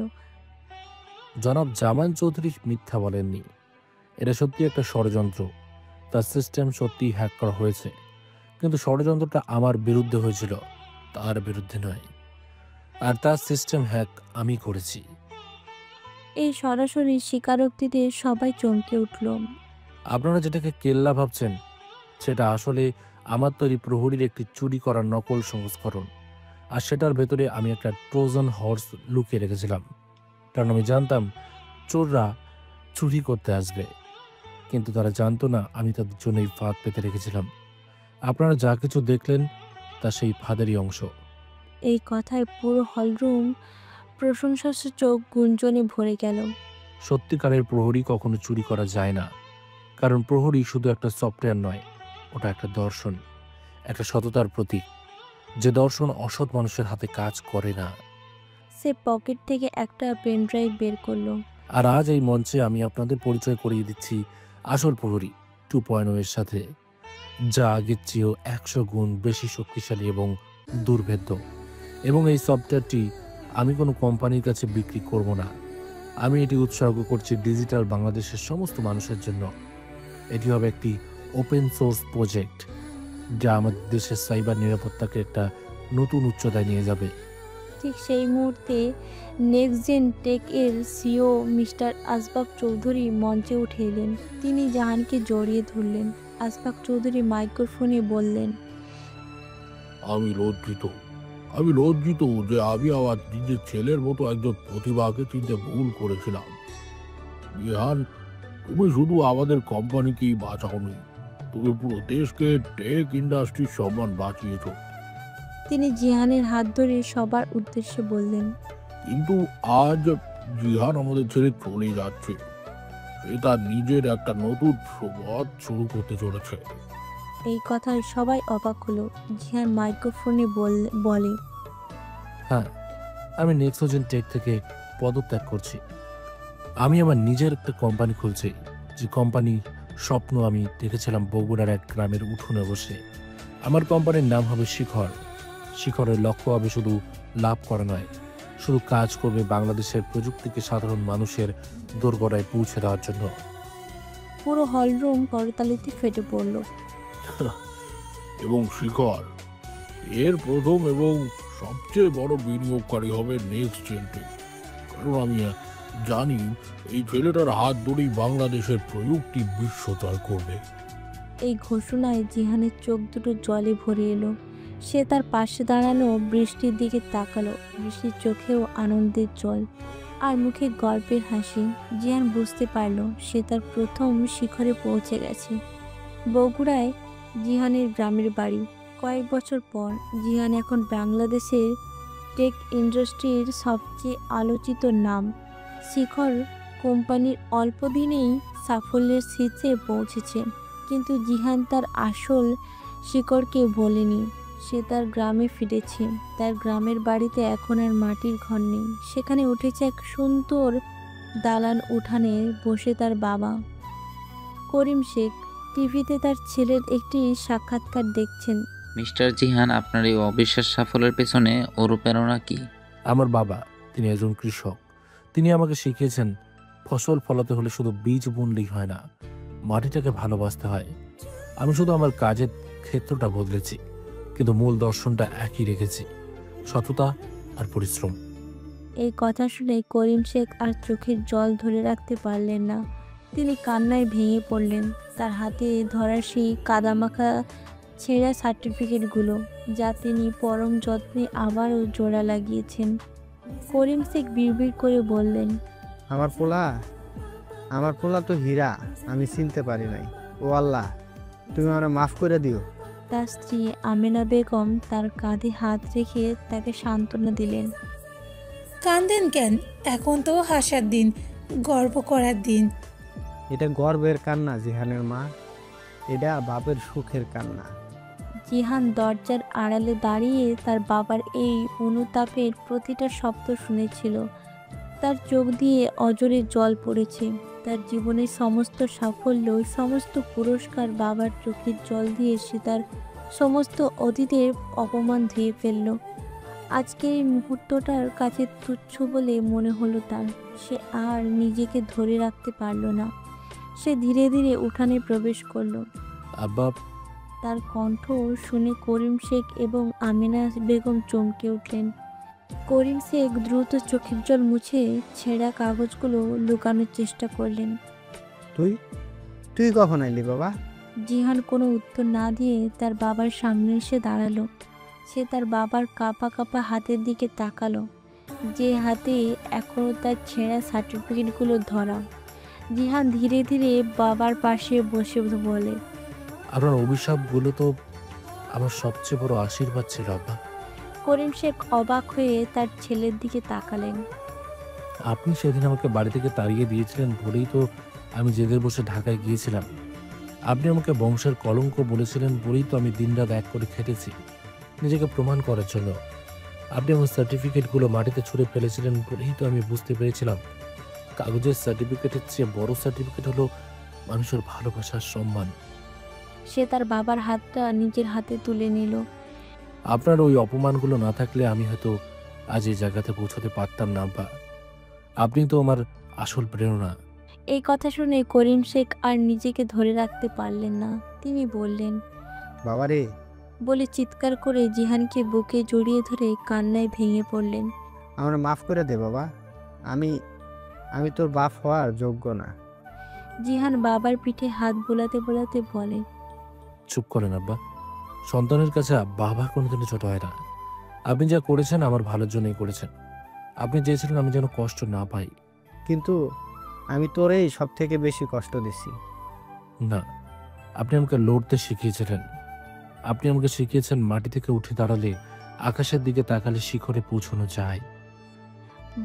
জনাব জামান চৌধুরী মিথ্যা বলেননি। এটা সত্যি একটা ষড়যন্ত্র। তার সিস্টেম সত্যি হ্যাক করা হয়েছে, কিন্তু ষড়যন্ত্রটা আমার বিরুদ্ধে হয়েছিল, তার বিরুদ্ধে নয়। আর তার সিস্টেম হ্যাক আমি করেছি। এই সরাসরি স্বীকারোক্তিতে সবাই চমকে উঠল। আপনারা যেটাকে কেল্লা ভাবছেন, সেটা আসলে আমার তৈরি প্রহরীর একটি চুরি করার নকল সংস্করণ। আর সেটার ভেতরে আমি একটা ট্রোজান হর্স লুকিয়ে রেখেছিলাম, কারণ আমি জানতাম চোররা চুরি করতে আসবে। কিন্তু তারা জানতো না আমি তাদের জন্য এই ফাঁদ পেতে রেখেছিলাম। আপনারা যা কিছু দেখলেন তা সেই ফাঁদেরই অংশ। এই কথায় পুরো হলরুম প্রশংসাসূচক গুঞ্জনে ভরে গেল। সত্যিকারের প্রহরী কখনো চুরি করা যায় না, কারণ প্রহরী শুধু একটা সফটওয়্যার নয়, ওটা একটা দর্শন, একটা সততার প্রতীক, যে দর্শন অসৎ মানুষের হাতে কাজ করে না। সে পকেট থেকে একটা পেন ড্রাইভ বের করলো। আর আজ এই মঞ্চে আমি আপনাদের পরিচয় করিয়ে দিচ্ছি আসল প্রহরী 2.0 এর সাথে, যা আগের চেয়েও 100 গুণ বেশি শক্তিশালী এবং দুর্ভেদ্য। এবং এই সফটওয়্যারটি আমি কোনো কোম্পানির কাছে বিক্রি করব না। আমি এটি উৎসর্গ করছি ডিজিটাল বাংলাদেশের সমস্ত মানুষের জন্য। এটি হবে একটি ওপেন সোর্স প্রজেক্ট, যা আমাদের দেশের সাইবার নিরাপত্তাকে একটা নতুন উচ্চতায় নিয়ে যাবে। ঠিক সেই মুহূর্তে নেক্সট জেন টেক এর সিও মিস্টার আসবাক চৌধুরী মঞ্চে উঠে এলেন। তিনি জাহানকে জড়িয়ে ধরলেন। আসবাক চৌধুরী মাইক্রোফোনে বললেন, আমি লজ্জিত যে আমি আমার নিজের ছেলের মতো একজন প্রতিভাকে চিনতে ভুল করেছিলাম। জিহান, তুমি শুধু আমাদের কোম্পানিকেই বাঁচাওনি, তুমি পুরো দেশকে টেক ইন্ডাস্ট্রির সম্মান বাঁচিয়েছ। তিনি জিহানের হাত ধরে সবার উদ্দেশ্যে বললেন, কিন্তু আজ জিহান আমাদের ছেড়ে চলে যাচ্ছে। সে তার নিজের একটা নতুন পথ শুরু করতে চলেছে। এই কথায় সবাই অবাক হলো। জিহান মাইক্রোফোনে বলে, হ্যাঁ, আমি নেক্সোজেন টেক থেকে পদত্যাগ করছি। আমি আমার নিজের একটা কোম্পানি খুলছি, যে কোম্পানি স্বপ্ন আমি দেখেছিলাম বগুড়ার এক গ্রামের উঠোনে বসে। আমার কোম্পানির নাম হবে শিখর। শিখরের লক্ষ্য হবে শুধু লাভ করা নয়, শুধু কাজ করবে বাংলাদেশের প্রযুক্তিকে সাধারণ মানুষের দোরগোড়ায় পৌঁছে দেওয়ার জন্য। পুরো হলরুম করতালিতে ফেটে পড়ল। এবং শিখর এর প্রথম এবং সবচেয়ে বড় বিনিয়োগকারী হবে নেক্সট জেন টেক। কারণ আমি জানি এই ছেলেটার হাত ধরেই বাংলাদেশের প্রযুক্তি বিশ্ব জয় করবে। এই ঘোষণায় জিহানের চোখ দুটো জলে ভরে এলো। সে তার পাশে দাঁড়ানো বৃষ্টির দিকে তাকালো। বৃষ্টির চোখেও আনন্দের জল আর মুখে গর্বের হাসি। জিহান বুঝতে পারল সে তার প্রথম শিখরে পৌঁছে গেছে। বগুড়ায় জিহানের গ্রামের বাড়ি। কয়েক বছর পর জিহান এখন বাংলাদেশের টেক ইন্ডাস্ট্রির সবচেয়ে আলোচিত নাম। শিখর কোম্পানির অল্প দিনেই সাফল্যের শীর্ষে পৌঁছেছে, কিন্তু জিহান তার আসল শিকড়কে ভোলেনি। সে তার গ্রামে ফিরেছে। তার গ্রামের বাড়িতে এখন আর মাটির ঘর নেই। সেখানে উঠেছে এক সুন্দর দালান উঠানে বসে তার বাবা করিম শেখ টিভিতে তার ছেলের একটি সাক্ষাৎকার দেখছেন। মিস্টার জিহান, আপনার এই অবিশ্বাস সাফল্যের পেছনে অনুপ্রেরণা কি? আমার বাবা, তিনি একজন কৃষক। তিনি আমাকে শিখিয়েছেন ফসল ফলাতে হলে শুধু বীজ বুনলেই হয় না, মাটিটাকে ভালোবাসতে হয়। আমি শুধু আমার কাজের ক্ষেত্রটা বদলেছি, কিন্তু মূল দর্শনটা একই রেখেছি, সততা আর পরিশ্রম। এই কথা শুনে করিম শেখ আর চোখের জল ধরে রাখতে পারলেন না। তিনি কান্নায় ভেঙে পড়লেন। তার হাতে ধরা সেই কাদামাখা ছেঁড়া সার্টিফিকেটগুলো, যা তিনি পরম যত্নে আবারও জোড়া লাগিয়েছেন। করিম শেখ বিড়বিড় করে বললেন, আমার পোলা তো হীরা, আমি চিনতে পারি নাই। ও আল্লাহ, তুমি আমার মাফ করে দিও। তার স্ত্রী আমেনা বেগম তার কাঁধে হাত রেখে তাকে সান্ত্বনা দিলেন। কান্দেন কেন? এখন তো হাসার দিন, গর্ব করার দিন। এটা গর্বের কান্না জিহানের মা, এটা বাপের সুখের কান্না। জিহান দরজার আড়ালে দাঁড়িয়ে তার বাবার এই অনুতাপের প্রতিটা শব্দ শুনেছিল। তার চোখ দিয়ে অজরে জল পড়েছে। তার জীবনের সমস্ত সাফল্য, সমস্ত পুরস্কার বাবার চোখের জল দিয়ে সে তার সমস্ত অতীতের অপমান ধুয়ে ফেলল। আজকের এই মুহূর্তটার কাছে তুচ্ছ বলে মনে হলো তার। সে আর নিজেকে ধরে রাখতে পারল না। সে ধীরে ধীরে উঠানে প্রবেশ করলো। আব্বা। তার কণ্ঠ শুনে করিম শেখ এবং আমিনা বেগম চমকে উঠলেন। করিম শেখ দ্রুত চোখের জল মুছে ছেঁড়া কাগজগুলো লুকানোর চেষ্টা করলেন। তুই কখন এলি বাবা? জিহান কোনো উত্তর না দিয়ে তার বাবার সামনে এসে দাঁড়ালো। সে তার বাবার কাঁপা কাঁপা হাতের দিকে তাকালো, যে হাতে এখনও তার ছেঁড়া সার্টিফিকেটগুলো ধরা। জিহান ধীরে ধীরে বাবার পাশে বসে বলে, আপনার অভিশাপগুলো তো আমার সবচেয়ে বড় আশীর্বাদ ছিল আব্বা। করিম শেখ অবাক হয়ে তার ছেলের দিকে তাকালেন। আপনি সেদিন আমাকে বাড়ি থেকে তাড়িয়ে দিয়েছিলেন বলেই তো আমি জেদের বসে ঢাকায় গিয়েছিলাম। আপনি আমাকে বংশের কলঙ্ক বলেছিলেন বলেই তো আমি দিনরাত এক করে খেটেছি নিজেকে প্রমাণ করার জন্য। আপনি আমার সার্টিফিকেটগুলো মাটিতে ছুঁড়ে ফেলেছিলেন বলেই তো আমি বুঝতে পেরেছিলাম কাগজের সার্টিফিকেটের চেয়ে বড় সার্টিফিকেট হলো মানুষের ভালোবাসার সম্মান। সে তার বাবার হাতটা নিজের হাতে তুলে নিল। আপনার ওই অপমানগুলো না থাকলে আমি হয়তো আজ এই জায়গাতে পৌঁছতে পারতাম না আব্বা। আপনি তো আমার আসল প্রেরণা। এই কথা শুনে করিম শেখ আর নিজেকে ধরে রাখতে পারলেন না। তিনি বললেন, বাবারে, বলে চিৎকার করে জিহানকে বুকে জড়িয়ে ধরে কান্নায় ভেঙে পড়লেন। আমার মাফ করে দে বাবা, আমি তোর বাপ হওয়ার যোগ্য না। জিহান বাবার পিঠে হাত বোলাতে বোলাতে বলে, চুপ করেন আব্বা। সন্তানের কাছে বাবা কোনোদিনও ছোট হয় না। আপনি যা করেছেন আমার ভালোর জন্যই করেছেন। আপনি চেয়েছিলেন আমি যেন কষ্ট না পাই। কিন্তু আমি তোরেই সব থেকে বেশি কষ্ট দিছি। না, আপনি আমাকে লড়তে শিখিয়েছিলেন। আপনি আমাকে শিখিয়েছেন মাটি থেকে উঠে দাঁড়ালে আকাশের দিকে তাকালে শিখরে পৌঁছানো যায়।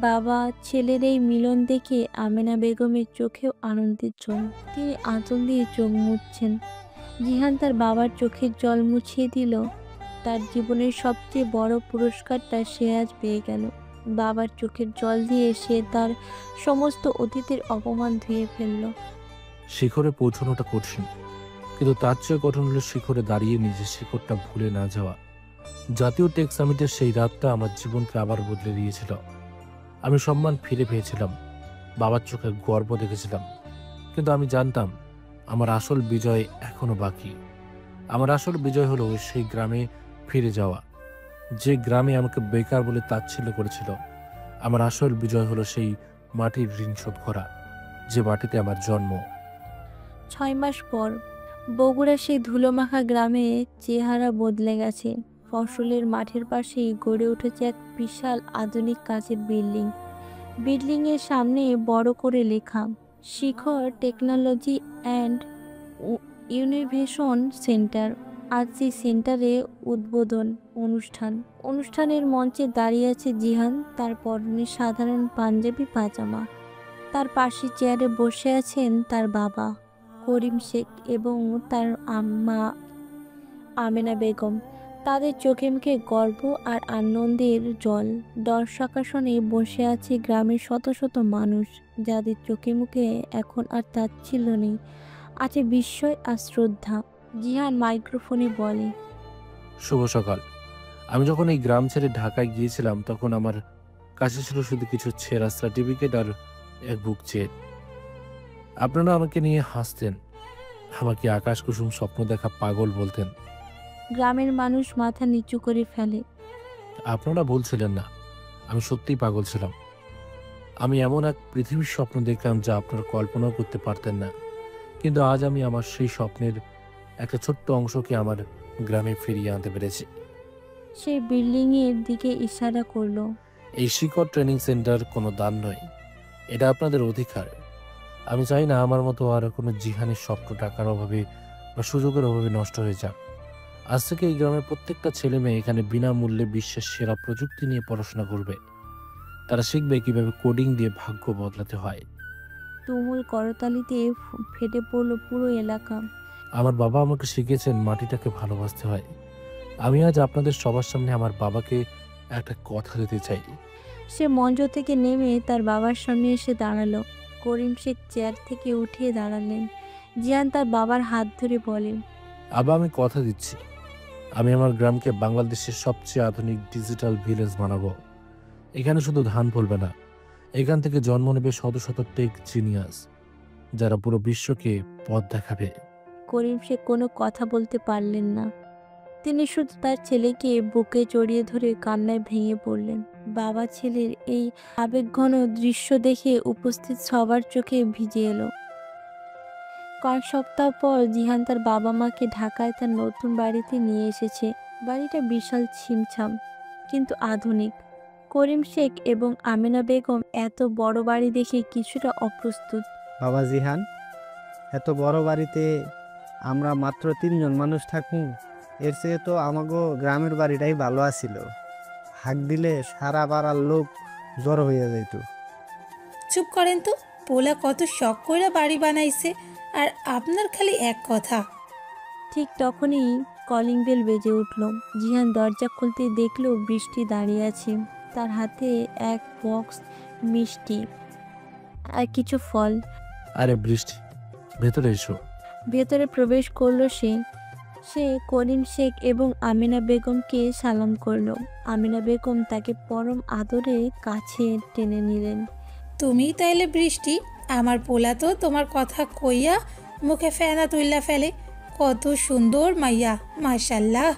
বাবা ছেলের এই মিলন দেখে আমেনা বেগমের চোখেও আনন্দের জল। তিনি আঁচল দিয়ে চোখ মুছছেন। জিহান তার বাবার চোখের জল মুছিয়ে দিল। তার জীবনের সবচেয়ে বড় পুরস্কারটা সে আজ পেয়ে গেল। বাবার চোখের জল দিয়ে সে তার সমস্ত অতীতের অপমান ধুয়ে ফেলল। শিখরে পৌঁছানোটা কঠিন, কিন্তু তার চেয়ে কঠিন হলো শিখরে দাঁড়িয়ে নিজের শিখরটা ভুলে না যাওয়া। জাতীয় টেক সামিটের সেই রাতটা আমার জীবনকে আবার বদলে দিয়েছিল। আমি সম্মান ফিরে পেয়েছিলাম, বাবার চোখে গর্ব দেখেছিলাম। কিন্তু আমি জানতাম আমার আসল বিজয় এখনো বাকি। আমার আসল বিজয় হলো সেই গ্রামে ফিরে যাওয়া, যে গ্রামে আমাকে বেকার বলে তাচ্ছিল্য করেছিল। আমার আসল বিজয় হলো সেই মাটির ঋণ শোধ করা, যে মাটিতে আমার জন্ম। 6 মাস পর বগুড়া সেই ধুলোমাখা গ্রামে চেহারা বদলে গেছে। ফসলের মাঠের পাশেই গড়ে উঠেছে এক বিশাল আধুনিক কাঁচের বিল্ডিং। বিল্ডিংয়ের সামনে বড় করে লেখা শিখর টেকনোলজি অ্যান্ড ইনোভেশন সেন্টার। আজ সেই সেন্টারে উদ্বোধন অনুষ্ঠানের মঞ্চে দাঁড়িয়ে আছে জিহান। তার পরনে সাধারণ পাঞ্জাবি পাজামা। তার পাশে চেয়ারে বসে আছেন তার বাবা করিম শেখ এবং তার আম্মা আমেনা বেগম। তাদের চোখে মুখে গর্ব আর আনন্দের জল। দর্শক আসনে বসে আছে গ্রামের শত শত মানুষ, যাদের চোখে মুখে এখন আর তাচ্ছিল্য নেই, আছে বিস্ময় আর শ্রদ্ধা। জিহান মাইক্রোফোনে বলে, শুভ সকাল। আমি যখন এই গ্রাম ছেড়ে ঢাকায় গিয়েছিলাম তখন আমার কাছে ছিল শুধু কিছু ছেঁড়া সার্টিফিকেট আর এক বুক চেক। আপনারা আমাকে নিয়ে হাসতেন, আমাকে আকাশ কুসুম স্বপ্ন দেখা পাগল বলতেন। গ্রামের মানুষ মাথা নিচু করে ফেলে। আপনারা বলছিলেন না, আমি সত্যিই পাগল ছিলাম। আমি এমন এক পৃথিবীর স্বপ্ন দেখলাম যা আপনারা কল্পনাও করতে পারতেন না, কিন্তু আজ আমি আমার সেই স্বপ্নের একটা ছোট্ট অংশকে আমার গ্রামে ফিরিয়ে আনতে পেরেছি। সে বিল্ডিংয়ের দিকে ইশারা করলো। এই শিকড় ট্রেনিং সেন্টার কোনো দান নয়, এটা আপনাদের অধিকার। আমি চাই না আমার মতো আর কোনো জিহানের স্বপ্ন টাকার অভাবে বা সুযোগের অভাবে নষ্ট হয়ে যাক। আজ থেকে এই গ্রামের প্রত্যেকটা ছেলে মেয়ে এখানে বিনামূল্যে বিশ্বের সেরা প্রযুক্তি নিয়ে পড়াশোনা করবে। তারা শিখবে কিভাবে কোডিং দিয়ে ভাগ্য বদলাতে হয়। তুমুল করতালিতে ফেটে পড়লো পুরো এলাকা। আমার বাবা আমাকে শিখিয়েছেন মাটিটাকে ভালোবাসতে হয়। আমি আজ আপনাদের সবার সামনে আমার বাবাকে একটা কথা দিতে চাই। সে মঞ্চ থেকে নেমে তার বাবার সামনে এসে দাঁড়ালো। করিম শেখ চেয়ার থেকে উঠে দাঁড়ালেন। জিয়ান তার বাবার হাত ধরে বলেন, আবা, আমি কথা দিচ্ছি, আমি আমার গ্রামকে বাংলাদেশের সবচেয়ে আধুনিক ডিজিটাল ভিলেজ বানাবো। এখানে শুধু ধান ফলবে না, এখান থেকে জন্ম নেবে শত শত টেক জিনিয়াস, যারা পুরো বিশ্বকে পথ দেখাবে। করিম শেখ কোনো কথা বলতে পারলেন না। তিনি শুধু তার ছেলেকে বুকে জড়িয়ে ধরে কান্নায় ভেঙে পড়লেন। বাবা ছেলের এই আবেগঘন দৃশ্য দেখে উপস্থিত সবার চোখে ভিজে এলো। কয়েক সপ্তাহ পর জিহান তার বাবা মাকে ঢাকায় তার নতুন বাড়িতে নিয়ে এসেছে। বাড়িটা বিশাল ছিমছাম কিন্তু আধুনিক। করিম শেখ এবং আমেনা বেগম এত বড় বাড়ি দেখে কিছুটা অপ্রস্তুত। বাবা জিহান, এত বড় বাড়িতে আমরা মাত্র 3 জন মানুষ থাকুন, এর চেয়ে তো আমাগো গ্রামের বাড়িটাই ভালো আছিল। হাঁক দিলে সারা পাড়ার লোক জড়ো হইয়া যাইত। চুপ করেন তো, পোলা কত শখ করে বাড়ি বানাইছে আর আপনার খালি এক কথা। ঠিক তখনই কলিং বেল বেজে উঠল। জিহান দরজা খুলতে দেখলো বৃষ্টি দাঁড়িয়ে আছে। তার হাতে এক বক্স মিষ্টি আর কিছু ফল। আরে বৃষ্টি, ভেতরে এসো। ভেতরে প্রবেশ করলো সে। সে করিম শেখ এবং আমিনা বেগমকে সালাম করলো। আমিনা বেগম তাকে পরম আদরে কাছে টেনে নিলেন। তুমি তাইলে বৃষ্টি? আমার পোলা তো তোমার কথা কইয়া মুখে ফেনা তুইলা ফেলে। কত সুন্দর মাইয়া, মাশাল্লাহ।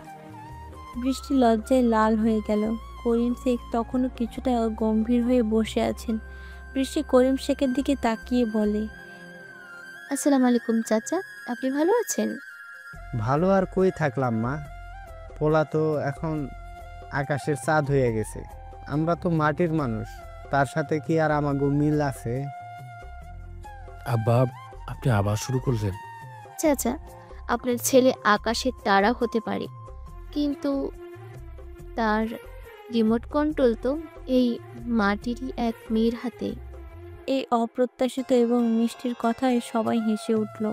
বৃষ্টি লজ্জায় লাল হয়ে গেল। করিম শেখ তখনও কিছুটা গম্ভীর হয়ে বসে আছেন। বৃষ্টি করিম শেখের দিকে তাকিয়ে বলে, আসসালামু আলাইকুম চাচা, আপনি ভালো আছেন? ভালো আর কই থাকলাম মা, পোলা তো এখন আকাশের চাঁদ হয়ে গেছে। আমরা তো মাটির মানুষ, তার সাথে কি আর আমাগো মিল আছে? আব্বা, আপনি আবার শুরু করলেন? চাচা, আপনার ছেলে আকাশের তারা হতে পারে, কিন্তু তার রিমোট কন্ট্রোল তো এই মাটিরই এক মেয়ের হাতে। এই অপ্রত্যাশিত এবং মিষ্টির কথায় সবাই হেসে উঠল।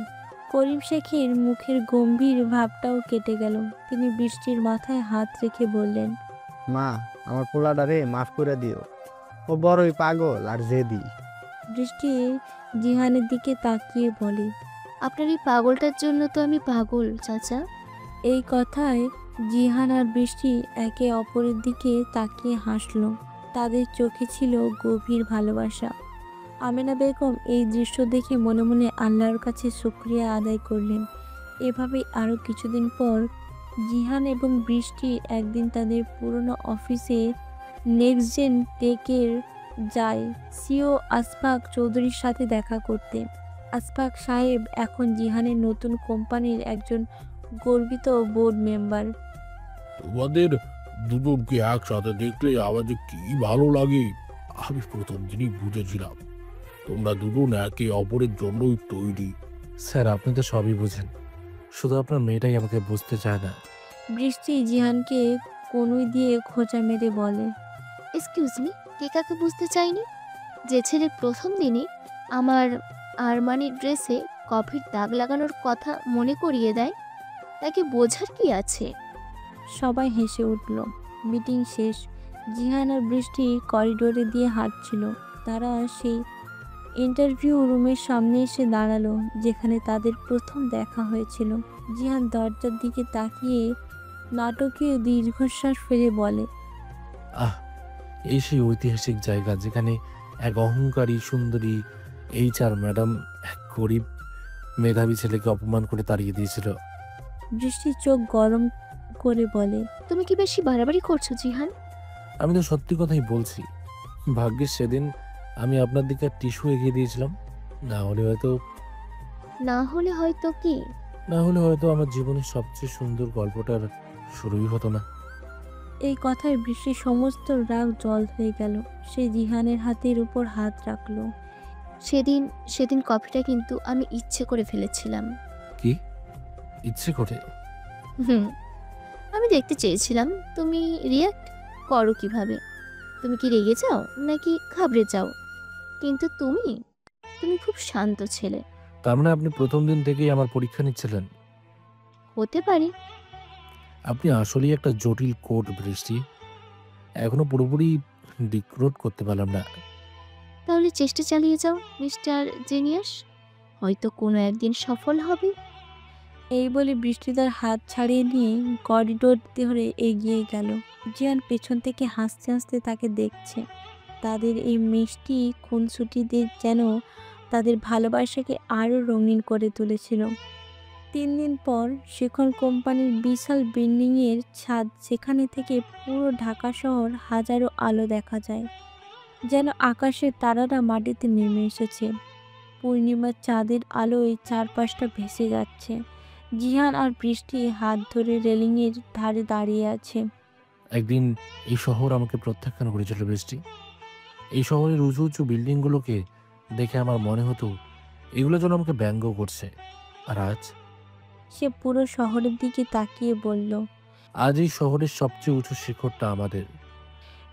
করিম শেখের মুখের গম্ভীর ভাবটাও কেটে গেল। তিনি বৃষ্টির মাথায় হাত রেখে বললেন, মা, আমার পোলাডারে মাফ করে দিও, ও বড়ই পাগল আর জেদি। বৃষ্টি জিহানের দিকে তাকিয়ে বলে, আপনার এই পাগলটার জন্য তো আমি পাগল চাচা। এই কথায় জিহান আর বৃষ্টি একে অপরের দিকে তাকিয়ে হাসল। তাদের চোখে ছিল গভীর ভালোবাসা। আমেনা বেগম এই দৃশ্য দেখে মনে মনে আল্লাহর কাছে শুকরিয়া আদায় করলেন। এভাবেই আরও কিছুদিন পর জিহান এবং বৃষ্টি একদিন তাদের পুরনো অফিসে নেক্সট জেন টেকের যায় সিও আশফাক চৌধুরীর সাথে দেখা করতে। আশফাক সাহেব এখন জিহানের নতুন কোম্পানির একজন গর্বিত বোর্ড মেম্বার। তোমাদের দুজনকে একসাথে দেখলে আমার যে কি ভালো লাগে, আমি প্রথম দিনই বুঝেছিলাম তোমরা দুজন একে অপরের জন্যই তৈরি। স্যার, আপনি তো সবই বুঝেন, শুধু আপনার মেয়েটাই আমাকে বুঝতে চায় না। বৃষ্টি জিহানকে কনুই দিয়ে খোঁচা মেরে বলে, এক্সকিউজ মি, কে কাকে বুঝতে চাইনি? যে ছেলে প্রথম দিনই আমার আরমানি ড্রেসে কফির দাগ লাগানোর কথা মনে করিয়ে দেয়, তাকে বোঝার কি আছে? সবাই হেসে উঠল। মিটিং শেষ। জিহান আর বৃষ্টি করিডোরে দিয়ে হাঁটছিল। তারা সেই ইন্টারভিউ রুমের সামনে এসে দাঁড়ালো যেখানে তাদের প্রথম দেখা হয়েছিল। জিহান দরজার দিকে তাকিয়ে নাটকীয় দীর্ঘশ্বাস ফেলে বলে, আহ, এই সেই ঐতিহাসিক জায়গা যেখানে এক অহংকারী সুন্দরী HR ম্যাডাম এক গরিব মেধাবী ছেলেকে অপমান করে তাড়িয়ে দিয়েছিল। বৃষ্টির চোখ গরম করে বলে, তুমি কি বেশি বাড়াবাড়ি করছো জিহান? আমি তো সত্যি কথাই বলছি। ভাগ্যের সেদিন আমি আপনার দিকে টিস্যু এগিয়ে দিয়েছিলাম। না হলে হয়তো না হলে হয়তো কি? না হলে হয়তো আমার জীবনের সবচেয়ে সুন্দর গল্পটার শুরুই হতো না। এই কথায় বৃষ্টির সমস্ত রাগ জল হয়ে গেল। সে জিহানের হাতের উপর হাত রাখলো। সেদিন সেদিন কফিটা কিন্তু আমি ইচ্ছে করে ফেলেছিলাম। কি ইচ্ছে করে? হুম, আমি দেখতে চেয়েছিলাম তুমি রিয়াক্ট করো কিভাবে। তুমি কি রেগে যাও নাকি ঘাবড়ে যাও? কিন্তু তুমি তুমি খুব শান্ত ছেলে। তার মানে আপনি প্রথম দিন থেকেই আমার পরীক্ষা নিচ্ছিলেন? হতে পারি। আপনি আসলেই একটা জটিল কোড বৃষ্টি। এখনো পুরোপুরি ডিক্রোড করতে পারলাম না। তাহলে চেষ্টা চালিয়ে যাও মিস্টার জিনিয়াস, হয়তো কোনো একদিন সফল হবে। এই বলে বৃষ্টি তার হাত ছাড়িয়ে নিয়ে করিডোর ধরে এগিয়ে গেল। জিয়ান পেছন থেকে হাসতে হাসতে তাকে দেখছে। তাদের এই মিষ্টি খুনসুটিদের যেন তাদের ভালোবাসাকে আরও রঙিন করে তুলেছিল। 3 দিন পর শিখন কোম্পানির বিশাল বিল্ডিংয়ের ছাদ, সেখানে থেকে পুরো ঢাকা শহর হাজারো আলো দেখা যায়, যেন আকাশের তারারা মাটিতে নেমে এসেছে। পূর্ণিমার চাঁদের আলোয় চারপাশটা ভেসে যাচ্ছে। জিহান আর বৃষ্টি হাত ধরে রেলিংয়ের ধারে দাঁড়িয়ে আছে। একদিন এই শহর আমাকে প্রত্যাখ্যান করেছিল বৃষ্টি। এই শহরের উঁচু উঁচু বিল্ডিংগুলোকে দেখে আমার মনে হতো এগুলো যেন আমাকে ব্যঙ্গ করছে। আর আজ সে পুরো শহরের দিকে তাকিয়ে বলল, আজ এই শহরের সবচেয়ে উঁচু শিখরটা আমাদের।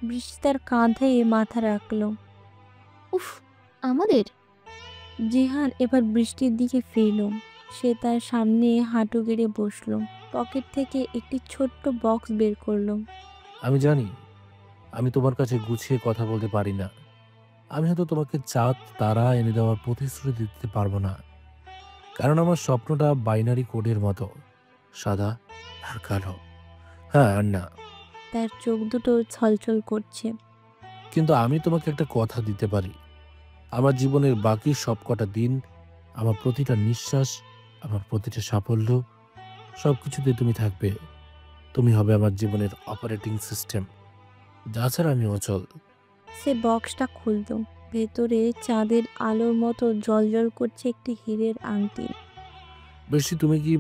বৃষ্টি তার কাঁধে মাথা রাখল। উফ, আমাদের? জিহান এবার বৃষ্টির দিকে ফিরল। সে তার সামনে হাঁটু গেড়ে বসলো। পকেট থেকে একটি ছোট্ট বক্স বের করলো। আমি জানি আমি তোমার কাছে গুছিয়ে কথা বলতে পারি না। আমি হয়তো তোমাকে চাঁদ তারা এনে দেওয়ার প্রতিশ্রুতি দিতে পারবো না, কারণ আমার স্বপ্নটা বাইনারি কোডের মতো, সাদা আর কালো। হ্যাঁ আর না। তার চোখ দুটো ছলছল করছে। কিন্তু আমি তোমাকে একটা কথা দিতে পারি। আমার জীবনের বাকি সবকটা দিন, আমার প্রতিটা নিঃশ্বাস, আমার প্রতিটা সাফল্য, সবকিছুতে তুমি থাকবে। তুমি হবে আমার জীবনের অপারেটিং সিস্টেম, যা ছাড়া আমি অচল। সে বক্সটা খুলল। ভেতরে চাঁদের আলোর মতো জ্বলজ্বল করছে একটি হীরের আংটি। বৃষ্টি, তুমি কি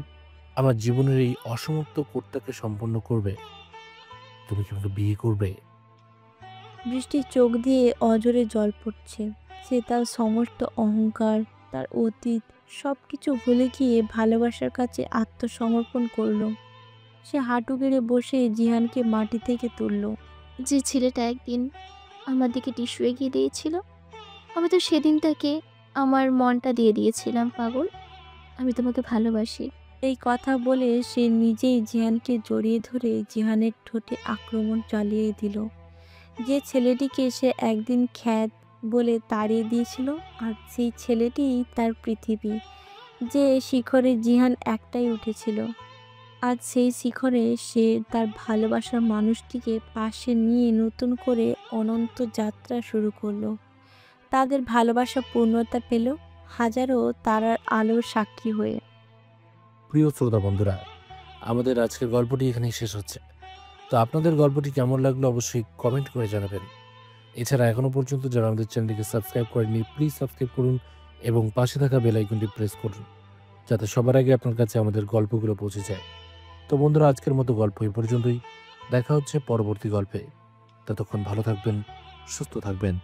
আমার জীবনের এই অসমাপ্ত কোডটাকে সম্পন্ন করবে? তুমি কি আমাকে বিয়ে করবে? বৃষ্টির চোখ দিয়ে অজরে জল পড়ছে। সে তার সমস্ত অহংকার, তার অতীত সব কিছু ভুলে গিয়ে ভালোবাসার কাছে আত্মসমর্পণ করলো। সে হাঁটু গেড়ে বসে জিহানকে মাটি থেকে তুলল। যে ছেলেটা একদিন আমার দিকে টিস্যু এগিয়ে দিয়েছিল, আমি তো সেদিন তাকে আমার মনটা দিয়ে দিয়েছিলাম। পাগল, আমি তোমাকে ভালোবাসি। এই কথা বলে সে নিজেই জিহানকে জড়িয়ে ধরে জিহানের ঠোঁটে আক্রমণ চালিয়ে দিল। যে ছেলেটিকে সে একদিন খ্যাত বলে তাড়িয়ে দিয়েছিল, আর সেই ছেলেটিই তার পৃথিবী। যে শিখরে জিহান একটাই উঠেছিল, আজ সেই শিখরে সে তার ভালোবাসার মানুষটিকে পাশে নিয়ে নতুন করে অনন্ত যাত্রা শুরু করলো। তাদের ভালোবাসা পূর্ণতা পেল হাজারো তারার আলোর সাক্ষী হয়ে। প্রিয় শ্রোতা বন্ধুরা, আমাদের আজকের গল্পটি এখানেই শেষ হচ্ছে। তো আপনাদের গল্পটি কেমন লাগলো অবশ্যই কমেন্ট করে জানাবেন। এছাড়া এখনও পর্যন্ত যারা আমাদের চ্যানেলটিকে সাবস্ক্রাইব করেননি, প্লিজ সাবস্ক্রাইব করুন এবং পাশে থাকা বেল আইকনটি প্রেস করুন, যাতে সবার আগে আপনার কাছে আমাদের গল্পগুলো পৌঁছে যায়। তো বন্ধুরা, আজকের মতো গল্প এই পর্যন্তই। দেখা হচ্ছে পরবর্তী গল্পে। ততক্ষণ ভালো থাকবেন, সুস্থ থাকবেন।